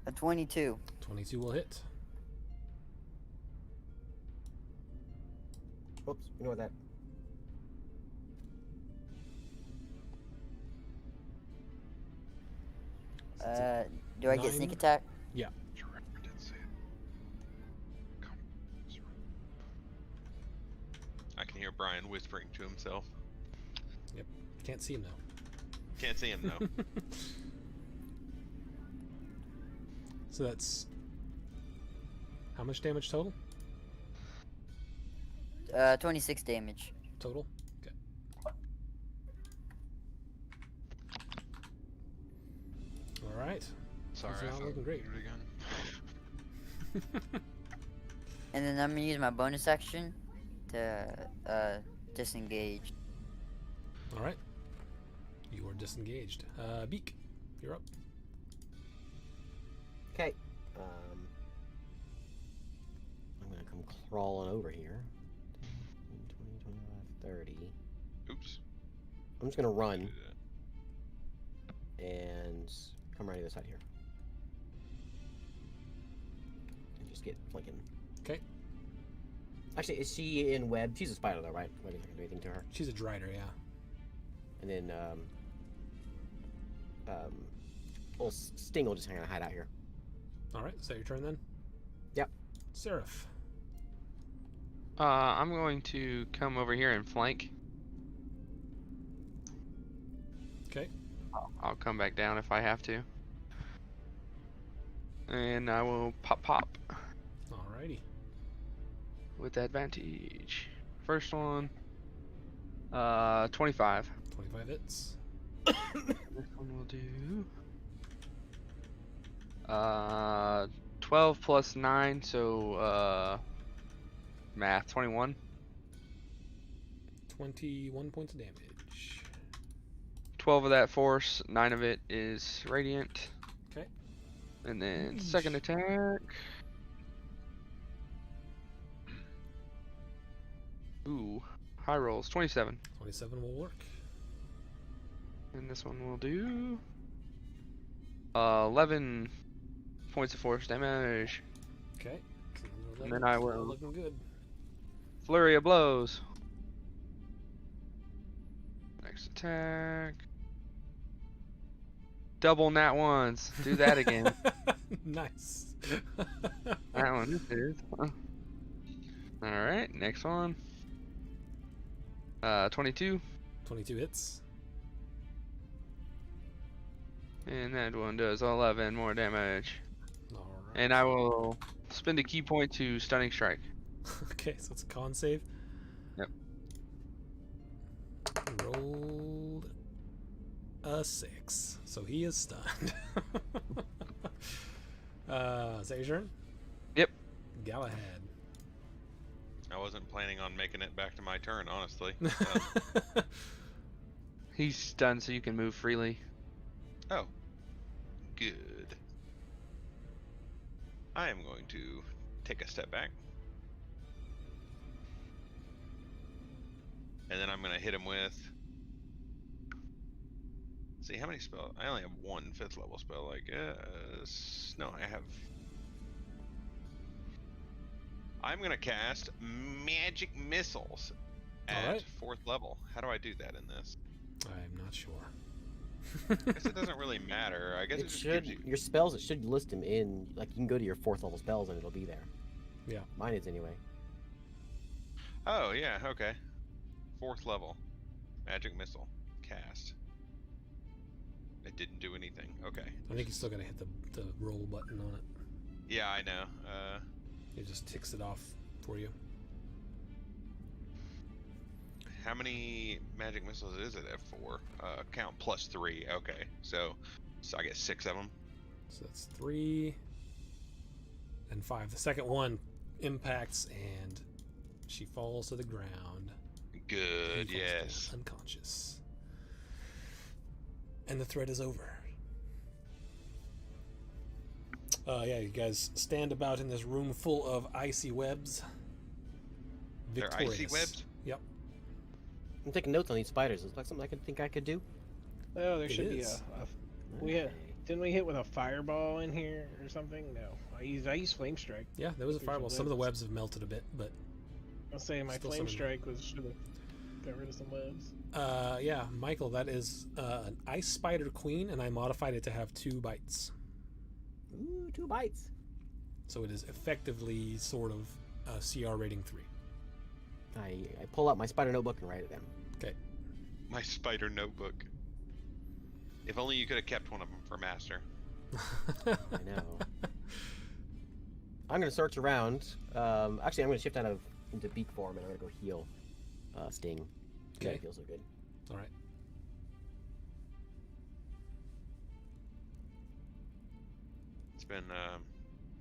A 22. 22 will hit. Oops, ignore that. Do I get sneak 9. attack? Did say it. Come. I can hear Brian whispering to himself. Can't see him though. Can't see him though. So that's how much damage total? 26 damage. Total. Okay. All right. Sorry, It's I not thought looking great. you did it again. And then I'm gonna use my bonus action to disengage. All right. You are disengaged. Beak, you're up. Okay. I'm gonna come crawling over here. 10, 20, 25, 30. Oops. I'm just gonna run Do that. and come right to the side here. And just get flanking. Okay. Actually, is she in web? She's a spider though, right? Web isn't gonna do anything to her. She's a drider, yeah. And then old Sting will just kind of hide out here. All right. Is that your turn then? Yep. Seraph. I'm going to come over here and flank. Okay. I'll come back down if I have to. And I will pop Alrighty. with advantage. First one, 25. 25 hits. This one will do 12 plus 9, so math 21. 21 points of damage. 12 of that force, 9 of it is radiant. Okay. And then Yeesh. second attack. Ooh, high rolls, 27. 27 will work. And this one will do 11 points of force damage. Okay. So those are And then I looking- will- looking good. Flurry of blows. Next attack. Double nat ones. Do that again. Nice. That one is. Alright, next one. 22. 22 hits. And that one does 11 more damage. All right. And I will spend a key point to stunning strike. Okay, so it's a con save. Yep. Rolled a 6, so he is stunned. Is that your turn? Yep. Galahad. I wasn't planning on making it back to my turn, honestly. He's stunned so you can move freely. Oh, good. I am going to take a step back. And then I'm going to hit him with... See, how many spells? I only have one 5th level spell, I guess. No, I have... I'm going to cast Magic Missiles at Alright. 4th level. How do I do that in this? I'm not sure. I guess it doesn't really matter. I guess it It just should gives you... your spells. It should list them in. Like you can go to your 4th level spells and it'll be there. Yeah. Mine is anyway. Oh, yeah, okay. 4th level. Magic Missile. Cast. It didn't do anything. Okay. I think you still gotta hit the roll button on it. Yeah, I know. It just ticks it off for you. How many magic missiles is it at 4? Count plus 3. Okay. So I get 6 of them. So that's 3 and 5. The second one impacts, and she falls to the ground. Good, He falls down yes. unconscious. And the threat is over. Yeah, you guys stand about in this room full of icy webs. They're icy Victorious. webs? Yep. I'm taking notes on these spiders. Is that something I could do? Oh, there It should be is. we had, Okay. didn't we hit with a fireball in here or something? No, I used flame strike. Yeah, there was a There's fireball. some Some of the webs. webs have melted a bit, but I'll say my Still flame some in there. strike should have got rid of some webs. yeah, Michael, that is an ice spider queen, and I modified it to have 2 bites. Ooh, 2 bites. So it is effectively sort of CR rating 3. I pull out my spider notebook and write it down. My spider notebook. If only you could have kept one of them for master. I know. I'm gonna search around. Actually, I'm gonna shift into beak form and I'm gonna go heal Sting. Yeah, Okay. it feels so good. All right. It's been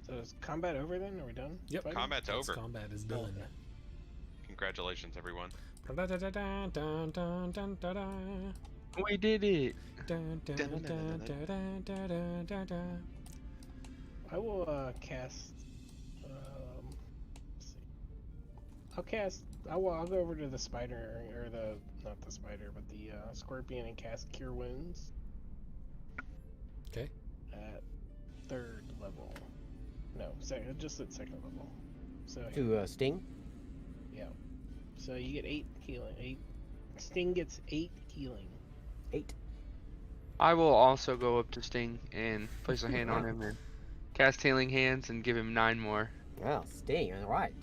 So is combat over then? Are we done? Yep. fighting? combat's That's over. combat is done. Okay. Congratulations, everyone. We did it. I will cast. Let's see. I'll go over to the spider or not the spider, but the scorpion and cast Cure Wounds. Okay. At 3rd level. No, just at 2nd level. So To Sting. yeah. So you get 8 healing. 8. Sting gets 8 healing. 8. I will also go up to Sting and place a hand on him and cast Healing Hands and give him 9 more. Wow, Sting. All right.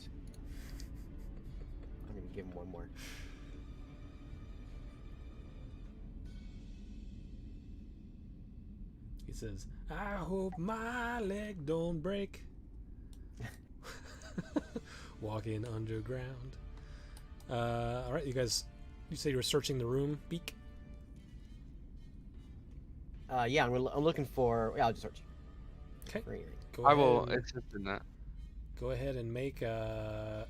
I'm gonna give him 1 more. He says, "I hope my leg don't break." Walking underground. All right, you guys. You say you were searching the room, Beak. Yeah, I'm looking for. Yeah, I'll just search. Okay. For anything. Go I ahead will and- assist in that. Go ahead and make a.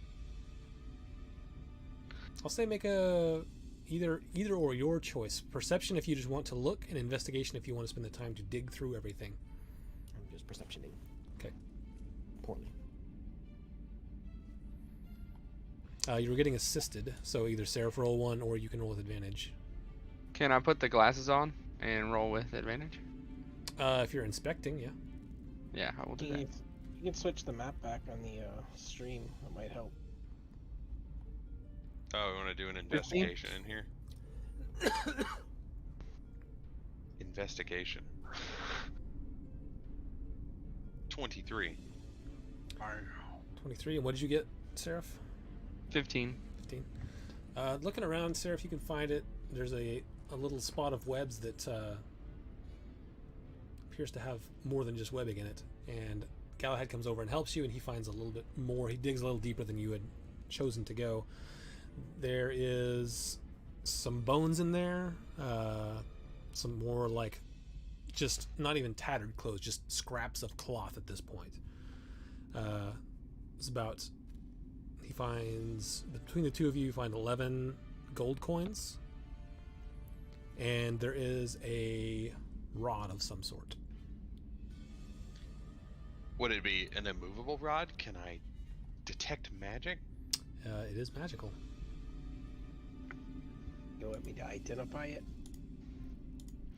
I'll say make a either or your choice. Perception if you just want to look, and investigation if you want to spend the time to dig through everything. I'm just perceptioning. Okay. Poorly. You were getting assisted, so either Seraph roll 1 or you can roll with advantage. Can I put the glasses on and roll with advantage? If you're inspecting, yeah. Yeah, I will do that. You can switch the map back on the stream. That might help. Oh, we want to do an investigation in here. Investigation. 23. 23. And what did you get, Seraph? 15. 15. Looking around, Seraph, you can find it. There's a little spot of webs that appears to have more than just webbing in it. And Galahad comes over and helps you, and he finds a little bit more. He digs a little deeper than you had chosen to go. There is some bones in there. Some more like just not even tattered clothes, just scraps of cloth at this point. It's about... He finds, between the two of you find 11 gold coins. And there is a rod of some sort. Would it be an immovable rod? Can I detect magic? It is magical. You want me to identify it?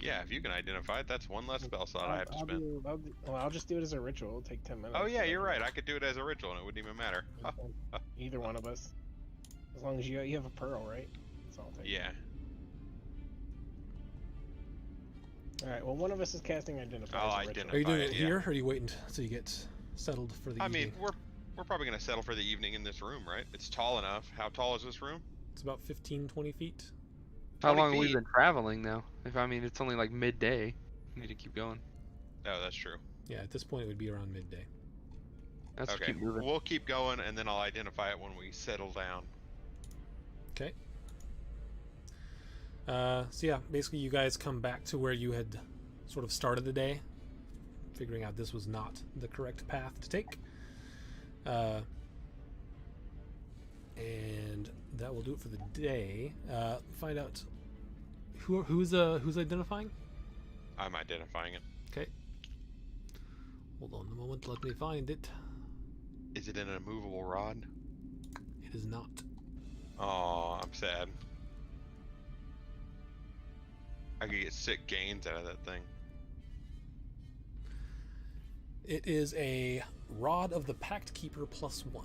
Yeah, if you can identify it, that's one less spell slot I have to I'll spend. I'll just do it as a ritual. It'll take 10 minutes. Oh yeah, so you're can- right. I could do it as a ritual and it wouldn't even matter. Huh, Either one of us. As long as you have a pearl, right? That's all it takes. yeah. Alright, well, one of us is casting Identify. I'll as a ritual. Are you doing Identify it it, yeah. here, or are you waiting until you get settled for the I evening? mean, we're probably gonna settle for the evening in this room, right? It's tall enough. How tall is this room? It's about 15, 20 feet. How 20 long have we feet. been traveling though? If I mean it's only like midday. We need to keep going. Oh, that's true. Yeah, at this point it would be around midday. Let's Okay, keep moving. we'll keep going and then I'll identify it when we settle down. Okay. So yeah, basically you guys come back to where you had sort of started the day, figuring out this was not the correct path to take. And that will do it for the day. Find out who's identifying. I'm identifying it. Okay. Hold on a moment. Let me find it. Is it an immovable rod? It is not. Oh, I'm sad. I could get sick gains out of that thing. It is a Rod of the Pact Keeper +1.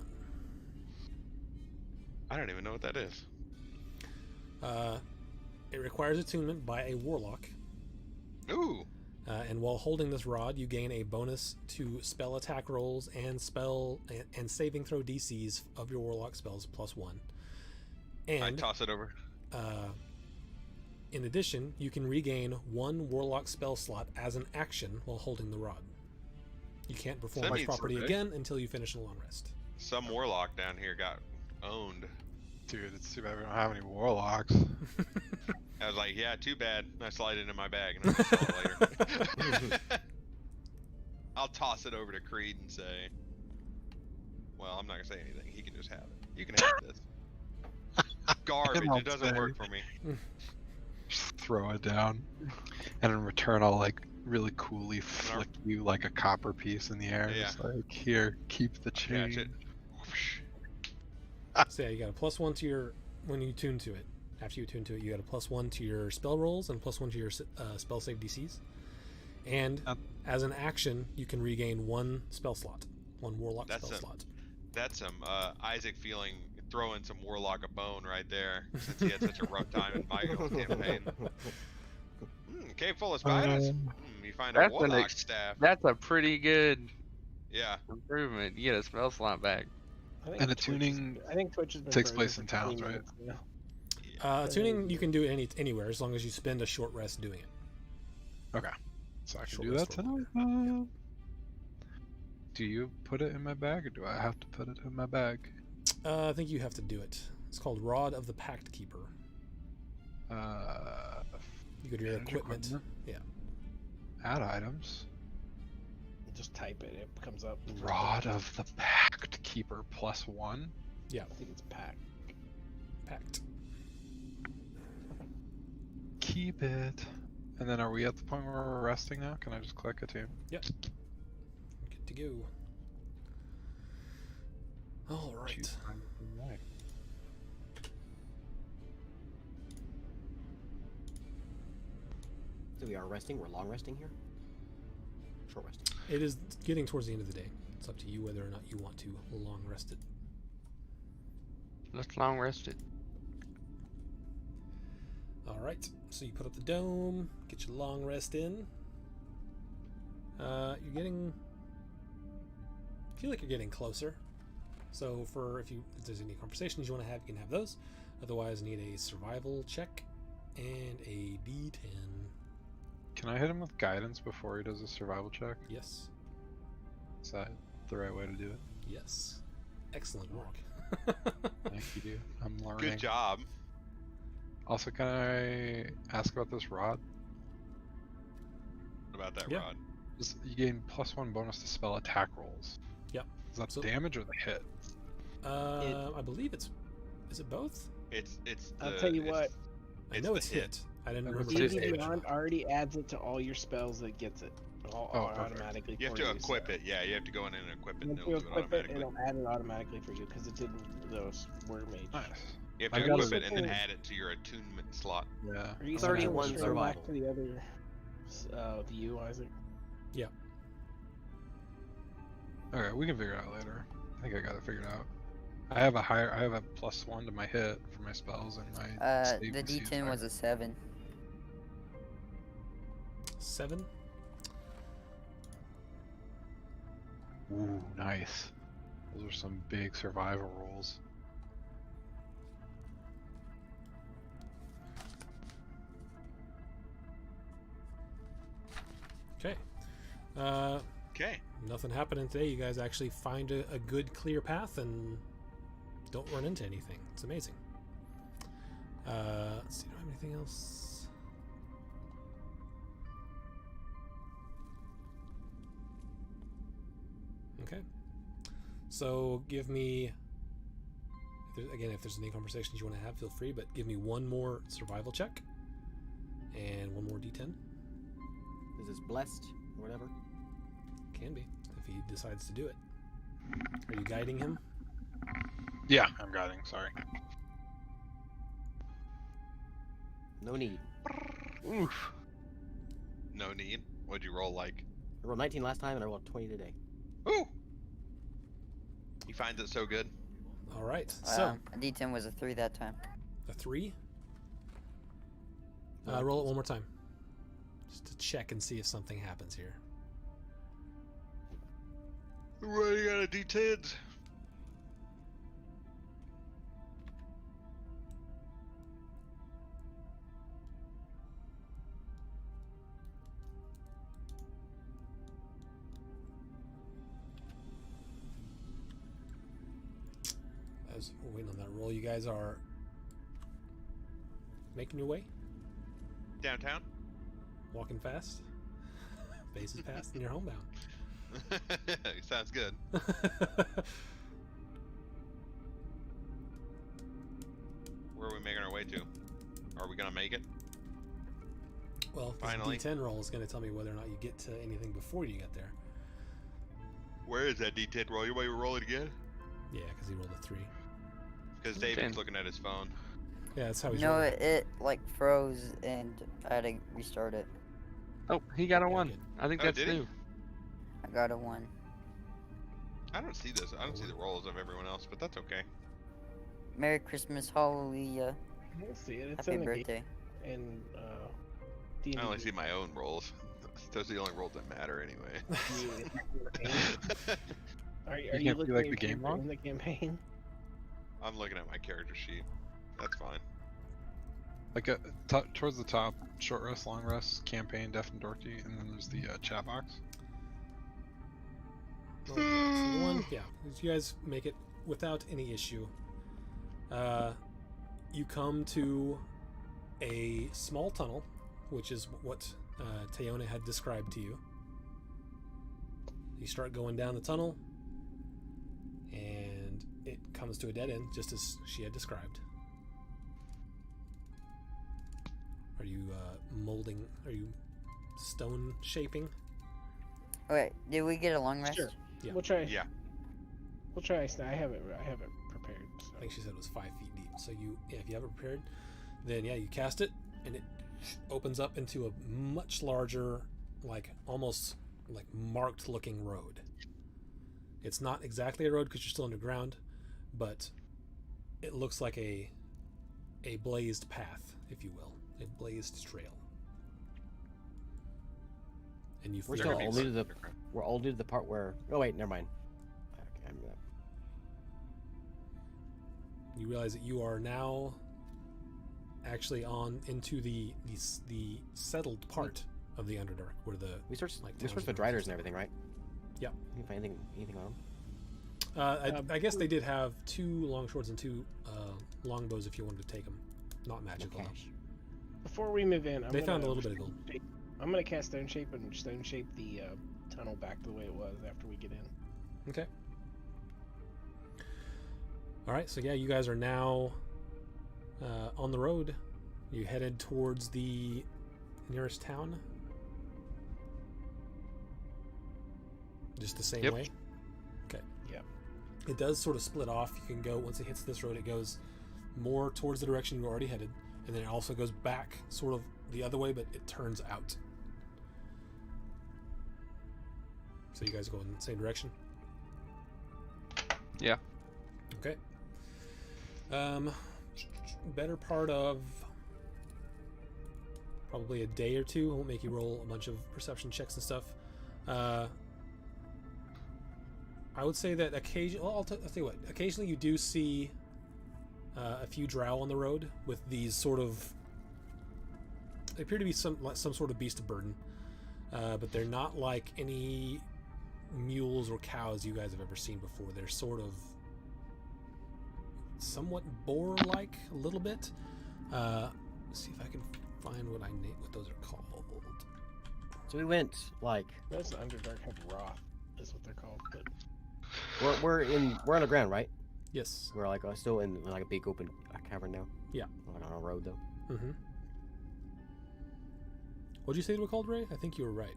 I don't even know what that is. It requires attunement by a warlock. Ooh. And while holding this rod, you gain a bonus to spell attack rolls and saving throw DCs of your warlock spells +1. I And toss it over. in addition, you can regain 1 warlock spell slot as an action while holding the rod. You can't perform That this means property okay. again until you finish a long rest. Some warlock down here got owned. Dude, it's too bad we don't have any warlocks. I was like, yeah, too bad. I slide it in my bag and I'll sell it later. I'll toss it over to Creed and say, well, I'm not going to say anything. He can just have it. You can have this. Garbage. It doesn't work for me. Just throw it down. And in return, I'll like really coolly flick you like a copper piece in the air. Yeah. Just like, here, keep the change. Catch it. So yeah, you got a +1 to your when you tune to it. After you tune to it, you got a +1 to your spell rolls and +1 to your spell save DCs. And as an action, you can regain 1 spell slot, 1 warlock spell slot. That's some Isaac feeling throwing some warlock a bone right there, since he had such a rough time in my campaign. Cave full of spiders. You find a That's warlock staff. That's a pretty good Yeah. improvement. You get a spell slot back. I think And the Twitch tuning I think Twitch has been takes frozen place for in towns, 20 right? minutes now. Tuning you can do anywhere as long as you spend a short rest doing it. Okay. So I can Short do rest that roll, tonight. Do you put it in my bag or do I have to put it in my bag? I think you have to do it. It's called Rod of the Pact Keeper. You go to your manage equipment. Yeah. Add items. Just type it. It comes up. Rod of the Pact Keeper +1. I think it's packed. Pact. Keep it. And then are we at the point where we're resting now? Can I just click it too? Yep. Good to go. All right. Choose time for the night. So we are resting. We're long resting here. Short resting. It is getting towards the end of the day. It's up to you whether or not you want to long rest it. Let's long rest it. All right. So you put up the dome, get your long rest in. You're getting. I feel like you're getting closer. So if there's any conversations you want to have, you can have those. Otherwise, need a survival check and a D10. Can I hit him with guidance before he does a survival check? Yes. Is that the right way to do it? Yes. Excellent work. Thank you, dude. I'm learning. Good job. Also, can I ask about this rod? What about that Yeah. rod? You gain +1 bonus to spell attack rolls. Yep. Is that So- damage or the hit? I believe it's. Is it both? It's I'll the- tell you it's- what. I know the it's hit. I didn't That remember was the his D&D damage. Beyond already adds it to all your spells that gets it. perfect. Automatically. You have for to equip so it. Yeah, you have to go in and equip it. Once And you it'll do it equip it, automatically. it'll add it automatically for you because it didn't. Those were mage. Nice. You have I to got equip it. it and then add it to your attunement slot. Yeah. Are you 31 switching survival. back to the other? The you, Isaac. Okay, we can figure it out later. I think I got it figured out. I have a +1 to my hit for my spells and my. save The DC is D10 was higher. a 7. 7. Ooh, nice. Those are some big survival rolls. Okay. Okay. Nothing happening today. You guys actually find a good clear path and don't run into anything. It's amazing. Let's see. Do I have anything else? Okay. So give me. if there's any conversations you want to have, feel free. But give me one more survival check and one more D10. Is this blessed or whatever? Can be if he decides to do it. Are you guiding him? Yeah, I'm guiding. Sorry. No need. Oof. No need. What'd you roll like? I rolled 19 last time and I rolled 20 today. Ooh. He finds it so good. All right. So a D10 was a 3 that time. a 3. Roll it one more time, just to check and see if something happens here. Running out of D10s. As we're waiting on that roll, you guys are making your way, Downtown? walking fast. Base is past, and you're homebound. Sounds good. Where are we making our way to? Are we gonna make it? Well, this Finally. D10 roll is going to tell me whether or not you get to anything before you get there. Where is that D10 roll? You want me to roll it again? Yeah, because he rolled a 3. Because Okay. David's looking at his phone. Yeah, that's how he's No, rolling. it like froze and I had to restart it. Oh, he got a Yeah, 1. good. I think Oh, that's did he? new. I got a 1. I don't see this. I don't see the rolls of everyone else, but that's okay. Merry Christmas, Hallelujah, We'll see it. It's Happy in the birthday. game in D&D. I only see my own rolls. Those are the only rolls that matter anyway. Are You you can't looking be like at the game your- log? in the campaign? I'm looking at my character sheet. That's fine. Like towards the top, short rest, long rest, campaign, Deaf and Dorky, and then there's the chat box. Well, so the one, yeah, you guys make it without any issue. You come to a small tunnel, which is what Teona had described to you. You start going down the tunnel, and it comes to a dead end, just as she had described. Are you molding? Are you stone shaping? Okay, did we get a long rest? Sure. Yeah. We'll try. Yeah. We'll try. I have it prepared. So. I think she said it was 5 feet deep. So if you have it prepared, then yeah, you cast it, and it opens up into a much larger, like almost like marked looking road. It's not exactly a road because you're still underground, but it looks like a blazed path, if you will, a blazed trail. And you We're feel still There could be only to the. some- We're all due to the part where. Oh wait, never mind. Okay, I'm gonna- you realize that you are now actually on into the settled part of the Underdark, where the We searched. Like We towns searched the and Driders roads and and everything, right? Yep. You can find anything on them? I guess they did have 2 long swords and 2 longbows if you wanted to take them. Not No magical. though. cash. Before we move in, They found a little bit of gold. I'm gonna cast stone shape and stone shape the tunnel back to the way it was after we get in. Okay. All right. So yeah, you guys are now on the road. You headed towards the nearest town. Just the same Yep. way. Okay. Yep. It does sort of split off. You can go once it hits this road. It goes more towards the direction you already headed, and then it also goes back sort of the other way, but it turns out. So you guys go in the same direction? Yeah. Okay. Better part of probably a day or two. I won't make you roll a bunch of perception checks and stuff. I would say that occasionally, well, I'll tell you what. Occasionally, you do see a few drow on the road with these sort of. They appear to be some sort of beast of burden, but they're not like any mules or cows you guys have ever seen before. They're sort of somewhat boar-like a little bit. Let's see if I can find what what those are called. So we went like Those Underdark have Roth, is what they're called. But we're underground, right? Yes. We're like still in like a big open cavern now. Yeah. Like on a road though. Mm-hmm. What'd you say they were called, Ray? I think you were right.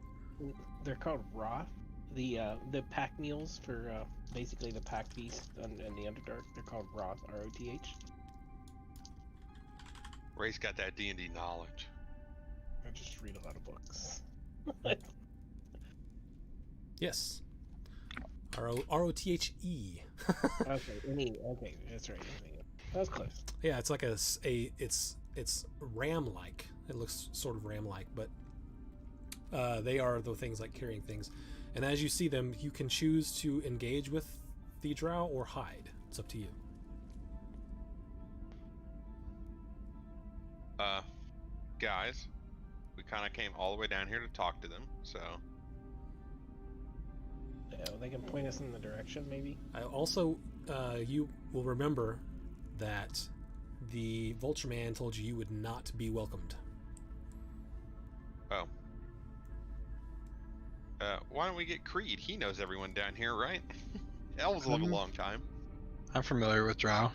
They're called Roth. The pack mules for basically the pack beast and the Underdark. They're called Roth, R-O-T-H. Ray's got that D&D knowledge. I just read a lot of books. Yes. R-O-T-H-E. Okay, that's right. That was close. Yeah, it's like it's ram-like. It looks sort of ram-like, but they are the things like carrying things. And as you see them, you can choose to engage with the drow or hide. It's up to you. Guys, we kind of came all the way down here to talk to them, so Yeah, they can point us in the direction, maybe. I also, you will remember that the Vulture Man told you would not be welcomed. oh. Why don't we get Creed? He knows everyone down here, right? That was a long time. I'm familiar with Drow.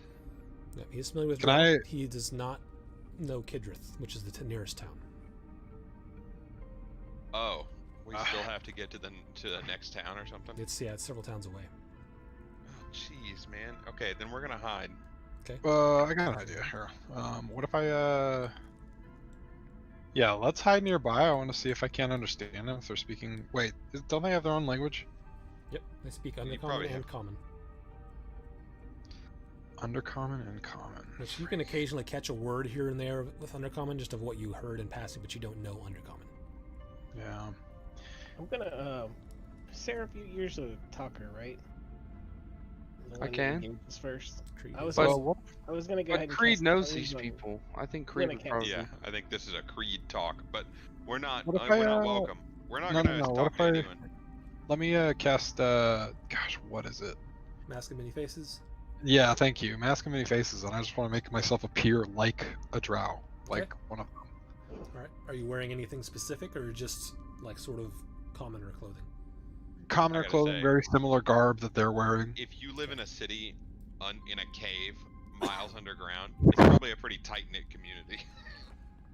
Yeah, he's familiar with Can drow. I- He does not know Kidrith, which is the nearest town. Oh, we still have to get to the next town or something. It's several towns away. Oh, jeez, man. Okay, then we're gonna hide. I got an idea here. What if I Yeah, let's hide nearby. I want to see if I can't understand them if they're speaking. Wait, don't they have their own language? Yep, they speak probably Undercommon have- and Common. Undercommon and common. Which you can occasionally catch a word here and there with Undercommon, just of what you heard in passing, but you don't know Undercommon. Yeah. I'm gonna Sarah, you're a talker, right? The I one that can. engages first. Creed I was is- But- I was gonna go ahead But and Creed cast knows tongues these on- people. I think I'm Creed gonna would cast- probably. Yeah, I think this is a Creed talk, but we're not. What if we're not I, welcome. We're not no, gonna no, no, talk what if to I- anyone. Let me cast gosh, what is it? Mask of Many Faces. Yeah, thank you. Mask of Many Faces, and I just want to make myself appear like a Drow, like one of them. Alright. Are you wearing anything specific or just like sort of commoner clothing? Commoner gotta clothing, say- very similar garb that they're wearing. If you live in a city in a cave miles underground, it's probably a pretty tight knit community.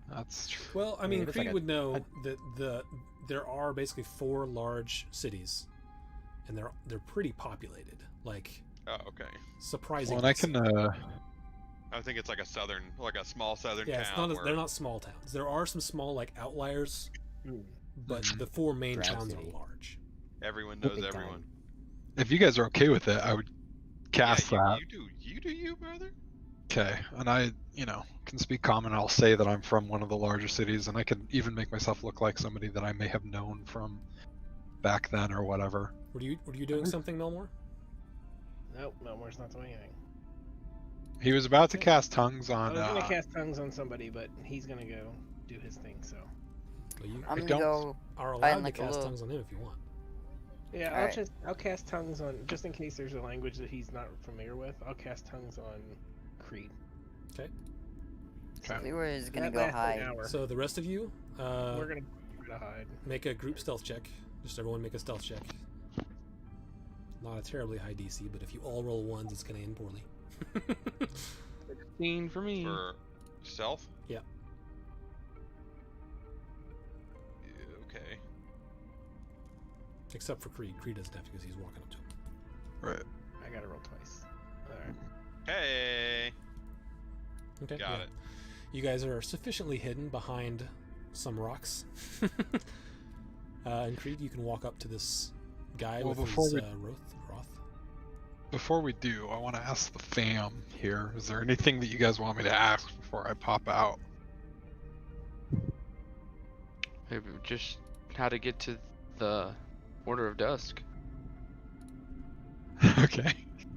That's true. Well, I I mean, mean, if it's Creed like a- would know that there are basically 4 large cities, and they're pretty populated. Like Oh, okay. surprisingly. Well, and I can I think it's like a small southern Yeah, it's town. not. where- They're not small towns. There are some small like outliers, Hmm. but the 4 main Drow towns City. are large. Everyone knows Big everyone. time. if you guys are okay with it, I would cast yeah, that. you do you, brother. Okay, and I, can speak common. I'll say that I'm from one of the larger cities, and I can even make myself look like somebody that I may have known from back then or whatever. Were you doing something, Melmore? Nope, Melmore's not doing anything. He was about to cast tongues I on. was gonna cast tongues on somebody, but he's gonna go do his thing. So Well, you I'm gonna don't- go. are find allowed to like a cast little- tongues on him if you want. yeah, Alright. I'll cast tongues on just in case there's a language that he's not familiar with. I'll cast tongues on Creed. Okay. Leroy is gonna That go lasts an hide. hour. So the rest of you, We're gonna try to hide. make a group stealth check. Just everyone make a stealth check. Not a terribly high DC, but if you all roll 1s, it's gonna end poorly. 16 for me. For stealth? Yeah. Okay. Except for Creed. Creed doesn't have to because he's walking up to him. Right. I gotta roll twice. Alright. Hey. Okay. Got yeah. it. You guys are sufficiently hidden behind some rocks. And Creed, you can walk up to this guy Well, with before his we- Roth. Before we do, I want to ask the fam here. Is there anything that you guys want me to ask before I pop out? Maybe just how to get to the Order of Dusk. Okay.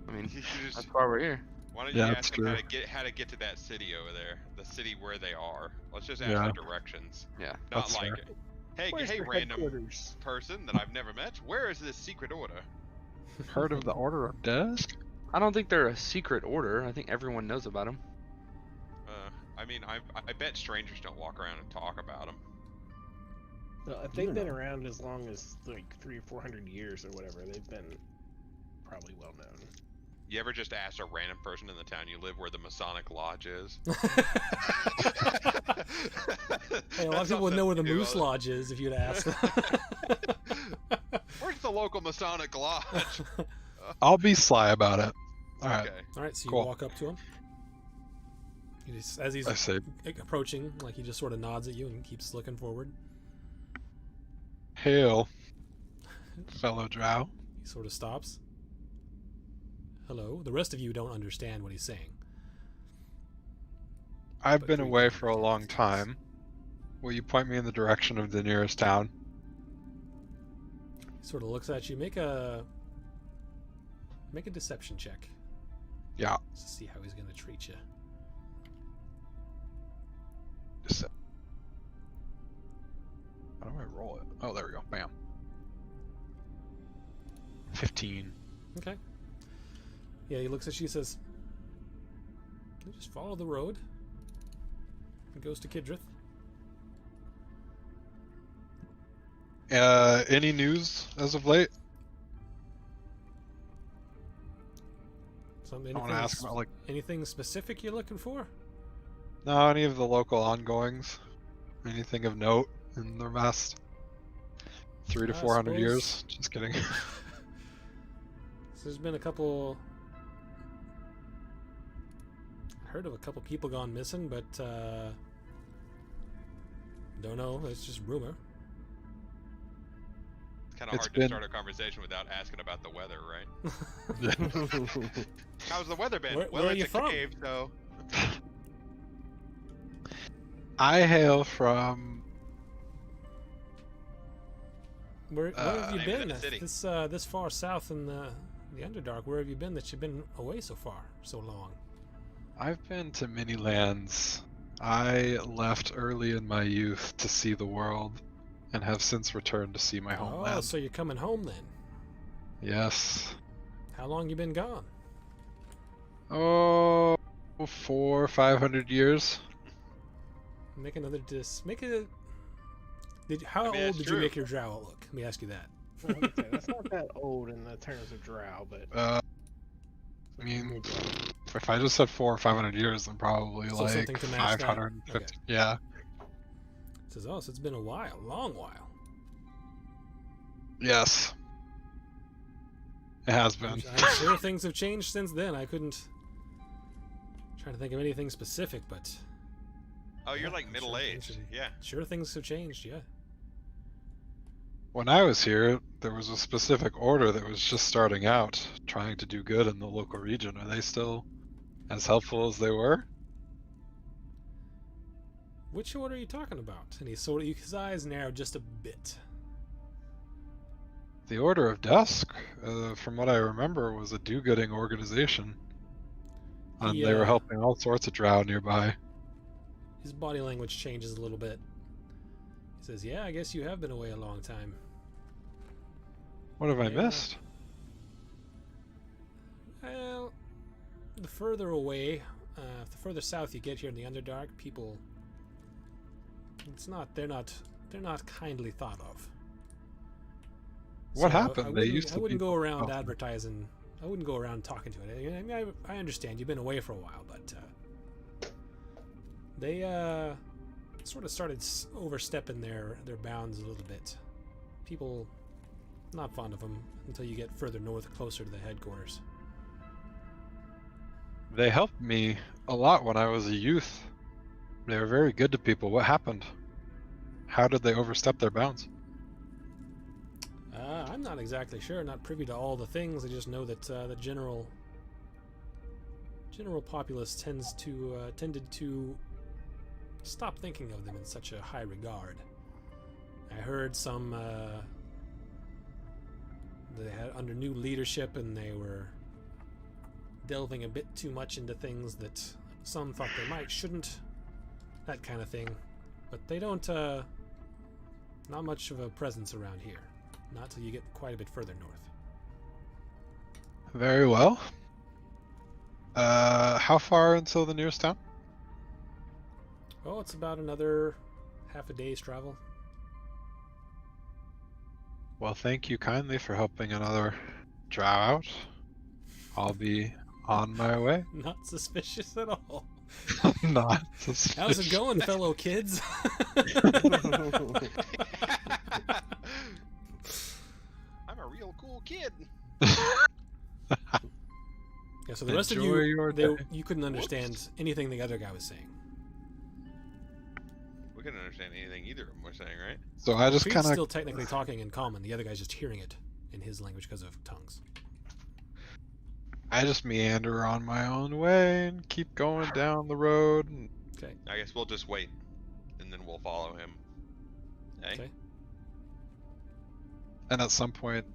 I mean, You should just- that's why we're here. Why don't Yeah, you that's ask them true. how to get to that city over there, the city where they are? Let's just ask Yeah. them directions, Yeah. not That's like, fair. hey, Where's hey, their random headquarters? person that I've never met, where is this secret order? Heard of the Order of Dusk? I don't think they're a secret order. I think everyone knows about them. I mean, I bet strangers don't walk around and talk about them. Well, if You they've don't been know. around as long as like 300 or 400 years or whatever, they've been probably well known. You ever just ask a random person in the town you live where the Masonic Lodge is? Hey, a lot of people would know where the Moose Lodge is if you'd ask. Where's the local Masonic Lodge? I'll be sly about it. All right. Okay. All right, so you Cool. walk up to him. As he's I say, approaching, like he just sort of nods at you and keeps looking forward. hail, fellow drow. He sort of stops. Hello. The rest of you don't understand what he's saying. I've But been we away can for a understand long these things. time. Will you point me in the direction of the nearest town? He sort of looks at you. Make a deception check. Yeah. Just to see how he's going to treat you. How do I roll it? Oh, there we go. Bam. 15. Okay. Yeah, he looks at you and says, "You just follow the road. It goes to Kidrith." Any news as of late? I want to ask about like Anything specific you're looking for? no any of the local ongoings. Anything of note in the past 300 to I 400 suppose- years? Just kidding. So there's been a couple. I heard of a couple people gone missing, but don't know. It's just rumor. It's kind of It's hard been- to start a conversation without asking about the weather, right? How's the weather been? Where well, are it's you a from? cave, so I hail from Where have you Not even been? in the city. This far south in the Underdark. Where have you been that you've been away so far, so long? I've been to many lands. I left early in my youth to see the world and have since returned to see my Oh, homeland. so you're coming home then? Yes. How long you been gone? Oh, 400 or 500 years. Make another Make a. How mean, old it's did true. you make your drow look? Let me ask you that. Okay, that's not that old in the terms of drow, but I mean, if I just said 400 or 500 years, then probably So like something to match that. 550. Okay. Yeah. It says, oh, so it's been a while, long while. Yes. It has been. I'm sure things have changed since then. I couldn't. Trying to think of anything specific, but oh, you're Yeah, like I'm middle sure aged. things Yeah. sure things have changed. Yeah. When I was here, there was a specific order that was just starting out, trying to do good in the local region. Are they still as helpful as they were? Which order are you talking about? And his eyes narrowed just a bit. The Order of Dusk, from what I remember, was a do-gooding organization. And they were helping all sorts of drow nearby. His body language changes a little bit. He says, "Yeah, I guess you have been away a long time." What have I Yeah. missed? Well, the further away, the further south you get here in the Underdark, people. They're not kindly thought of. What So happened? I They used to I wouldn't be- go around Oh. advertising. I wouldn't go around talking to it. I mean, I understand you've been away for a while, but they sort of started overstepping their bounds a little bit. People not fond of them until you get further north, closer to the headquarters. They helped me a lot when I was a youth. They were very good to people. What happened? How did they overstep their bounds? I'm not exactly sure. Not privy to all the things. I just know that the general populace tended to stop thinking of them in such a high regard. I heard some they had under new leadership, and they were delving a bit too much into things that some thought they shouldn't, that kind of thing. But they don't. Not much of a presence around here. Not till you get quite a bit further north. Very well. How far until the nearest town? Oh, it's about another half a day's travel. Well, thank you kindly for helping another drow out. I'll be on my way. Not suspicious at all. Not How's suspicious. it going, fellow kids? I'm a real cool kid. Yeah, so the rest of Enjoy you, your they, day. you couldn't understand anything the other guy was saying. We couldn't understand anything either of them were saying, right? So I just Creed's kind of still technically talking in common. The other guy's just hearing it in his language because of tongues. I just meander on my own way and keep going down the road. And Okay. I guess we'll just wait, and then we'll follow him. Hey? Okay. and at some point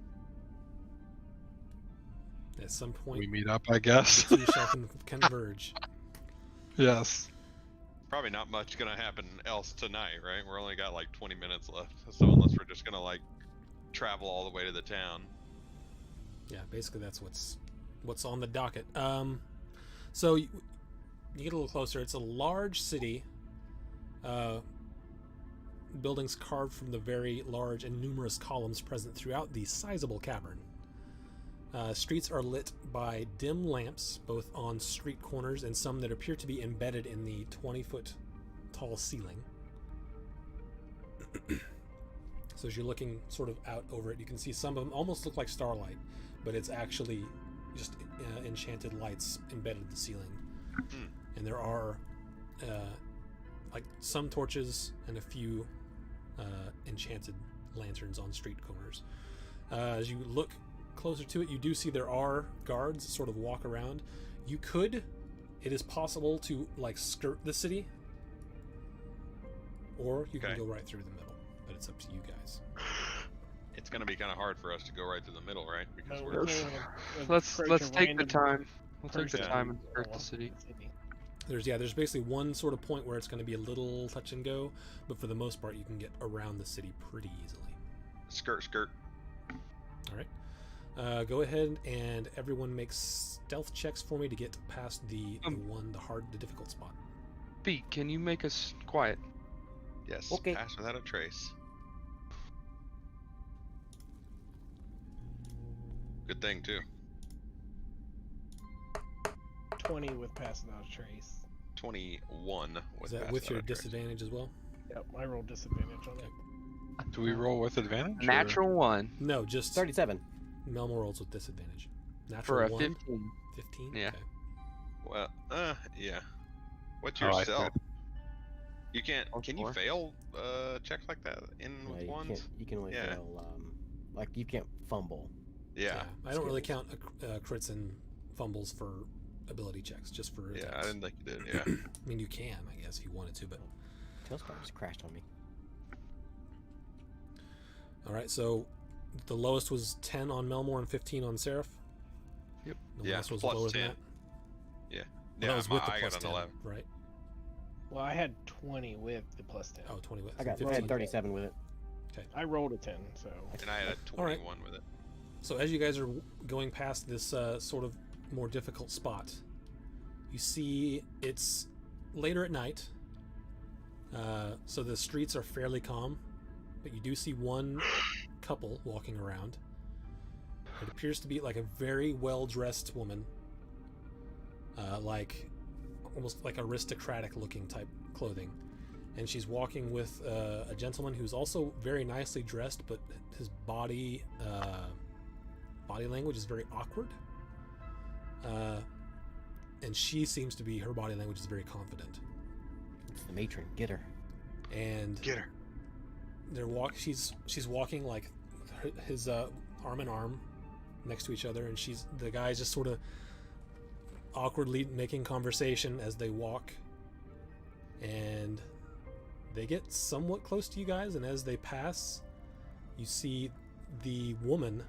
At some point, we meet up, I guess. the two shall converge. Yes. Probably not much gonna happen else tonight, right? We're only got like 20 minutes left, so unless we're just gonna like travel all the way to the town. Yeah, basically that's what's on the docket. So you get a little closer. It's a large city. Buildings carved from the very large and numerous columns present throughout the sizable cavern. Streets are lit by dim lamps, both on street corners and some that appear to be embedded in the 20-foot tall ceiling. So as you're looking sort of out over it, you can see some of them almost look like starlight, but it's actually just enchanted lights embedded in the ceiling. Hmm. And there are like some torches and a few enchanted lanterns on street corners. As you look closer to it, you do see there are guards that sort of walk around. It is possible to like skirt the city, or you can Okay. go right through the middle, but it's up to you guys. It's gonna be kind of hard for us to go right through the middle, right? Because No, we're we're gonna Let's approach a take the random time. We'll take the person time and who skirt the walks city. There's basically one sort of point where it's going to be a little touch and go, but for the most part you can get around the city pretty easily. skirt. All right, go ahead and everyone makes stealth checks for me to get past the difficult spot. Pete, can you make us quiet? Yes. Okay. Pass without a trace. Good thing too. 20 with pass without a trace. 21 Is with that pass with without your a trace. disadvantage as well? Yep, I rolled disadvantage on it. Do we roll with advantage? or- Natural one No, just 37. Melmore rolls with disadvantage. for Natural a 1, 15. 15? Yeah. Okay. Well, yeah. What's Oh, your I self? failed. You can't. Oh, Can you four. fail checks like that in Yeah, with you ones? can't. You can only Yeah. fail. Like you can't fumble. Yeah. I don't really skills. count crits and fumbles for ability checks, just for Yeah. I attacks. didn't think you did. Yeah. I mean, you can, I guess, if you wanted to, but Tailspire just crashed on me. all right. So the lowest was 10 on Melmore and 15 on Seraph. Yep. The Yeah, last was plus lower 10. than that. Yeah. Well, Yeah. that was with the I plus got 10, an 11. right? Well, I had 20 with the plus 10. Oh, 20 with I got 15. 37 with it. I rolled a 10, so. And I had a All right. 21 with it. So as you guys are going past this sort of more difficult spot, you see it's later at night. So the streets are fairly calm, but you do see one couple walking around. It appears to be like a very well-dressed woman, like almost like aristocratic-looking type clothing, and she's walking with a gentleman who's also very nicely dressed, but his body language is very awkward. And she seems to be, her body language is very confident. It's the matron. Get her. And Get her. she's walking like his arm in arm next to each other, and the guy's just sort of awkwardly making conversation as they walk, and they get somewhat close to you guys, and as they pass, you see the woman.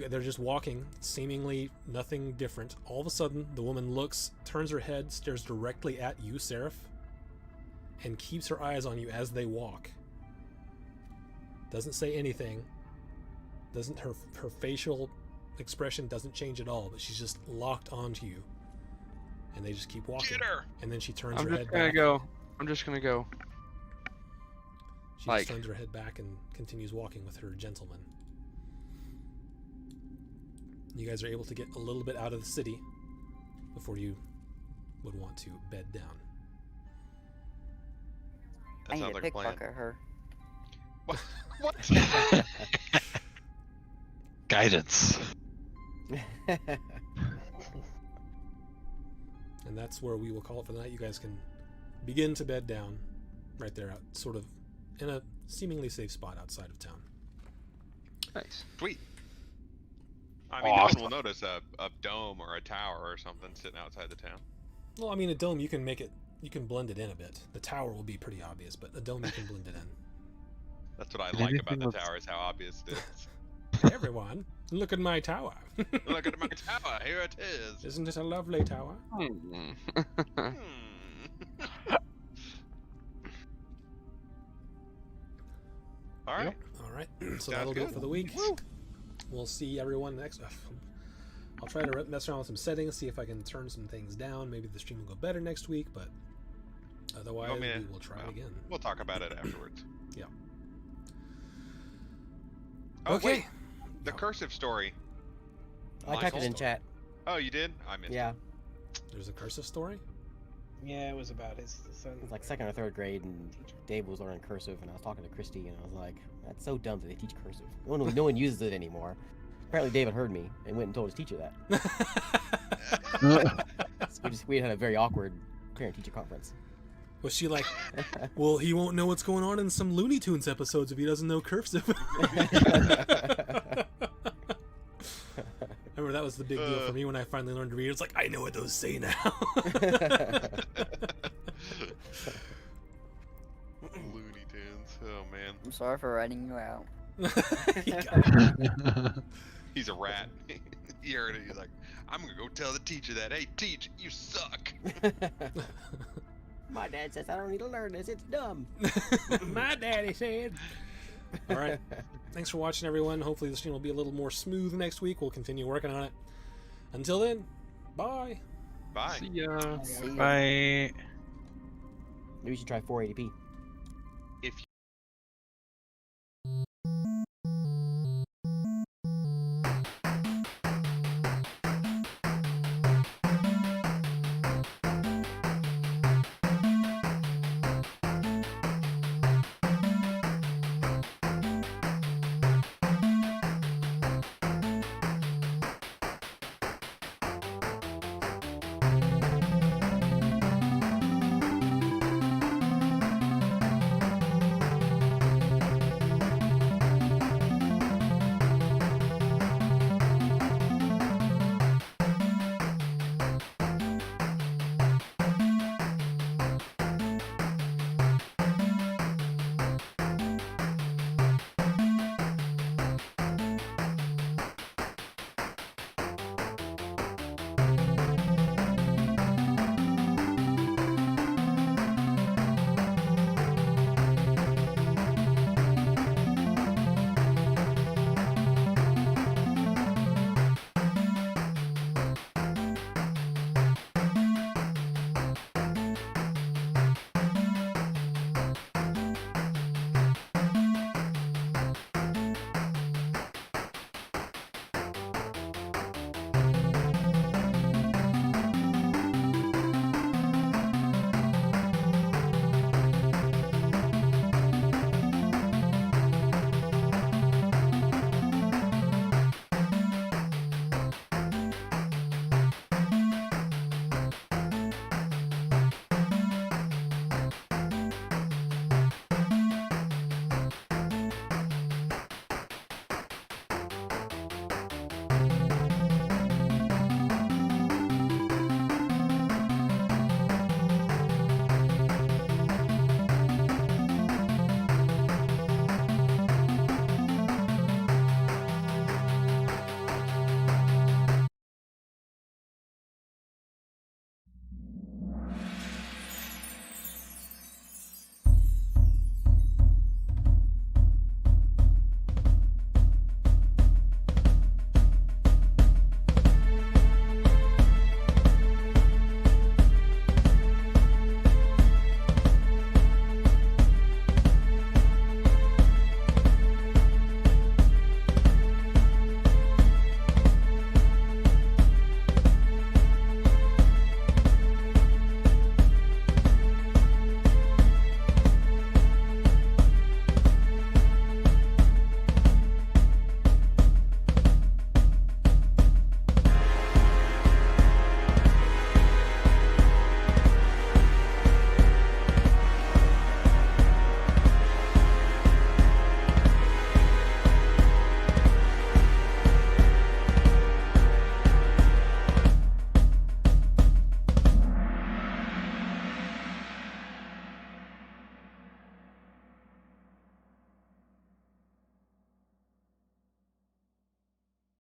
They're just walking, seemingly nothing different. All of a sudden, the woman turns her head, stares directly at you, Seraph, and keeps her eyes on you as they walk. Doesn't say anything. Her facial expression doesn't change at all, but she's just locked onto you. And they just keep walking. Get her! And then she turns I'm her just head gonna back. go. I'm just gonna go. She like- just turns her head back and continues walking with her gentleman. You guys are able to get a little bit out of the city before you would want to bed down. That I need sounds to like a plan. pickpocket her. What? Guidance. And that's where we will call it for the night. You guys can begin to bed down right there, out, sort of in a seemingly safe spot outside of town. Nice. Sweet. I mean, Awesome. no one will notice a dome or a tower or something sitting outside the town. Well, I mean, a dome, you can make it, you can blend it in a bit. The tower will be pretty obvious, but a dome, you can blend it in. That's what I And like about anything the that's- tower is how obvious it is. Hey, everyone, look at my tower. Look at my tower. Here it is. Isn't it a lovely tower? Hmm. Hmm. All right. All right, so Sounds that'll do it good. for the week. We'll see everyone next. I'll try to mess around with some settings, see if I can turn some things down. Maybe the stream will go better next week, but otherwise, want me to- we will try well, again. We'll talk about it afterwards. Yeah. Oh, Okay. wait. The cursive story. I My typed it in fault. chat. Oh, you did? I missed Yeah, There's a cursive story. Yeah, it was about his son. it was like second or third grade, and Dave was learning cursive, and I was talking to Christy, and I was like, "That's so dumb that they teach cursive. No one uses it anymore." Apparently, David heard me and went and told his teacher that. So we had a very awkward parent-teacher conference. Was she like, well, he won't know what's going on in some Looney Tunes episodes if he doesn't know cursive? I remember that was the big deal for me when I finally learned to read. It's like, I know what those say now. Looney Tunes. Oh, man. I'm sorry for writing you out. He got it. He's a rat. You heard it. He's like, I'm going to go tell the teacher that, hey, teach, you suck. My dad says I don't need to learn this. It's dumb. My daddy said. All right. Thanks for watching, everyone. Hopefully the stream will be a little more smooth next week. We'll continue working on it. Until then, bye. Bye. See ya. See ya. Bye. Maybe we should try 480p. If